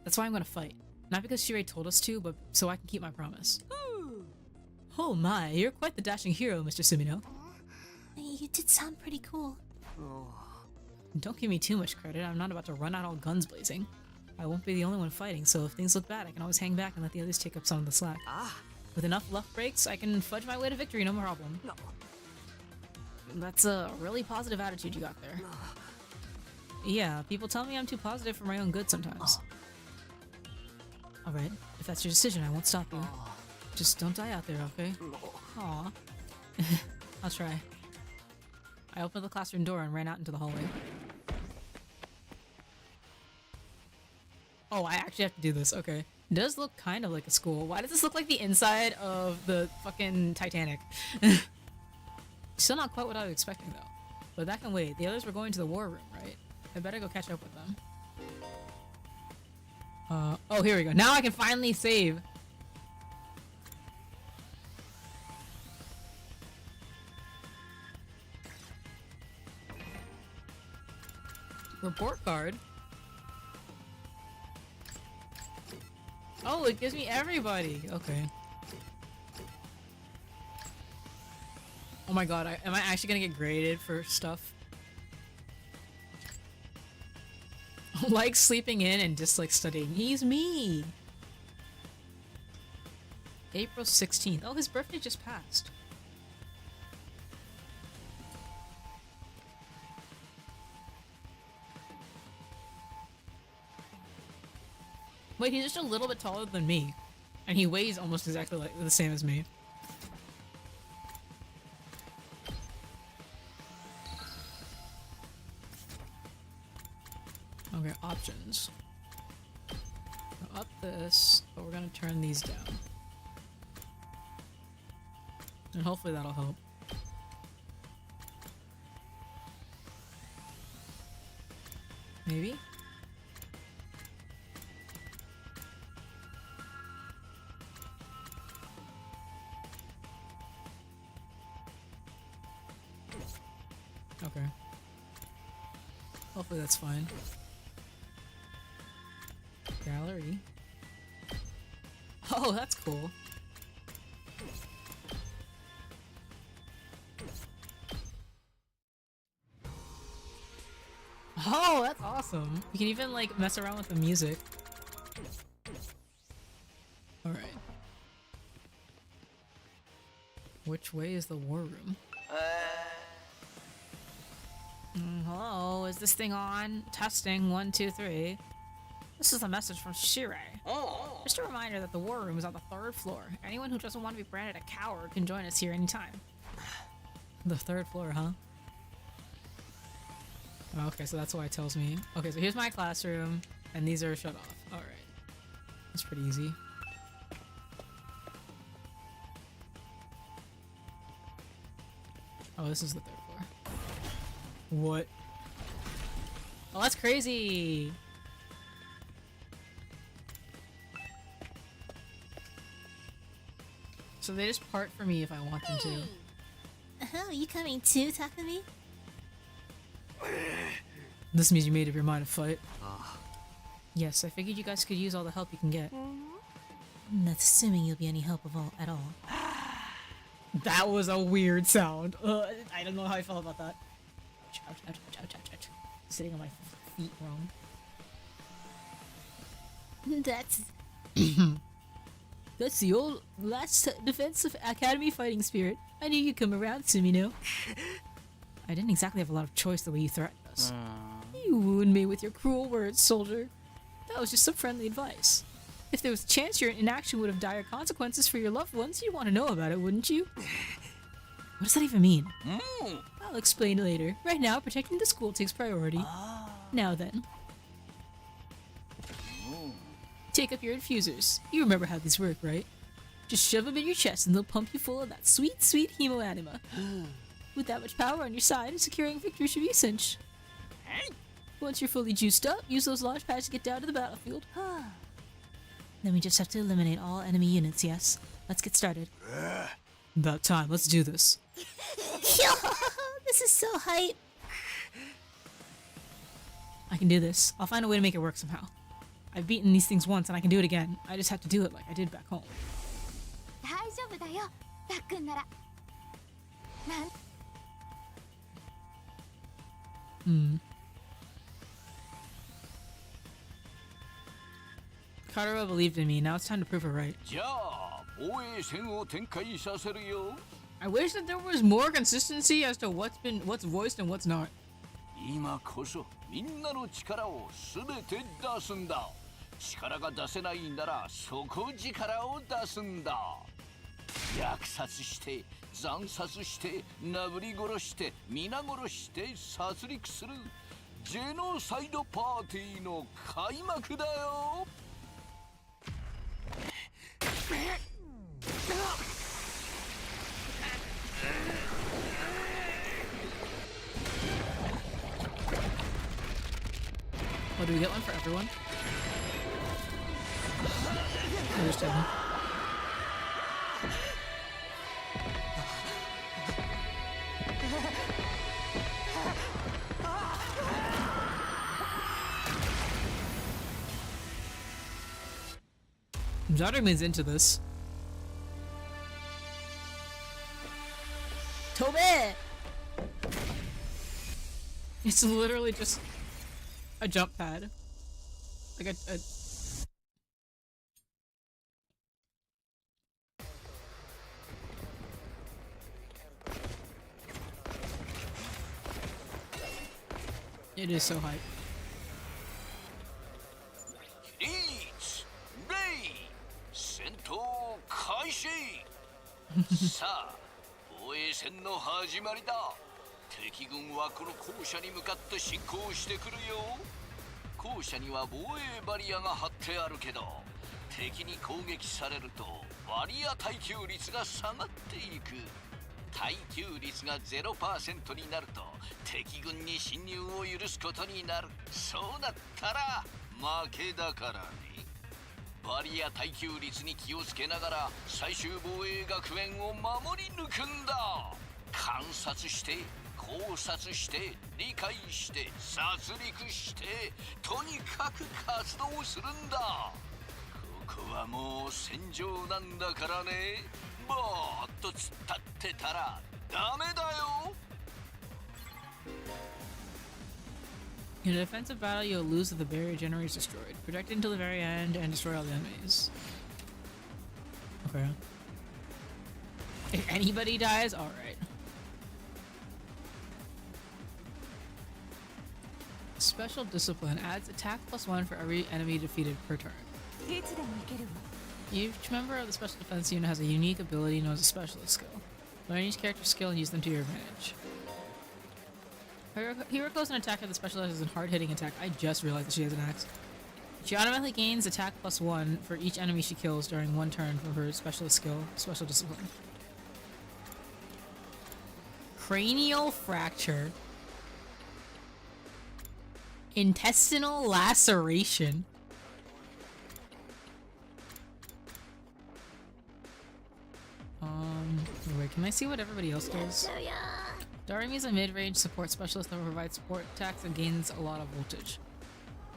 That's why I'm gonna fight. Not because Shirei told us to, but so I can keep my promise. Oh my, you're quite the dashing hero, Mr. Sumino. You did sound pretty cool. Don't give me too much credit. I'm not about to run out all guns blazing. I won't be the only one fighting, so if things look bad, I can always hang back and let the others take up some of the slack. With enough luck breaks, I can fudge my way to victory, no problem. That's a really positive attitude you got there. Yeah, people tell me I'm too positive for my own good sometimes. Alright, if that's your decision, I won't stop you. Just don't die out there, okay? Aw. I'll try. I opened the classroom door and ran out into the hallway. Oh, I actually have to do this, okay. It does look kind of like a school. Why does this look like the inside of the fucking Titanic? Still not quite what I was expecting, though. But that can wait. The others were going to the war room, right? I better go catch up with them. Oh, here we go. Now I can finally save. Report card? Oh, it gives me everybody. Okay. Oh my god, am I actually gonna get graded for stuff? Like sleeping in and dislike studying. He's me! April 16th. Oh, his birthday just passed. Wait, he's just a little bit taller than me. And he weighs almost exactly like the same as me. Okay, options. Up this, but we're gonna turn these down. And hopefully that'll help. Maybe? Okay. Hopefully that's fine. Gallery. Oh, that's cool. Oh, that's awesome. You can even like mess around with the music. Alright. Which way is the war room? Hello, is this thing on? Testing, 1, 2, 3. This is a message from Shirei. Oh. Just a reminder that the war room is on the 3rd floor. Anyone who doesn't want to be branded a coward can join us here anytime. The 3rd floor, huh? Okay, so that's why it tells me. Okay, so here's my classroom, and these are shut off. Alright. That's pretty easy. Oh, this is the 3rd floor. What? Oh, that's crazy! So they just part for me if I want them to. Oh, you coming too, Takumi? This means you made up your mind to fight. Yes, I figured you guys could use all the help you can get. That's assuming you'll be any help at all. That was a weird sound. I don't know how I felt about that. Ouch, ouch, ouch, ouch, ouch, ouch, ouch. Sitting on my feet wrong. That's That's the old last defense of Academy fighting spirit. I knew you'd come around, Sumino. I didn't exactly have a lot of choice the way you threatened us. You wounded me with your cruel words, soldier. That was just some friendly advice. If there was a chance your inaction would have dire consequences for your loved ones, you'd want to know about it, wouldn't you? What does that even mean? I'll explain later. Right now, protecting the school takes priority. Now then. Take up your infusers. You remember how these work, right? Just shove them in your chest and they'll pump you full of that sweet, sweet hemoanima. With that much power on your side, securing victory should be a cinch. Once you're fully juiced up, use those launch pads to get down to the battlefield. Then we just have to eliminate all enemy units, yes? Let's get started. About time, let's do this. This is so hype. I can do this. I'll find a way to make it work somehow. I've beaten these things once and I can do it again. I just have to do it like I did back home. 大丈夫だよ、たっくんなら。なん Karawa believed in me, now it's time to prove her right. じゃあ防衛戦を展開させるよ。 I wish that there was more consistency as to what's voiced and what's not. 今こそみんなの力をすべて出すんだ。力が出せないなら底力を出すんだ。虐殺して惨殺してなぶり殺して皆殺して殺戮するジェノサイドパーティーの開幕だよ。 Oh, do we get one for everyone? Understood. Zaruman's into this. Tobe! It's literally just a jump pad. Like a It is so hype. リーチレイ戦闘開始さあ防衛戦の始まりだ敵軍はこの校舎に向かって進行してくるよ校舎には防衛バリアが張ってあるけど敵に攻撃されるとバリア耐久率が下がっていく耐久率が 0% になると敵軍に侵入を許すことになるそうなったら負けだからねバリア耐久率に気をつけながら最終防衛学園を守り抜くんだ観察して考察して理解して殺戮してとにかく活動するんだここはもう戦場なんだからねぼーっと突っ立ってたらダメだよ In a defensive battle, you'll lose if the barrier generator is destroyed. Protect it until the very end and destroy all the enemies. Okay. If anybody dies, alright. Special Discipline adds attack +1 for every enemy defeated per turn. いつでも行けるわ Each member of the Special Defense unit has a unique ability known as a specialist skill. Learn each character's skill and use them to your advantage. Hiroko is an attacker that specializes in hard-hitting attack. I just realized that she has an axe. She automatically gains attack +1 for each enemy she kills during one turn from her specialist skill, Special Discipline. Cranial fracture. Intestinal laceration. Wait, can I see what everybody else does? Darumi is a mid-range support specialist that provides support attacks and gains a lot of voltage.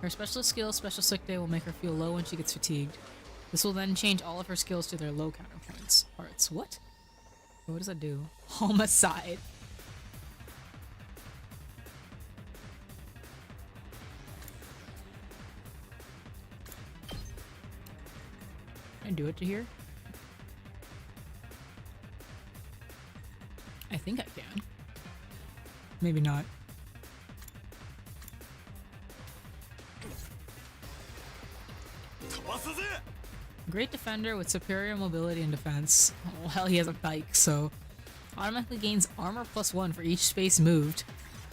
Her specialist skill, Special Sick Day, will make her feel low when she gets fatigued. This will then change all of her skills to their low counterpoints. Parts. What? What does that do? Homicide. Can I do it to here? I think I can. Maybe not. Great defender with superior mobility and defense. Oh, hell, he has a bike, so automatically gains armor +1 for each space moved.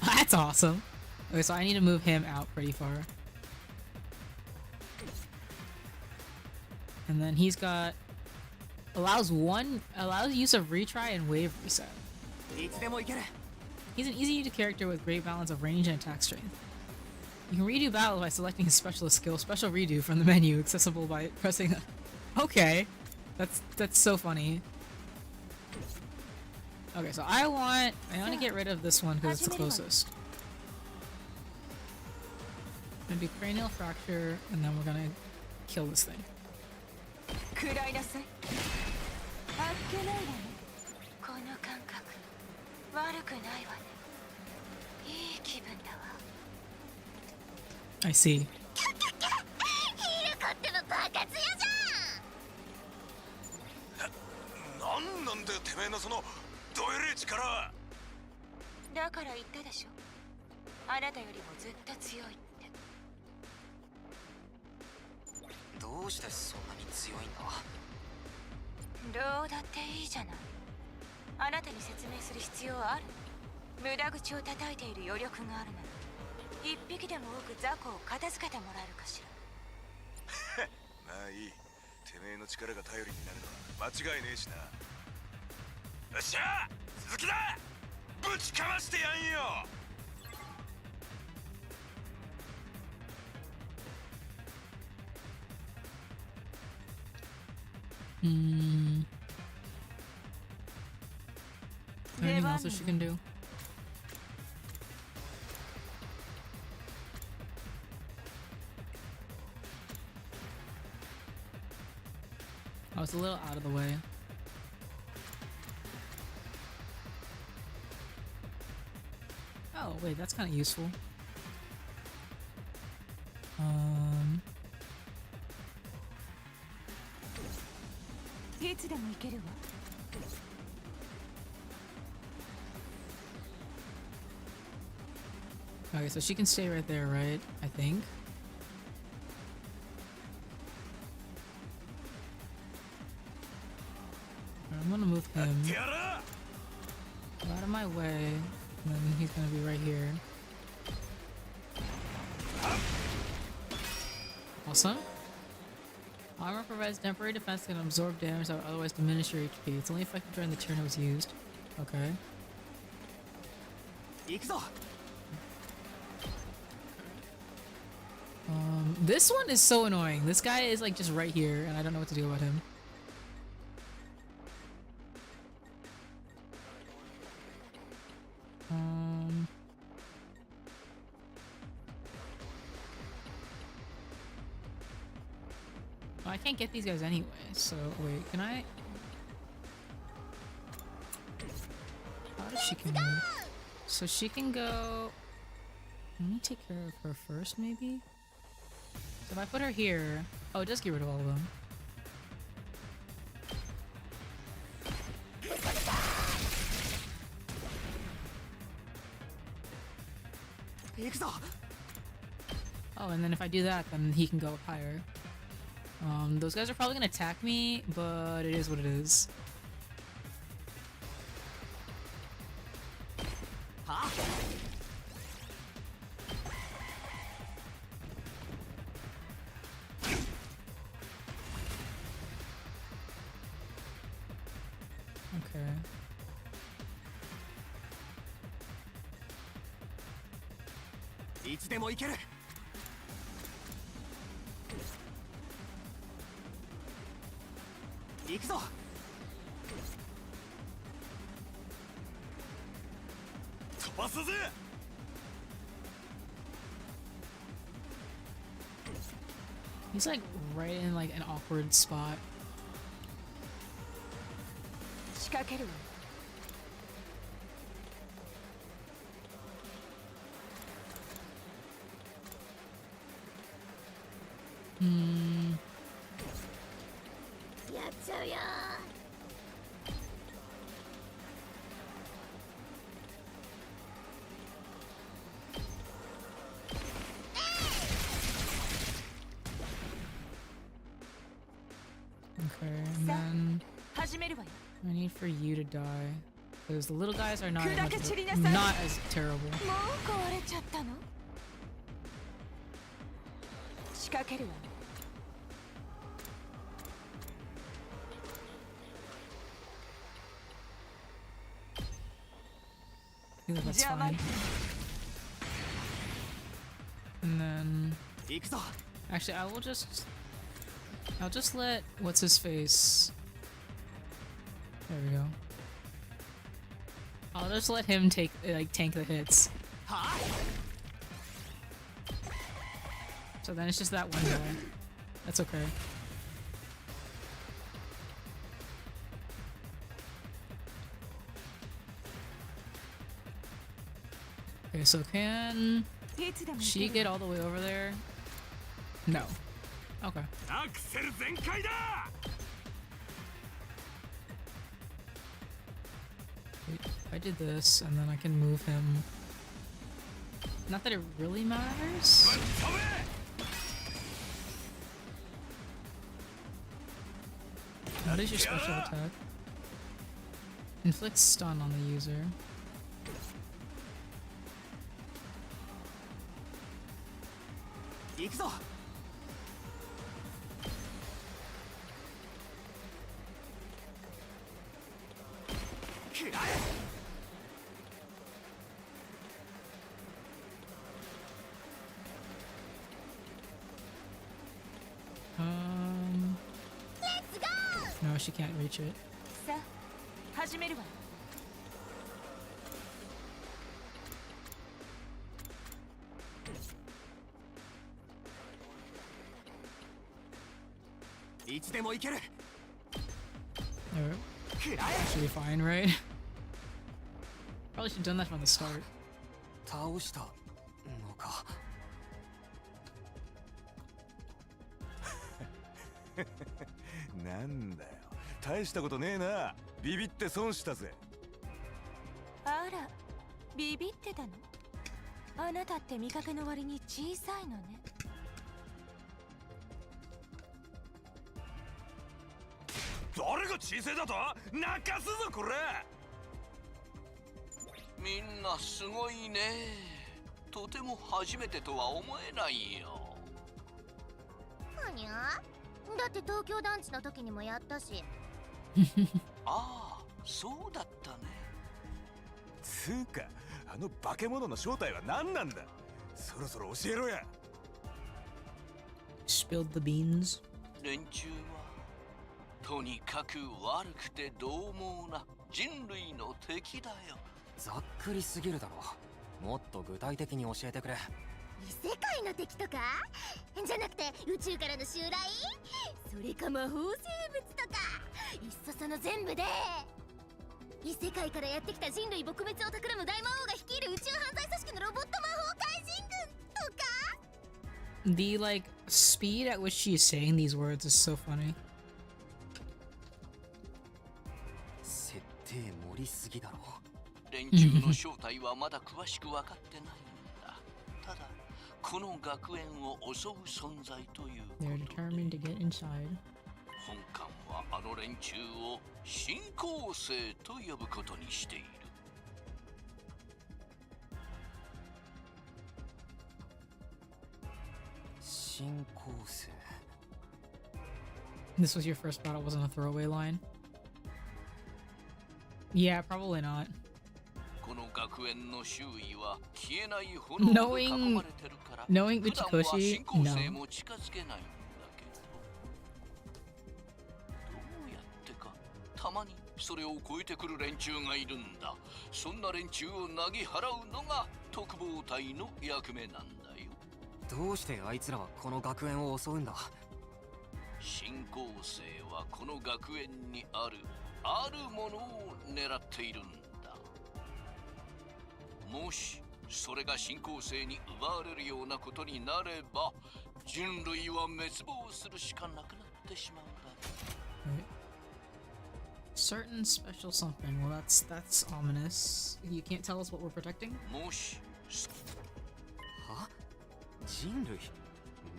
That's awesome. Okay, so I need to move him out pretty far. And then he's got allows use of retry and wave reset. He's an easy-to-use character with great balance of range and attack strength. You can redo battles by selecting his specialist skill, Special Redo, from the menu, accessible by pressing. Okay, that's so funny. Okay, so I want to get rid of this one because it's the closest. Gonna do cranial fracture, and then we're gonna kill this thing. 食らいなさいあっけないわねこの感覚悪くないわねいい気分だわ I see. ヒールコってのバカ強じなんなんだよてめえのそのどえれえ力は。だから言ったでしょあなたよりもずっと強いってどうしてそんなに強いんだ。どうだっていいじゃないあなたに説明する必要ある無駄口を叩いている余力があるなら一匹でも多く雑魚を片付けてもらえるかしらまあいい。てめえの力が頼りになるのは間違いねえしな。よっしゃ鈴木だぶちかましてやんよ。Anything else that she can do? I was a little out of the way. Oh, wait, that's kind of useful. Okay, so she can stay right there, right? I think. I'm gonna move him out of my way, and then he's gonna be right here. Awesome. Armor provides temporary defense that can absorb damage that would otherwise diminish your HP. It's only effective during the turn it was used. Okay. This one is so annoying. This guy is like just right here, and I don't know what to do about him. I can't get these guys anyway, so wait, can I? How does she can move? So she can go. Let me take care of her first, maybe? So if I put her here. Oh, it does get rid of all of them. Oh, and then if I do that, then he can go up higher. Those guys are probably gonna attack me, but it is what it is. Huh? Okay. Iつでも行ける。行くぞ。飛ばすぜ。He's like right in like an awkward spot. 仕掛けるわ。やっちゃうよOkay, and then 始めるわよ。 I need for you to die. Because the little guys are not, Kuda much of a- kachiri nasai. not as terrible. もう壊れちゃったの？仕掛けるわね。I think that's 邪魔 fine. And then 行くぞ。 actually I'll just let what's his face. There we go. I'll just let him tank the hits. は So then it's just that one guy. That's okay. Okay, so can いつでも she 行ける get all the way over there? No. Okay. アクセル全開だ。 Wait, if I did this and then I can move him. Not that it really matters. ぶっ飛べ。 What is your special attack? Inflict stun on the user. 行くぞ。食らえ。 No, she can't reach it. さあ始めるわよ。いつでも行ける。 There. 食らえ。 Should be fine, right? Probably should have done that from the start. 倒したのか。なんだよ、大したことねえな。ビビって損したぜ。あら、ビビってたの？あなたって見かけの割に小さいのね。誰が小さいだと？泣かすぞこれ。みんなすごいね。とても初めてとは思えないよ。はにゃだって東京団地の時にもやったし。ああ、そうだったね。つうか、あの化け物の正体は何なんだ。そろそろ教えろや。 Spilled the beans. 連中はとにかく悪くて獰猛な人類の敵だよ。ざっくりすぎるだろ。もっと具体的に教えてくれ。異世界の敵とかじゃなくて宇宙からの襲来それか魔法生物とかいっそその全部で異世界からやってきた人類撲滅を企む大魔王が率いる宇宙犯罪組織のロボット魔法怪人軍とか The like speed at which she is saying these words is so funny. 設定盛りすぎだろ。連中の正体はまだ詳しく分かってないんだ。ただこの学園を襲う存在というこ They're と determined to get inside. 本館はあの連中を新校生と呼ぶことにしている。新校生。 This was your first battle, wasn't a throwaway line? Yeah, probably not. この学園の周囲は消えない炎で囲まれてるから、 Knowing 普段は Uchikoshi, 新校生も近づけないんだけど、どうやってかたまにそれを超えてくる連中がいるんだ。そんな連中をなぎ払うのが特防隊の役目なんだよ。どうしてあいつらはこの学園を襲うんだ？新校生はこの学園にあるあるものを狙っているんだ。もしそれが新校生に奪われるようなことになれば、人類は滅亡するしかなくなってしまうんだ。 Right. Certain special something. Well, that's ominous. You can't tell us what we're protecting? もしは？人類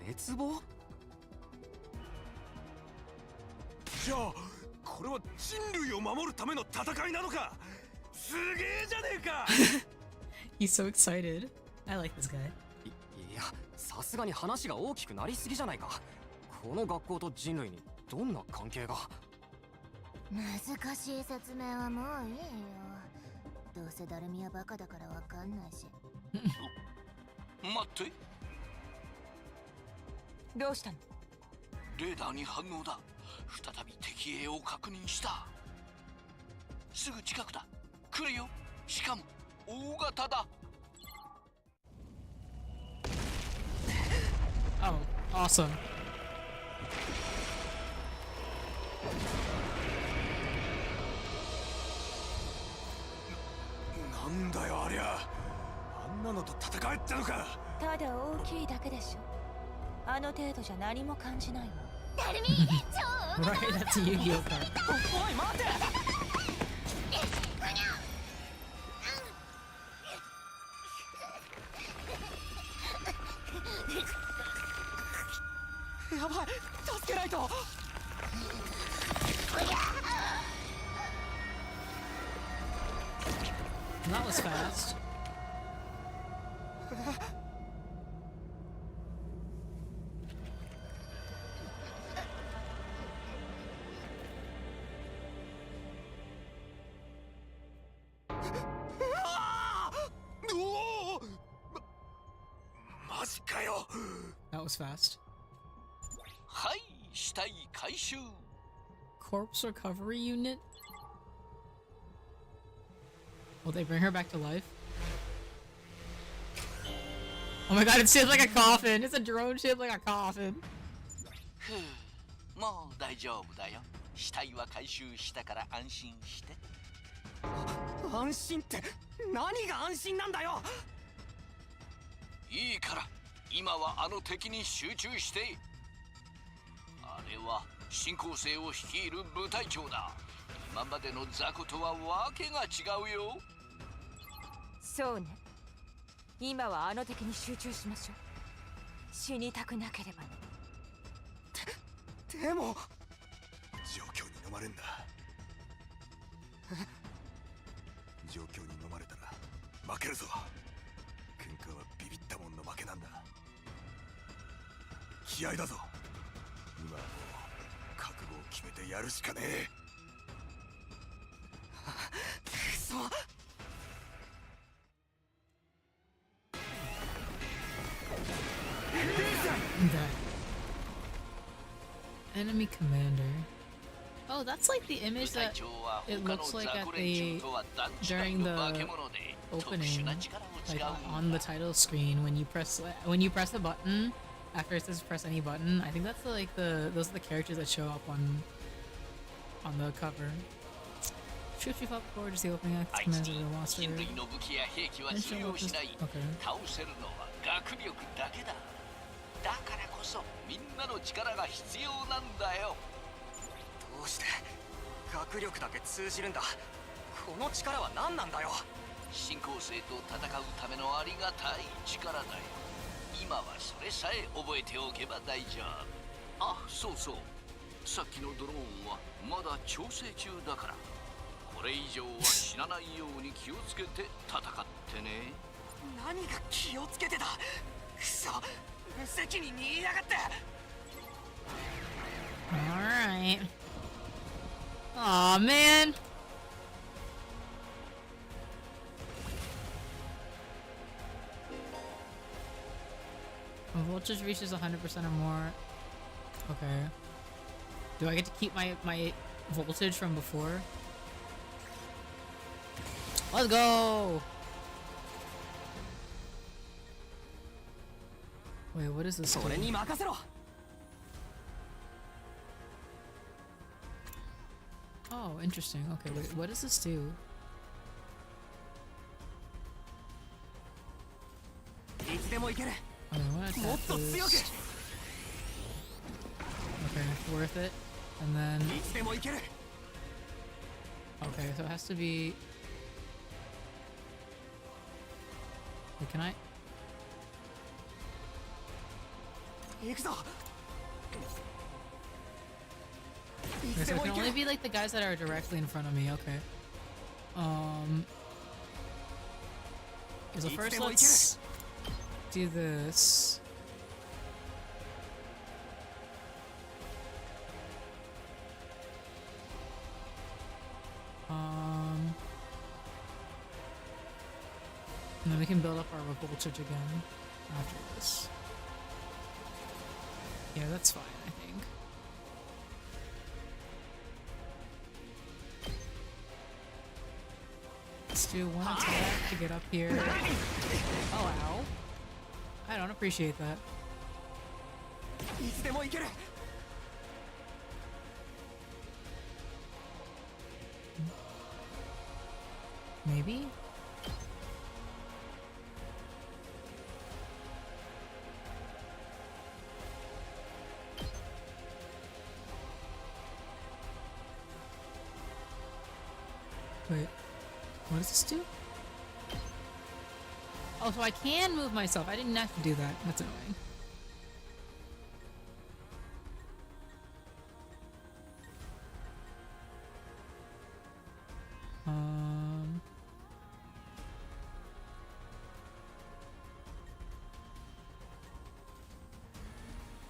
滅亡？じゃあこれは人類を守るための戦いなのか？すげえじゃねえか。He's so excited. I like this guy. いや、さすがに話が大きくなりすぎじゃないか。この学校と人類にどんな関係が？難しい説明はもういいよ。どうせダルミはバカだからわかんないし。待って、どうしたの？レーダーに反応だ。再び敵影を確認した。すぐ近くだ。来るよ。しかも大型だ。 Oh, awesome. なんだよありゃ。あんなのと戦えってのか。ただ大きいだけでしょ。あの程度じゃ何も感じないわ。ダルミ超 Right, that's a Yu-Gi-Oh card. おい待て。やばい、助けないと。 That was fast. That was fast. はい、死体回収。 Corpse recovery unit? Will they bring her back to life? Oh my god, it's shaped like a coffin! It's a drone shaped like a coffin! ふう、もう大丈夫だよ。死体は回収したから安心して。安心って何が安心なんだよ。いいから、今はあの敵に集中して。あれは新校生を率いる部隊長だ。今までの雑魚とはわけが違うよ。そうね。今はあの敵に集中しましょう。死にたくなければね。でも状況に飲まれんだ。状況に飲まれたら負けるぞ。喧嘩はビビったもんの負けなんだ。気合だぞ。今はもう覚悟を決めてやるしかねえ。くそ。 That enemy commander. Oh, that's like the image that it looks like at the during the opening, like on the title screen when you press the button after it says press any button. I think that's those are the characters that show up on the cover. Shoot you up forward is the opening act commands of the monster. Okay. だからこそみんなの力が必要なんだよ。どうして学力だけ通じるんだ。この力は何なんだよ。新校生と戦うためのありがたい力だよ。今はそれさえ覚えておけば大丈夫。あ、そうそう、さっきのドローンはまだ調整中だから、これ以上は死なないように気をつけて戦ってね。何が気をつけてた。くそ、無責任に言いやがって。 Alright. Aw, man. When voltage reaches 100% or more. Okay. Do I get to keep my voltage from before? Let's go! Wait, what is this? 俺に任せろ。 Oh, interesting. Okay, wait, what does this do? いつでも行ける。 Okay, I'm gonna attack もっと強く。 this. Okay, worth it. And then いつでも行ける。 okay, so it has to be. Wait, can I? 行くぞ。 Okay, so it can only be like the guys that are directly in front of me. Okay. So first let's do this. And then we can build up our voltage again after this. Yeah, that's fine, I think. Let's do one attack to get up here. Oh, ow. I don't appreciate that. いつでも行ける。 Maybe? Wait, what does this do? Oh, so I can move myself. I didn't have to do that. That's annoying.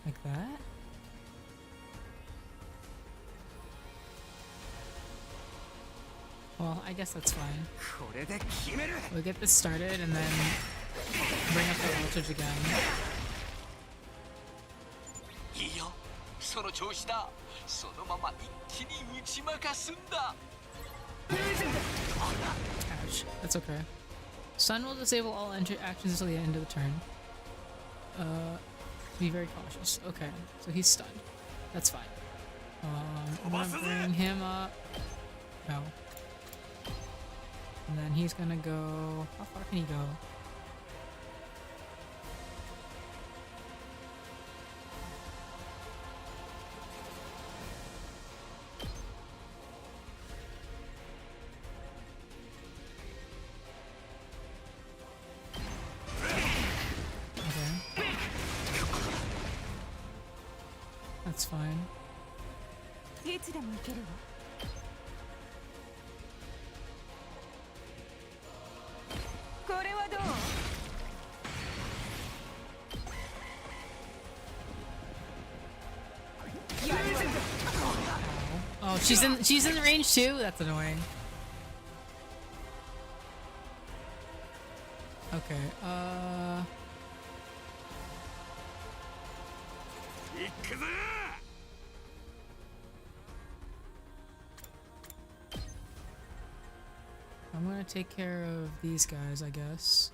Like that? Well, I guess that's fine. これで決める。 We'll get this started and then bring up the voltage again. いいよ、その調子だ。そのまま一気に打ち負かすんだ。 Ouch. That's okay. Sun will disable all actions until the end of the turn. Be very cautious. Okay, so he's stunned. That's fine. I'm gonna bring him up. No. And then he's gonna go. How far can he go? Okay. That's fine. いつでも行けるわ。これはどう？ Oh, she's in the range too? That's annoying. Okay, I'm gonna take care of these guys, I guess.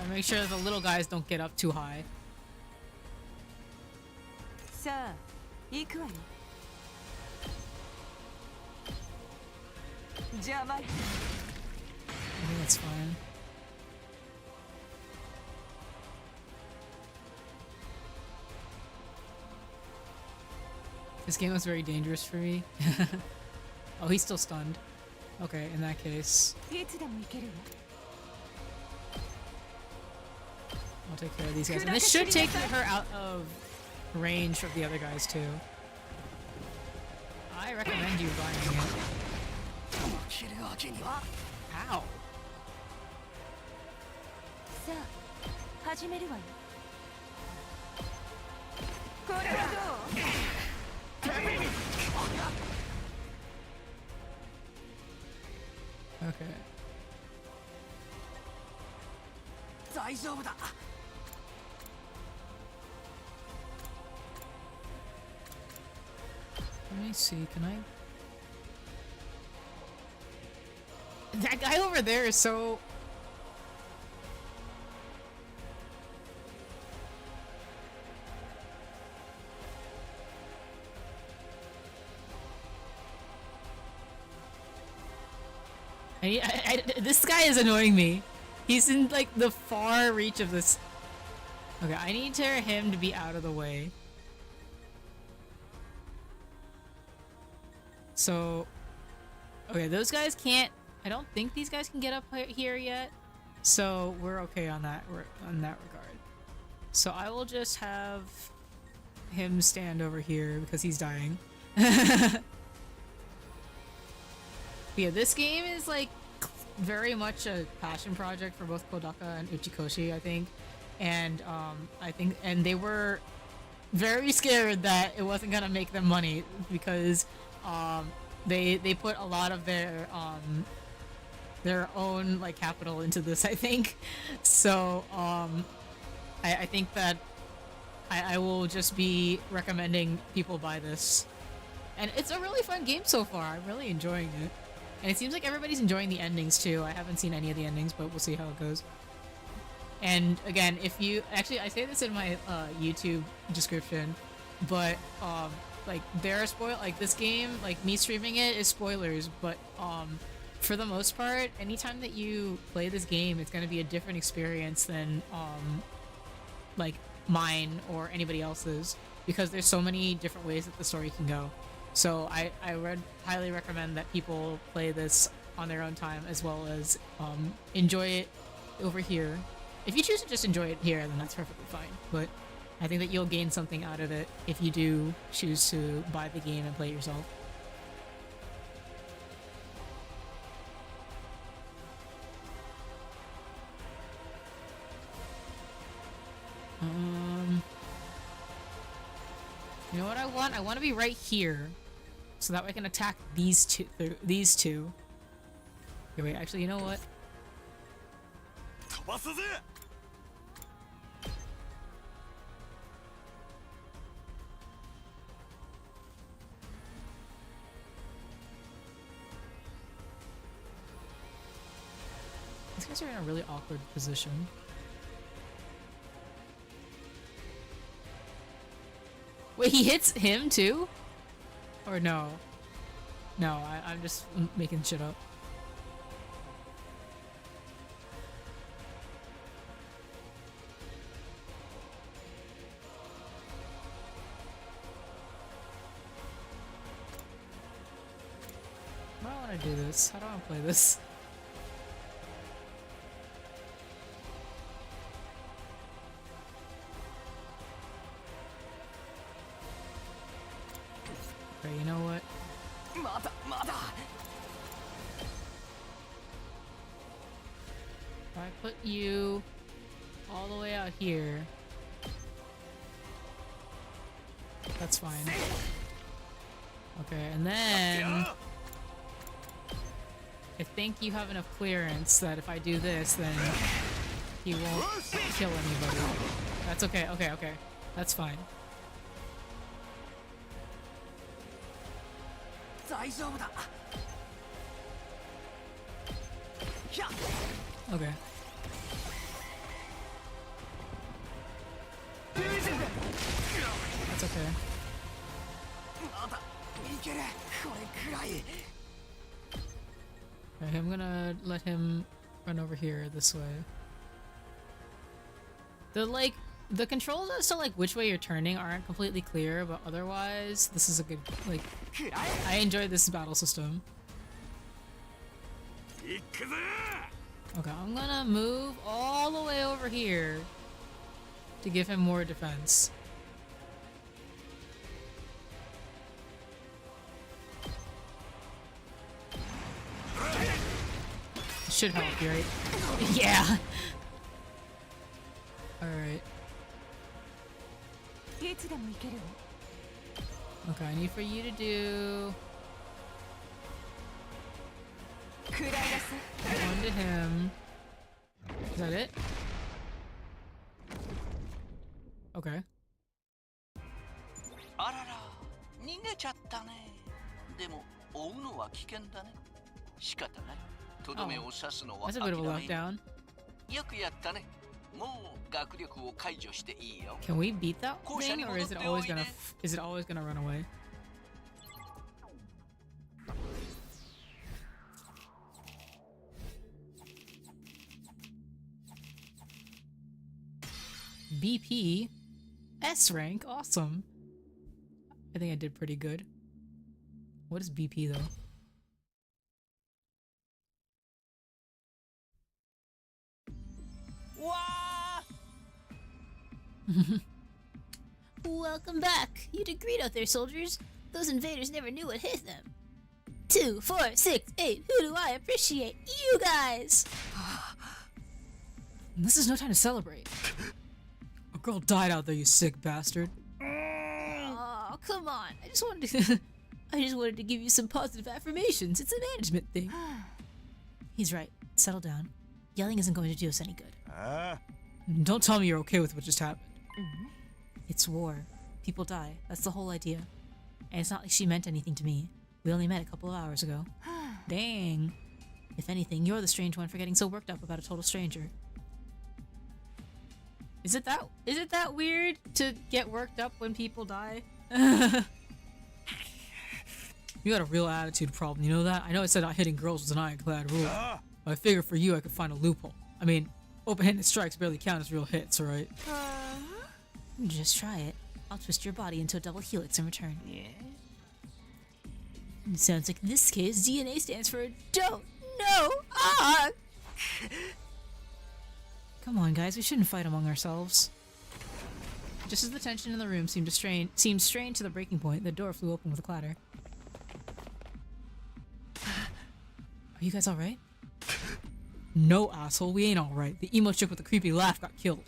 Make sure the little guys don't get up too high. さあ、行くわよ。邪魔。 I think that's fine. This game was very dangerous for me. Oh, he's still stunned. Okay, in that case. いつでも行けるわ。I'll take care of these guys. And this should take her out of range of the other guys too. I recommend you buying it. Ow. さあ始めるわよこれはどう Okay. 大丈夫だ Let me see, can I? That guy over there is so... this guy is annoying me. He's in like the far reach of this. Okay, I need him to be out of the way. So, okay, those guys can't. I don't think these guys can get up here yet. So we're okay on that. On that regard. So I will just have him stand over here because he's dying. Yeah, this game is like very much a passion project for both Kodaka and Uchikoshi, I think. And and they were very scared that it wasn't gonna make them money because they put a lot of their own like capital into this, I think. So I think that I will just be recommending people buy this. And it's a really fun game so far. I'm really enjoying it. And it seems like everybody's enjoying the endings too. I haven't seen any of the endings, but we'll see how it goes. And again, if you actually, I say this in my YouTube description, but like there are like this game, like me streaming it is spoilers, but for the most part, anytime that you play this game, it's going to be a different experience than like mine or anybody else's, because there's so many different ways that the story can go. So I would highly recommend that people play this on their own time, as well as enjoy it over here. If you choose to just enjoy it here, then that's perfectly fine. But I think that you'll gain something out of it if you do choose to buy the game and play it yourself. You know what I want? I want to be right here, so that way I can attack these two. Okay, wait. Actually, you know what? These guys are in a really awkward position. Wait, he hits him too? Or no? No, I'm just making shit up. How do I want to do this? How do I want to play this? Okay, you know what? If I put you all the way out here, that's fine. Okay, and then I think you have enough clearance that if I do this, then he won't kill anybody. That's okay, okay. That's fine. Okay. That's okay. Okay, I'm gonna let him run over here this way. The controls as to like which way you're turning aren't completely clear, but otherwise this is a good, like, I enjoy this battle system. Okay, I'm gonna move all the way over here to give him more defense. Should help you, right? Yeah. Alright. いつでも行けるわ Okay, I need for you to do 食らいなさい one to him. Is that it? Okay. あらら、逃げちゃったね。でも追うのは危険だね。仕方ない。とどめを刺すのは That's 諦 a bit of a め。 letdown. よくやったね。もう学力を解除していいよ。 Can we beat that thing, or is it always gonna run away? BP S rank, awesome. I think I did pretty good. What is BP though? Welcome back. You did great out there, soldiers. Those invaders never knew what hit them. 2, 4, 6, 8. Who do I appreciate? You guys! This is no time to celebrate. A girl died out there, you sick bastard. Oh, come on. I just wanted to give you some positive affirmations. It's a management thing. He's right. Settle down. Yelling isn't going to do us any good. Don't tell me you're okay with what just happened. It's war. People die. That's the whole idea. And it's not like she meant anything to me. We only met a couple of hours ago. Dang. If anything, you're the strange one for getting so worked up about a total stranger. Is it that weird to get worked up when people die? You got a real attitude problem, you know that? I know I said not hitting girls was an ironclad rule, but I figured for you I could find a loophole. I mean, open-handed strikes barely count as real hits, alright? Just try it. I'll twist your body into a double helix in return. Yeah. It sounds like in this case, DNA stands for don't know. Ah! Come on, guys, we shouldn't fight among ourselves. Just as the tension in the room seemed strained to the breaking point, the door flew open with a clatter. Are you guys alright? No, asshole, we ain't alright. The emo chick with the creepy laugh got killed.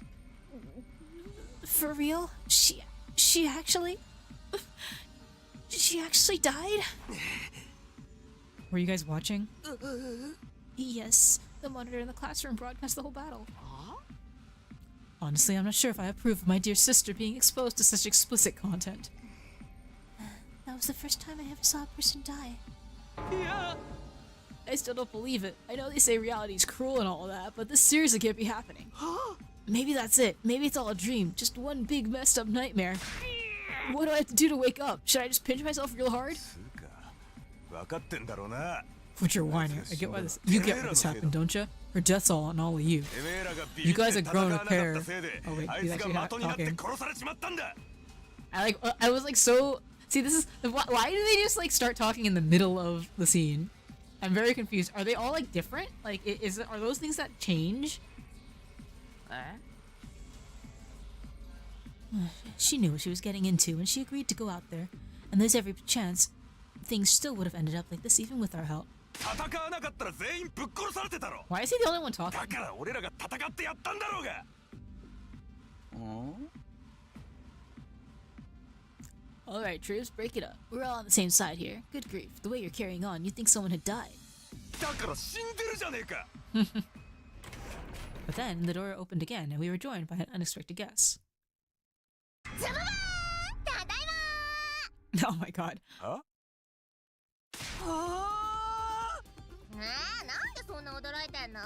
For real? She actually died? Were you guys watching? Yes. The monitor in the classroom broadcast the whole battle. Honestly, I'm not sure if I approve of my dear sister being exposed to such explicit content. That was the first time I ever saw a person die. Yeah. I still don't believe it. I know they say reality is cruel and all that, but this seriously can't be happening. Maybe that's it. Maybe it's all a dream. Just one big messed up nightmare. What do I have to do to wake up? Should I just pinch myself real hard? But you're whining. I get why this. You get why this happened, don't you? Her death's all on all of you. You guys are grown a pair. Oh wait, he's actually not talking. I was like so. See, this is why do they just like start talking in the middle of the scene? I'm very confused. Are they all like different? Like, are those things that change? She knew what she was getting into and she agreed to go out there. And there's every chance things still would have ended up like this even with our help. Why is he the only one talking? Alright, troops, break it up. We're all on the same side here. Good grief, the way you're carrying on, you'd think someone had died. But then, the door opened again, and we were joined by an unexpected guest. Oh my god. Huh? なんでそんな驚いてんの？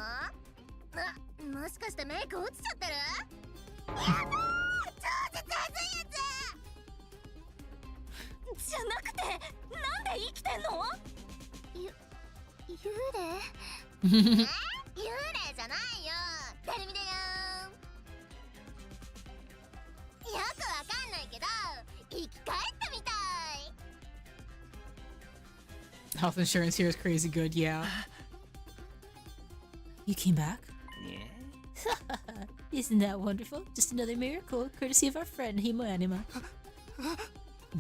もしかしてメイク落ちちゃってる？やばー！超絶熱いやつ！じゃなくて、なんで生きてんの？幽霊？幽霊じゃないよ。テレビだよ。よくわかんないけど、生き返ったみたい。 Health insurance here is crazy good, yeah. You came back? Yeah. Isn't that wonderful? Just another miracle, courtesy of our friend Himo Anima.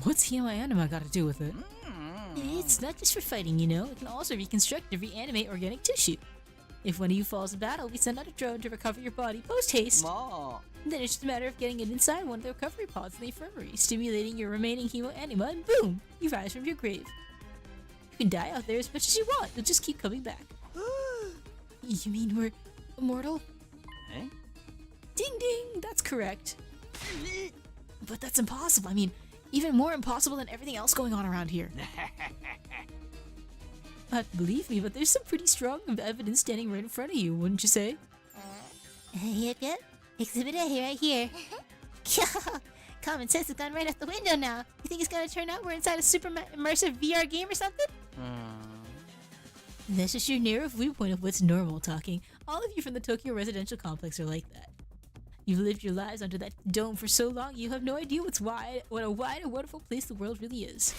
What's Himo Anima got to do with it? It's not just for fighting, you know. It can also reconstruct and reanimate organic tissue. If one of you falls in battle, we send out a drone to recover your body post-haste. Ma. Then it's just a matter of getting it inside one of the recovery pods in the infirmary, stimulating your remaining Himo Anima, and boom! You rise from your grave. You can die out there as much as you want. You'll just keep coming back. You mean we're immortal? Eh? Ding ding! That's correct. But that's impossible. I mean, even more impossible than everything else going on around here. Believe me, but there's some pretty strong evidence standing right in front of you, wouldn't you say? Yep. Exhibit A right here. Common sense has gone right out the window now. You think it's gonna turn out we're inside a super immersive VR game or something? That's just your narrow viewpoint of what's normal talking. All of you from the Tokyo residential complex are like that. You've lived your lives under that dome for so long, you have no idea what a wide and wonderful place the world really is.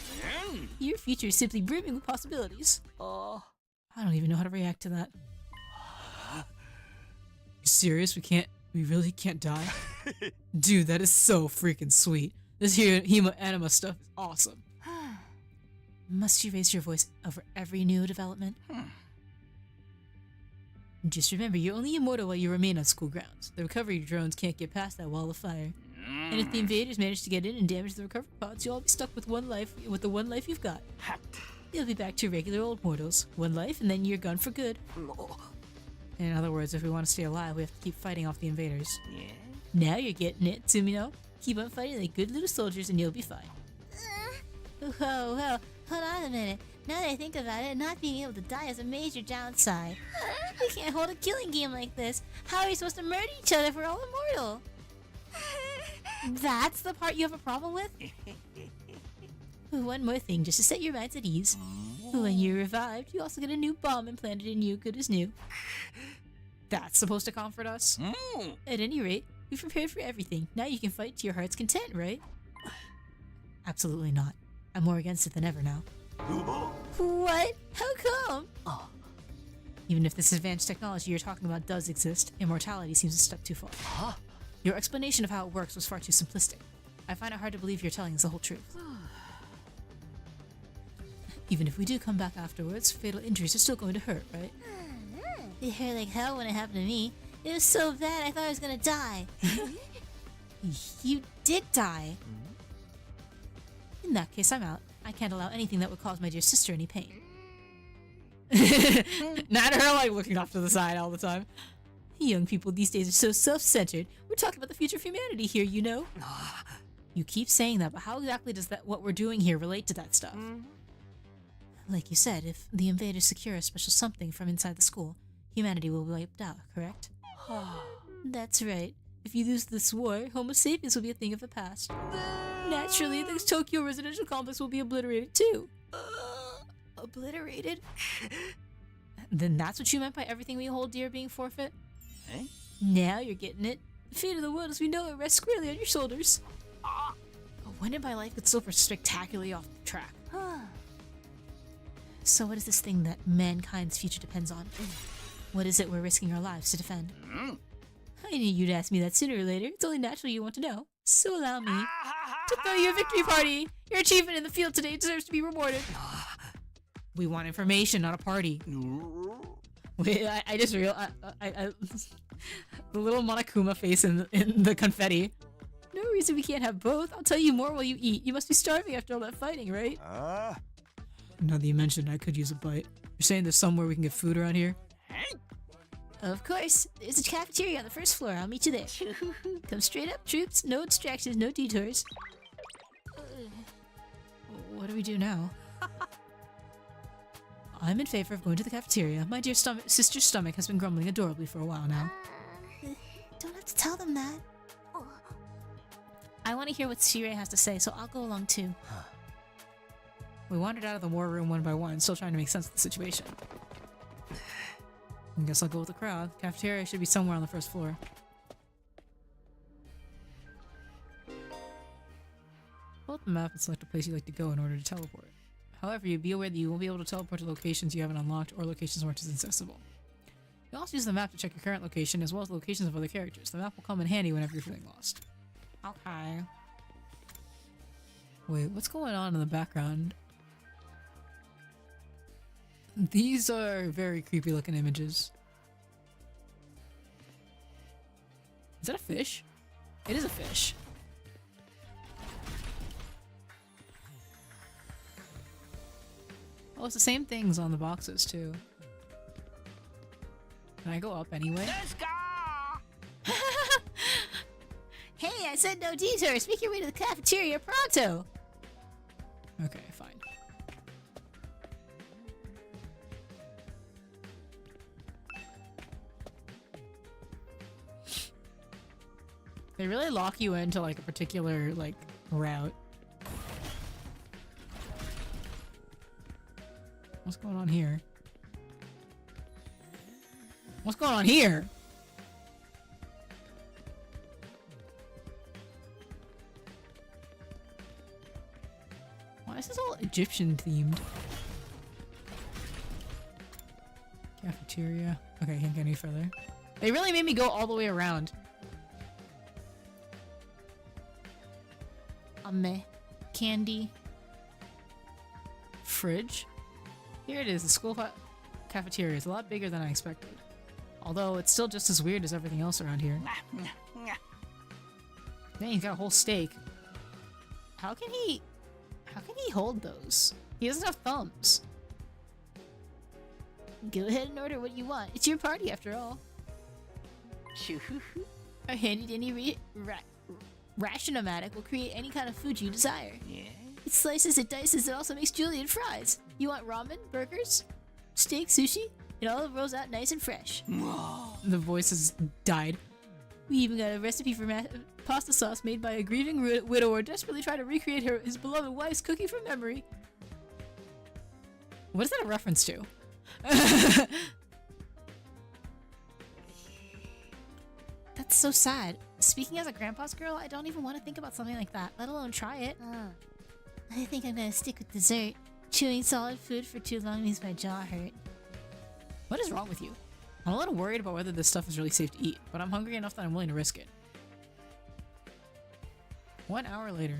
Your future is simply brimming with possibilities. I don't even know how to react to that. You serious? We really can't die? Dude, that is so freaking sweet. This here Himo Anima stuff is awesome. Must you raise your voice over every new development? Just remember, you're only immortal while you remain on school grounds. The recovery drones can't get past that wall of fire. And if the invaders manage to get in and damage the recovery pods, you'll all be stuck with the one life you've got. You'll be back to regular old mortals. One life, and then you're gone for good. In other words, if we want to stay alive, we have to keep fighting off the invaders. Yeah. Now you're getting it, Tsumino. Keep on fighting like good little soldiers and you'll be fine. Whoa, hold on a minute. Now that I think about it, not being able to die is a major downside. We can't hold a killing game like this. How are we supposed to murder each other if we're all immortal? That's the part you have a problem with? One more thing, just to set your minds at ease. When you're revived, you also get a new bomb implanted in you, good as new. That's supposed to comfort us? At any rate, we've prepared for everything. Now you can fight to your heart's content, right? Absolutely not. I'm more against it than ever now. What? How come? Even if this advanced technology you're talking about does exist, immortality seems a step too far. Your explanation of how it works was far too simplistic. I find it hard to believe you're telling us the whole truth. Even if we do come back afterwards, fatal injuries are still going to hurt, right? It hurt like hell when it happened to me. It was so bad I thought I was gonna die. You did die. In that case, I'm out. I can't allow anything that would cause my dear sister any pain. Not her, like, looking off to the side all the time. Young people these days are so self-centered. We're talking about the future of humanity here, you know? You keep saying that, but how exactly does what we're doing here relate to that stuff? Like you said, if the invaders secure a special something from inside the school, humanity will be wiped out, correct? That's right. If you lose this war, Homo sapiens will be a thing of the past. Naturally, the Tokyo residential complex will be obliterated too. Obliterated? Then that's what you meant by everything we hold dear being forfeit? Eh? Now you're getting it. The fate of the world as we know it rests squarely on your shoulders. When did my life get so spectacularly off the track? So what is this thing that mankind's future depends on? What is it we're risking our lives to defend? I knew you'd ask me that sooner or later. It's only natural you want to know. So allow me to throw you a victory party. Your achievement in the field today deserves to be rewarded. We want information, not a party. Wait, I just realized the little Monokuma face in the confetti. No reason we can't have both. I'll tell you more while you eat. You must be starving after all that fighting, right? Now that you mentioned, I could use a bite. You're saying there's somewhere we can get food around here? Of course. There's a cafeteria on the first floor. I'll meet you there. Come straight up, troops. No distractions, no detours. What do we do now? I'm in favor of going to the cafeteria. My dear sister's stomach has been grumbling adorably for a while now. Don't have to tell them that. I want to hear what Shirei has to say, so I'll go along too. We wandered out of the war room one by one, still trying to make sense of the situation. I guess I'll go with the crowd. Cafeteria should be somewhere on the first floor. Pull up the map and select a place you'd like to go in order to teleport. However, be aware that you won't be able to teleport to locations you haven't unlocked or locations marked as inaccessible. You also use the map to check your current location as well as the locations of other characters. The map will come in handy whenever you're feeling lost. Okay. Wait, what's going on in the background? These are very creepy looking images. Is that a fish? It is a fish. Oh, it's the same things on the boxes too. Can I go up anyway? Let's go! Hey, I said no detours. Make your way to the cafeteria pronto. Okay, fine. They really lock you into like a particular like route. What's going on here? What's going on here? Why is this all Egyptian themed? Cafeteria. Okay, can't get any further. They really made me go all the way around. Candy. Fridge? Here it is, the school cafeteria. It's a lot bigger than I expected. Although it's still just as weird as everything else around here. Dang, he's got a whole steak. How can he hold those? He doesn't have thumbs. Go ahead and order what you want. It's your party after all. Our handy dandy Ration-O-Matic will create any kind of food you desire. Yeah? It slices, it dices, it also makes julienne fries. You want ramen, burgers, steak, sushi? It all rolls out nice and fresh. The voice has died. We even got a recipe for pasta sauce made by a grieving widower desperately trying to recreate his beloved wife's cooking from memory. What is that a reference to? That's so sad. Speaking as a grandpa's girl, I don't even want to think about something like that, let alone try it. I think I'm gonna stick with dessert. Chewing solid food for too long makes my jaw hurt. What is wrong with you? I'm a little worried about whether this stuff is really safe to eat, but I'm hungry enough that I'm willing to risk it. 1 hour later.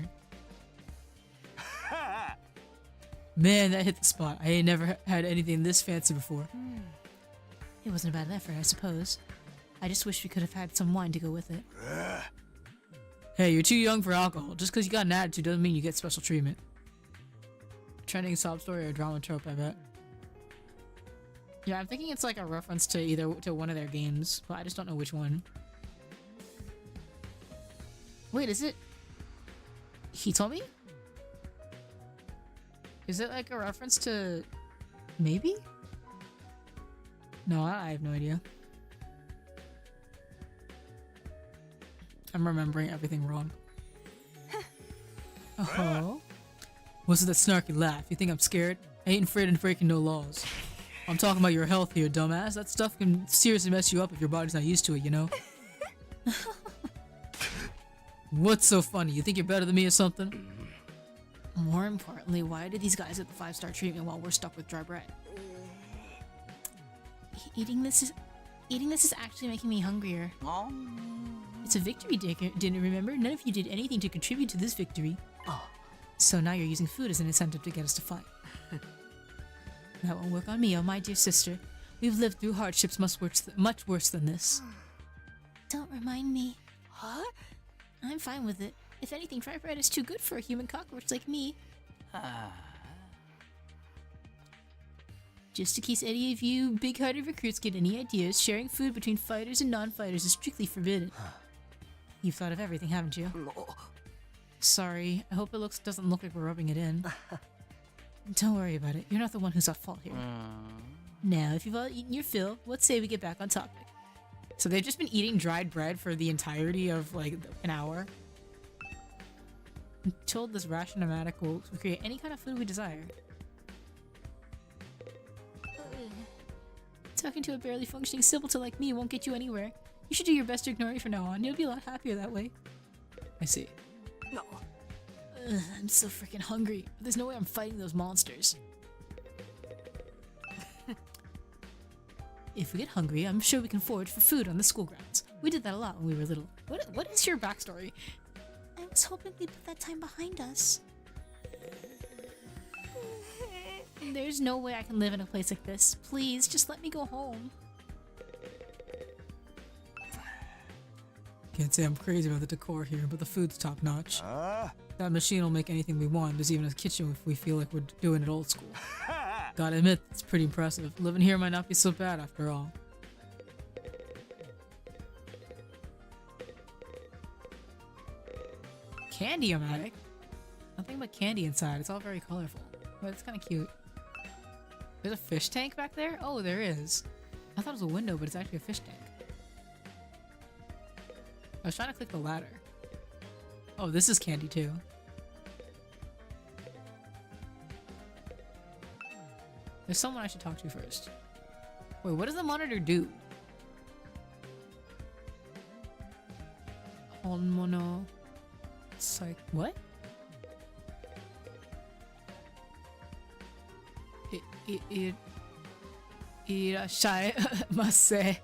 Man, that hit the spot. I ain't never had anything this fancy before. It wasn't a bad effort, I suppose. I just wish we could have had some wine to go with it. Hey, you're too young for alcohol. Just because you got an attitude doesn't mean you get special treatment. Trending sob story or drama trope, I bet. Yeah, I'm thinking it's like a reference to either to one of their games, but I just don't know which one. Wait, is it Hitomi? Is it like a reference to maybe? No, I have no idea. I'm remembering everything wrong. Oh. What's that snarky laugh? You think I'm scared? I ain't afraid of breaking no laws. I'm talking about your health here, dumbass. That stuff can seriously mess you up if your body's not used to it, you know? What's so funny? You think you're better than me or something? More importantly, why do these guys get the 5-star treatment while we're stuck with dry bread? Eating this is actually making me hungrier. It's a victory dinner, remember? None of you did anything to contribute to this victory. So now you're using food as an incentive to get us to fight. That won't work on me, oh my dear sister. We've lived through hardships much worse than this. Don't remind me. Huh? I'm fine with it. If anything, dry bread is too good for a human cockroach like me. Just in case any of you big-hearted recruits get any ideas, sharing food between fighters and non-fighters is strictly forbidden. You've thought of everything, haven't you? Sorry, I hope it doesn't look like we're rubbing it in. Don't worry about it. You're not the one who's at fault here. Now, if you've all eaten your fill, let's say we get back on topic. So they've just been eating dried bread for the entirety of like an hour. I'm told this Ration-O-Matic will create any kind of food we desire. Talking to a barely functioning simpleton like me won't get you anywhere. You should do your best to ignore me from now on. You'll be a lot happier that way. I see. No. I'm so freaking hungry. There's no way I'm fighting those monsters. if we get hungry, I'm sure we can forage for food on the school grounds. We did that a lot when we were little. What is your backstory? I was hoping we put that time behind us. There's no way I can live in a place like this. Please, just let me go home. Can't say I'm crazy about the decor here, but the food's top notch. Ah? That machine will make anything we want. There's even a kitchen if we feel like we're doing it old school. Gotta admit, it's pretty impressive. Living here might not be so bad after all. Candy-o-matic? Nothing but candy inside. It's all very colorful. But it's kind of cute. There's a fish tank back there? Oh, there is. I thought it was a window, but it's actually a fish tank. I was trying to click the ladder. Oh, this is candy too. There's someone I should talk to first. Wait, what does the monitor do? Honmono. It's like, what? Irashaimase.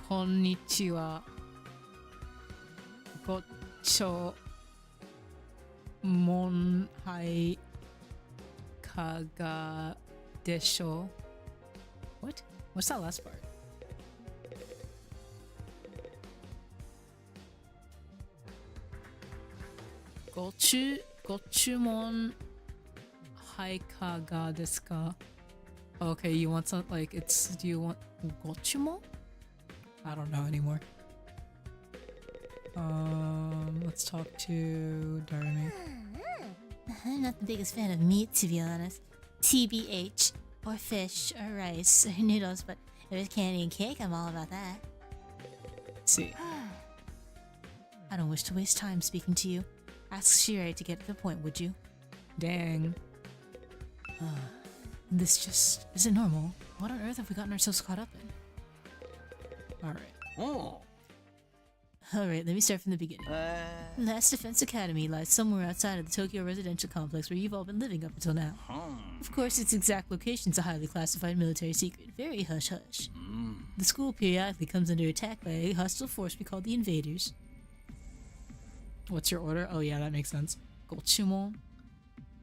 Konnichiwa. Gocho. Monhai. Kaga. Desho. What? What's that last part? Gochumon. Haikaga desu ka? Okay, you want something like it's. Do you want Gochumon? I don't know anymore. Let's talk to Darumi. I'm not the biggest fan of meat, to be honest. TBH, or fish, or rice, or noodles, but if it's candy and cake, I'm all about that. Let's see. I don't wish to waste time speaking to you. Ask Shirei to get to the point, would you? Dang. This just isn't normal. What on earth have we gotten ourselves caught up in? Alright. Oh. Alright, let me start from the beginning. Last Defense Academy lies somewhere outside of the Tokyo residential complex where you've all been living up until now. Of course, its exact location's a highly classified military secret. Very hush-hush. The school periodically comes under attack by a hostile force we call the Invaders. What's your order? Oh yeah, that makes sense. Gochumon.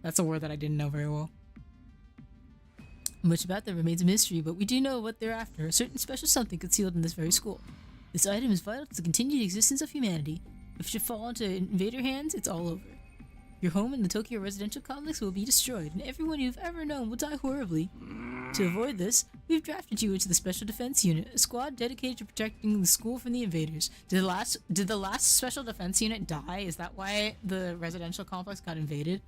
That's a word that I didn't know very well. Much about them remains a mystery, but we do know what they're after. A certain special something concealed in this very school. This item is vital to the continued existence of humanity. If it should fall into invader hands, it's all over. Your home in the Tokyo residential complex will be destroyed, and everyone you've ever known will die horribly. To avoid this, we've drafted you into the Special Defense Unit, a squad dedicated to protecting the school from the invaders. Did the last Special Defense Unit die? Is that why the residential complex got invaded?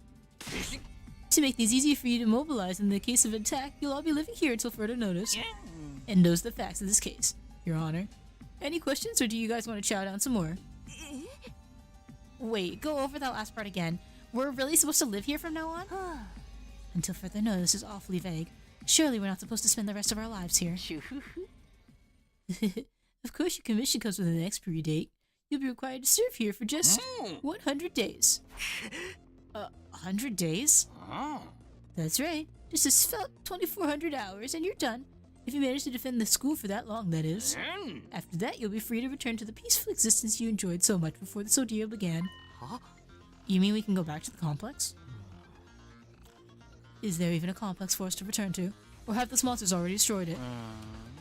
To make things easier for you to mobilize in the case of attack, you'll all be living here until further notice. And those are the facts of this case, Your Honor. Any questions, or do you guys want to chow down some more? Wait, go over that last part again. We're really supposed to live here from now on? Until further notice is awfully vague. Surely we're not supposed to spend the rest of our lives here. Of course, your commission comes with an expiry date. You'll be required to serve here for just 100 days. 100 days? That's right. Just a felt 2,400 hours and you're done. If you manage to defend the school for that long, that is. After that, you'll be free to return to the peaceful existence you enjoyed so much before this ordeal began. You mean we can go back to the complex? Is there even a complex for us to return to? Or have those monsters already destroyed it?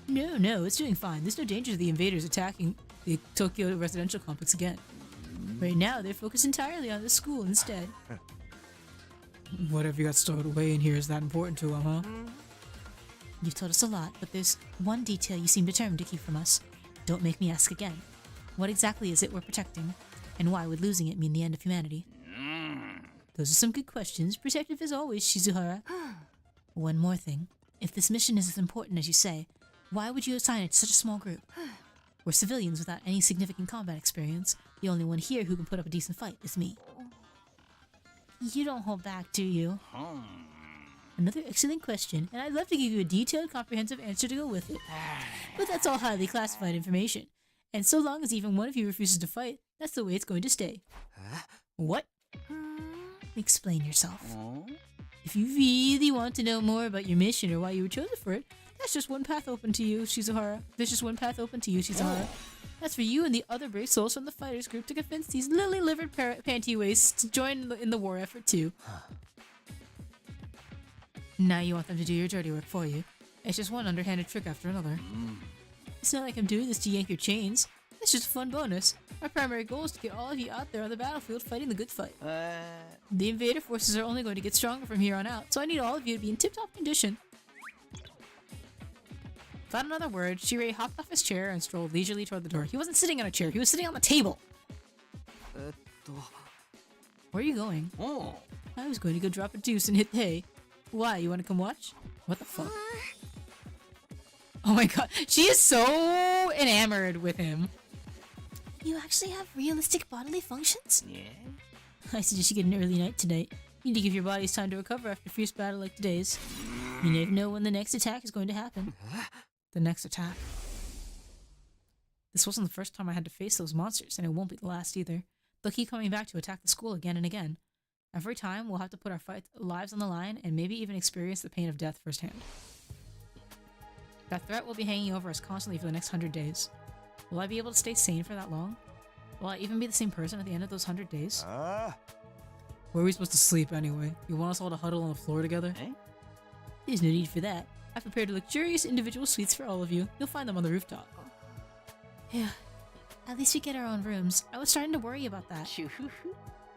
No, it's doing fine. There's no danger of the invaders attacking the Tokyo residential complex again. Right now, they're focused entirely on the school instead. Whatever you got stowed away in here is that important to them, huh? You've told us a lot, but there's one detail you seem determined to keep from us. Don't make me ask again. What exactly is it we're protecting? And why would losing it mean the end of humanity? Those are some good questions. Protective as always, Shizuhara. One more thing. If this mission is as important as you say, why would you assign it to such a small group? We're civilians without any significant combat experience. The only one here who can put up a decent fight is me. You don't hold back, do you? Another excellent question, and I'd love to give you a detailed, comprehensive answer to go with it. But that's all highly classified information. And so long as even one of you refuses to fight, that's the way it's going to stay. What? Explain yourself. If you really want to know more about your mission or why you were chosen for it, That's just one path open to you, Shizuhara. There's just one path open to you, Shizuhara. That's for you and the other brave souls from the fighters group to convince these lily-livered panty wastes to join in the war effort too. Now you want them to do your dirty work for you. It's just one underhanded trick after another. It's not like I'm doing this to yank your chains. It's just a fun bonus. Our primary goal is to get all of you out there on the battlefield fighting the good fight. The invader forces are only going to get stronger from here on out, so I need all of you to be in tip-top condition. Without another word, Shirei hopped off his chair and strolled leisurely toward the door. He wasn't sitting on a chair, he was sitting on the table! Where are you going? Oh. I was going to go drop a deuce and hit hay. Why, you want to come watch? What the fuck? Oh my god, she is so enamored with him. You actually have realistic bodily functions? Yeah? I suggest you get an early night tonight. You need to give your bodies time to recover after a fierce battle like today's. You never know when the next attack is going to happen. The next attack. This wasn't the first time I had to face those monsters, and it won't be the last either. They'll keep coming back to attack the school again and again. Every time, we'll have to put our lives on the line and maybe even experience the pain of death firsthand. That threat will be hanging over us constantly for the next 100 days. Will I be able to stay sane for that long? Will I even be the same person at the end of those 100 days? Where are we supposed to sleep anyway? You want us all to huddle on the floor together? There's no need for that. I've prepared luxurious individual suites for all of you. You'll find them on the rooftop. Yeah. At least we get our own rooms. I was starting to worry about that.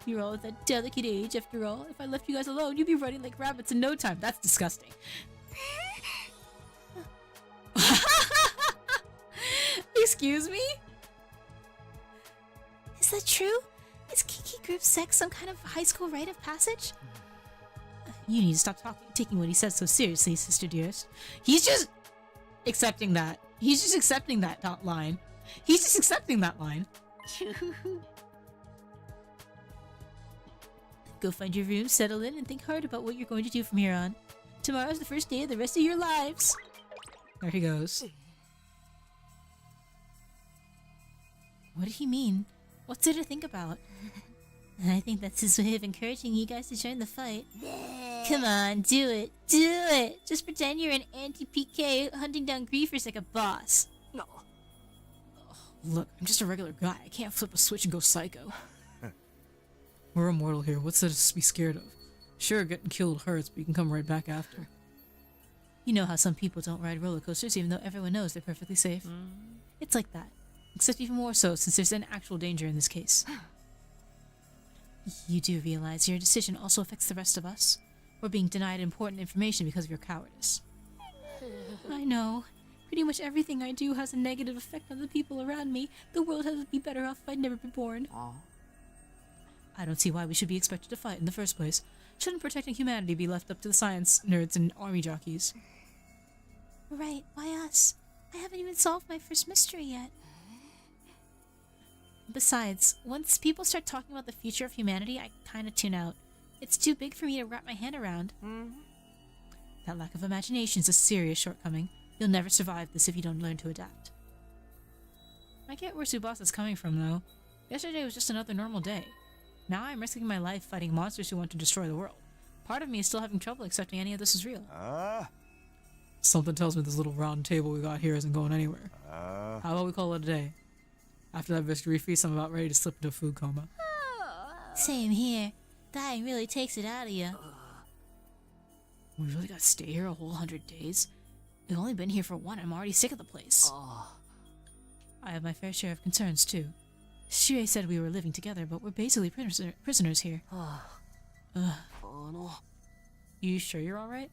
You're all at that delicate age, after all. If I left you guys alone, you'd be running like rabbits in no time. That's disgusting. Excuse me? Is that true? Is Kiki group sex some kind of high school rite of passage? You need to stop taking what he says so seriously, sister dearest. He's just accepting that. He's just accepting that line. He's just accepting that line. Go find your room, settle in, and think hard about what you're going to do from here on. Tomorrow's the first day of the rest of your lives. There he goes. What did he mean? What's there to think about? I think that's his way of encouraging you guys to join the fight. Come on, do it! Do it! Just pretend you're an anti-PK hunting down griefers like a boss. No. Look, I'm just a regular guy. I can't flip a switch and go psycho. We're immortal here. What's there to be scared of? Sure, getting killed hurts, but you can come right back after. You know how some people don't ride roller coasters even though everyone knows they're perfectly safe? It's like that. Except even more so, since there's an actual danger in this case. You do realize your decision also affects the rest of us? We're being denied important information because of your cowardice. I know. Pretty much everything I do has a negative effect on the people around me. The world would be better off if I'd never been born. I don't see why we should be expected to fight in the first place. Shouldn't protecting humanity be left up to the science nerds and army jockeys? Right, why us? I haven't even solved my first mystery yet. Besides, once people start talking about the future of humanity, I kinda tune out. It's too big for me to wrap my head around. That lack of imagination is a serious shortcoming. You'll never survive this if you don't learn to adapt. I get where Tsubasa's coming from, though. Yesterday was just another normal day. Now I'm risking my life fighting monsters who want to destroy the world. Part of me is still having trouble accepting any of this is real. Something tells me this little round table we got here isn't going anywhere. How about we call it a day? After that victory feast, I'm about ready to slip into a food coma. Same here. Dying really takes it out of you. We really gotta stay here a whole 100 days? We've only been here for one. I'm already sick of the place. I have my fair share of concerns, too. Shirei said we were living together, but we're basically prisoners here. You sure you're alright?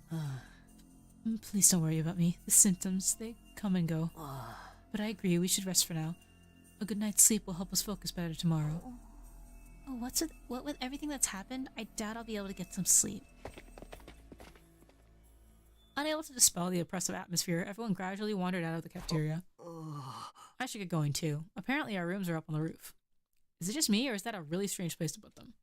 Please don't worry about me. The symptoms, they come and go. But I agree, we should rest for now. A good night's sleep will help us focus better tomorrow. Oh, what with everything that's happened, I doubt I'll be able to get some sleep. Unable to dispel the oppressive atmosphere, everyone gradually wandered out of the cafeteria. I should get going too. Apparently our rooms are up on the roof. Is it just me, or is that a really strange place to put them?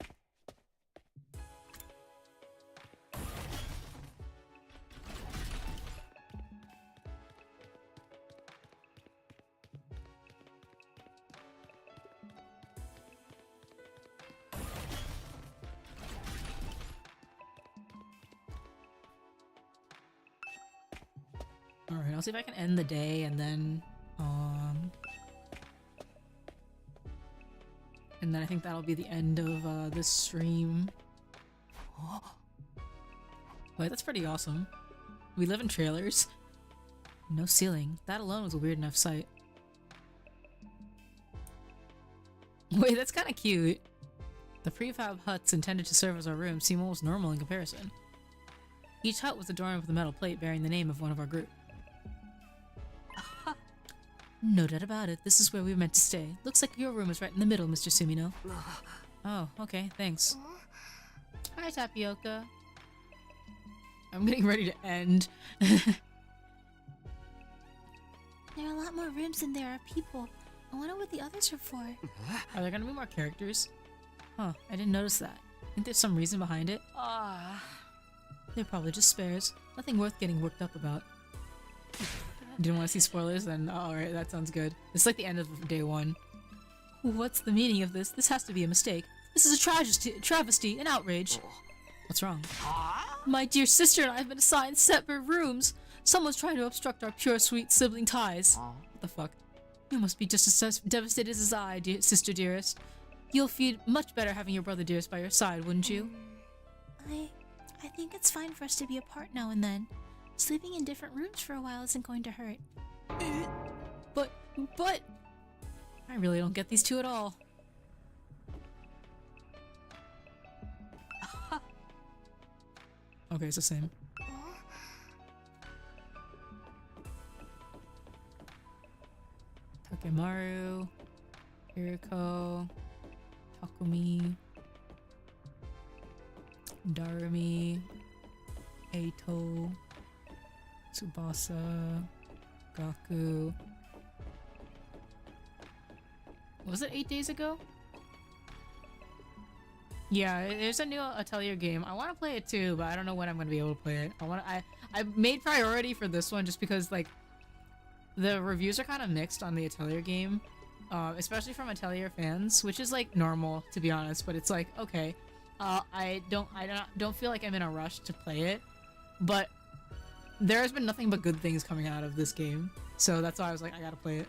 Alright, I'll see if I can end the day and then I think that'll be the end of this stream. Wait, that's pretty awesome. We live in trailers. No ceiling. That alone was a weird enough sight. Wait, that's kind of cute. The prefab huts intended to serve as our rooms seem almost normal in comparison. Each hut was adorned with a metal plate bearing the name of one of our group. No doubt about it, this is where we were meant to stay. Looks like your room is right in the middle, Mr. Sumino. Oh, okay, thanks. Hi, Tapioca. I'm getting ready to end. There are a lot more rooms than there are people. I wonder what the others are for. Are there gonna be more characters? Huh, I didn't notice that. Think there's some reason behind it? They're probably just spares. Nothing worth getting worked up about. Didn't want to see spoilers? Then alright, that sounds good. It's like the end of day one. What's the meaning of this? This has to be a mistake. This is a travesty, an outrage. What's wrong? My dear sister and I have been assigned separate rooms. Someone's trying to obstruct our pure, sweet sibling ties. What the fuck? You must be just as devastated as I, sister dearest. You'll feel much better having your brother dearest by your side, wouldn't you? I think it's fine for us to be apart now and then. Sleeping in different rooms for a while isn't going to hurt. But... I really don't get these two at all. Okay, it's the same. Takemaru, Hiriko, Takumi, Darumi, Eito, Tsubasa, Gaku. Was it 8 days ago? Yeah, there's a new Atelier game. I want to play it too, but I don't know when I'm going to be able to play it. I made priority for this one just because, like, the reviews are kind of mixed on the Atelier game, especially from Atelier fans, which is like normal to be honest. But it's like, okay, I don't feel like I'm in a rush to play it, but there has been nothing but good things coming out of this game, so that's why I was like, I gotta play it.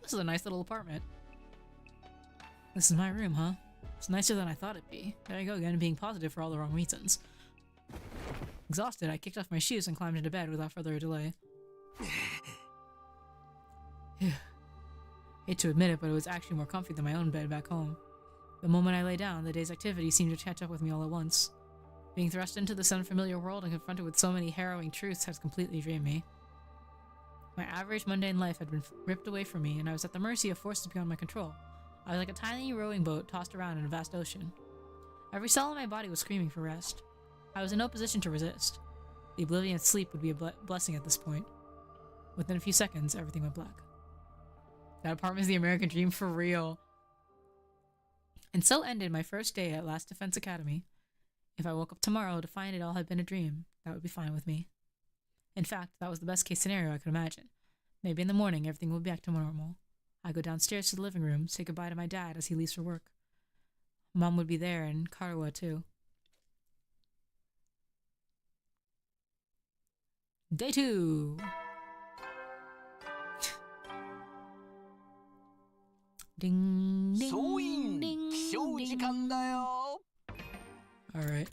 This is a nice little apartment. This is my room, huh? It's nicer than I thought it'd be. There I go again, being positive for all the wrong reasons. Exhausted, I kicked off my shoes and climbed into bed without further delay. Hate to admit it, but it was actually more comfy than my own bed back home. The moment I lay down, the day's activity seemed to catch up with me all at once. Being thrust into this unfamiliar world and confronted with so many harrowing truths had completely drained me. My average mundane life had been ripped away from me, and I was at the mercy of forces beyond my control. I was like a tiny rowing boat tossed around in a vast ocean. Every cell in my body was screaming for rest. I was in no position to resist. The oblivion of sleep would be a blessing at this point. Within a few seconds, everything went black. That apartment is the American dream for real. And so ended my first day at Last Defense Academy. If I woke up tomorrow to find it all had been a dream, that would be fine with me. In fact, that was the best case scenario I could imagine. Maybe in the morning everything will be back to normal. I go downstairs to the living room, say goodbye to my dad as he leaves for work. Mom would be there, and Karuha too. Day 2! Ding, ding, ding, ding. Alright.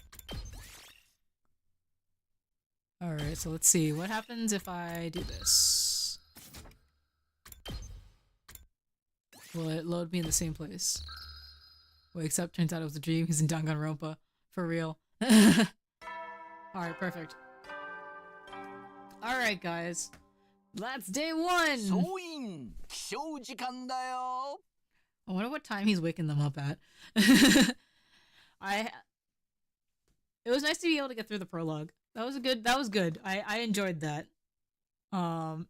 Alright, so let's see. What happens if I do this? Will it load me in the same place? Wait, except turns out it was a dream. He's in Danganronpa. For real. Alright, perfect. Alright, guys. That's day 1! I wonder what time he's waking them up at. It was nice to be able to get through the prologue. That was good. I enjoyed that. I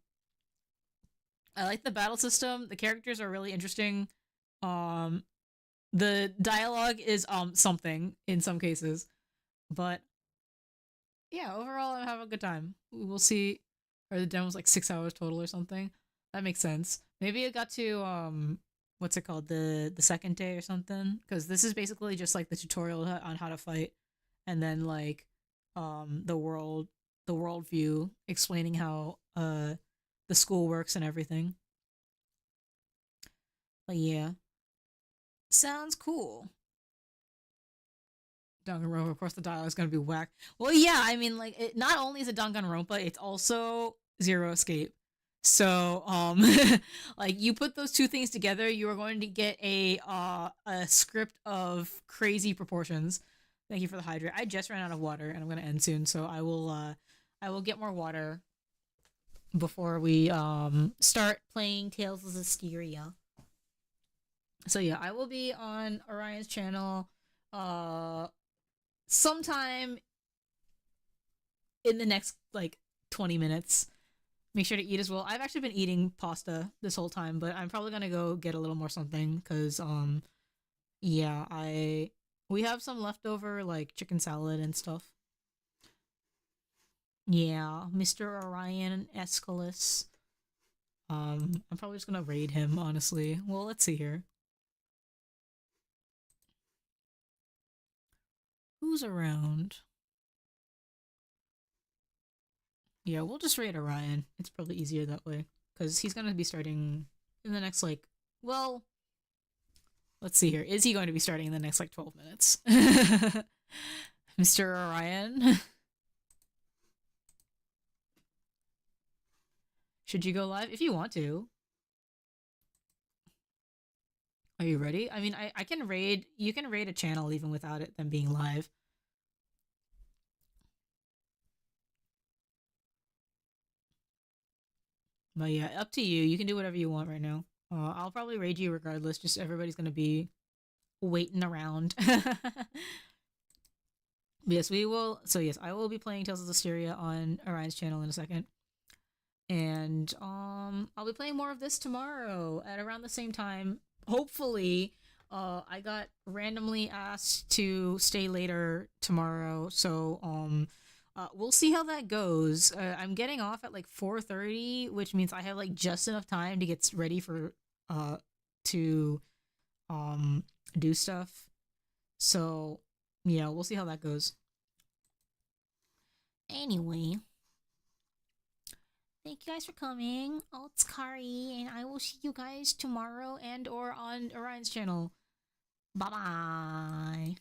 like the battle system. The characters are really interesting. The dialogue is something in some cases. But yeah, overall I'm having a good time. We'll see. Or the demo's like 6 hours total or something. That makes sense. Maybe it got to what's it called, the second day or something, because this is basically just like the tutorial on how to fight, and then like the world view explaining how the school works and everything. But yeah, sounds cool. Danganronpa, of course the dialogue is gonna be whack. Well, yeah, I mean, like, it not only is it Danganronpa, it's also Zero Escape. So, like, you put those two things together, you are going to get a script of crazy proportions. Thank you for the hydrate. I just ran out of water, and I'm gonna end soon, so I will get more water before we start playing Tales of Zestiria. So yeah, I will be on Orion's channel sometime in the next like 20 minutes. Make sure to eat as well. I've actually been eating pasta this whole time, but I'm probably gonna go get a little more something because yeah, we have some leftover like chicken salad and stuff. Yeah, Mr. Orion Aeschylus. I'm probably just gonna raid him, honestly. Well, let's see here. Who's around? Yeah, we'll just raid Orion. It's probably easier that way. Because he's gonna be starting in the next, like, well, let's see here. Is he going to be starting in the next, like, 12 minutes? Mr. Orion? Should you go live? If you want to. Are you ready? I mean, I can raid, you can raid a channel even without it them being live. But yeah, up to you. You can do whatever you want right now. I'll probably raid you regardless, just everybody's gonna be waiting around. Yes, we will. So yes, I will be playing Tales of Zestiria on Orion's channel in a second. And I'll be playing more of this tomorrow at around the same time. Hopefully, I got randomly asked to stay later tomorrow, so we'll see how that goes. I'm getting off at like 4:30, which means I have like just enough time to get ready for to do stuff. So yeah, we'll see how that goes. Anyway, thank you guys for coming. Oh, it's Kari, and I will see you guys tomorrow and or on Orion's channel. Bye-bye.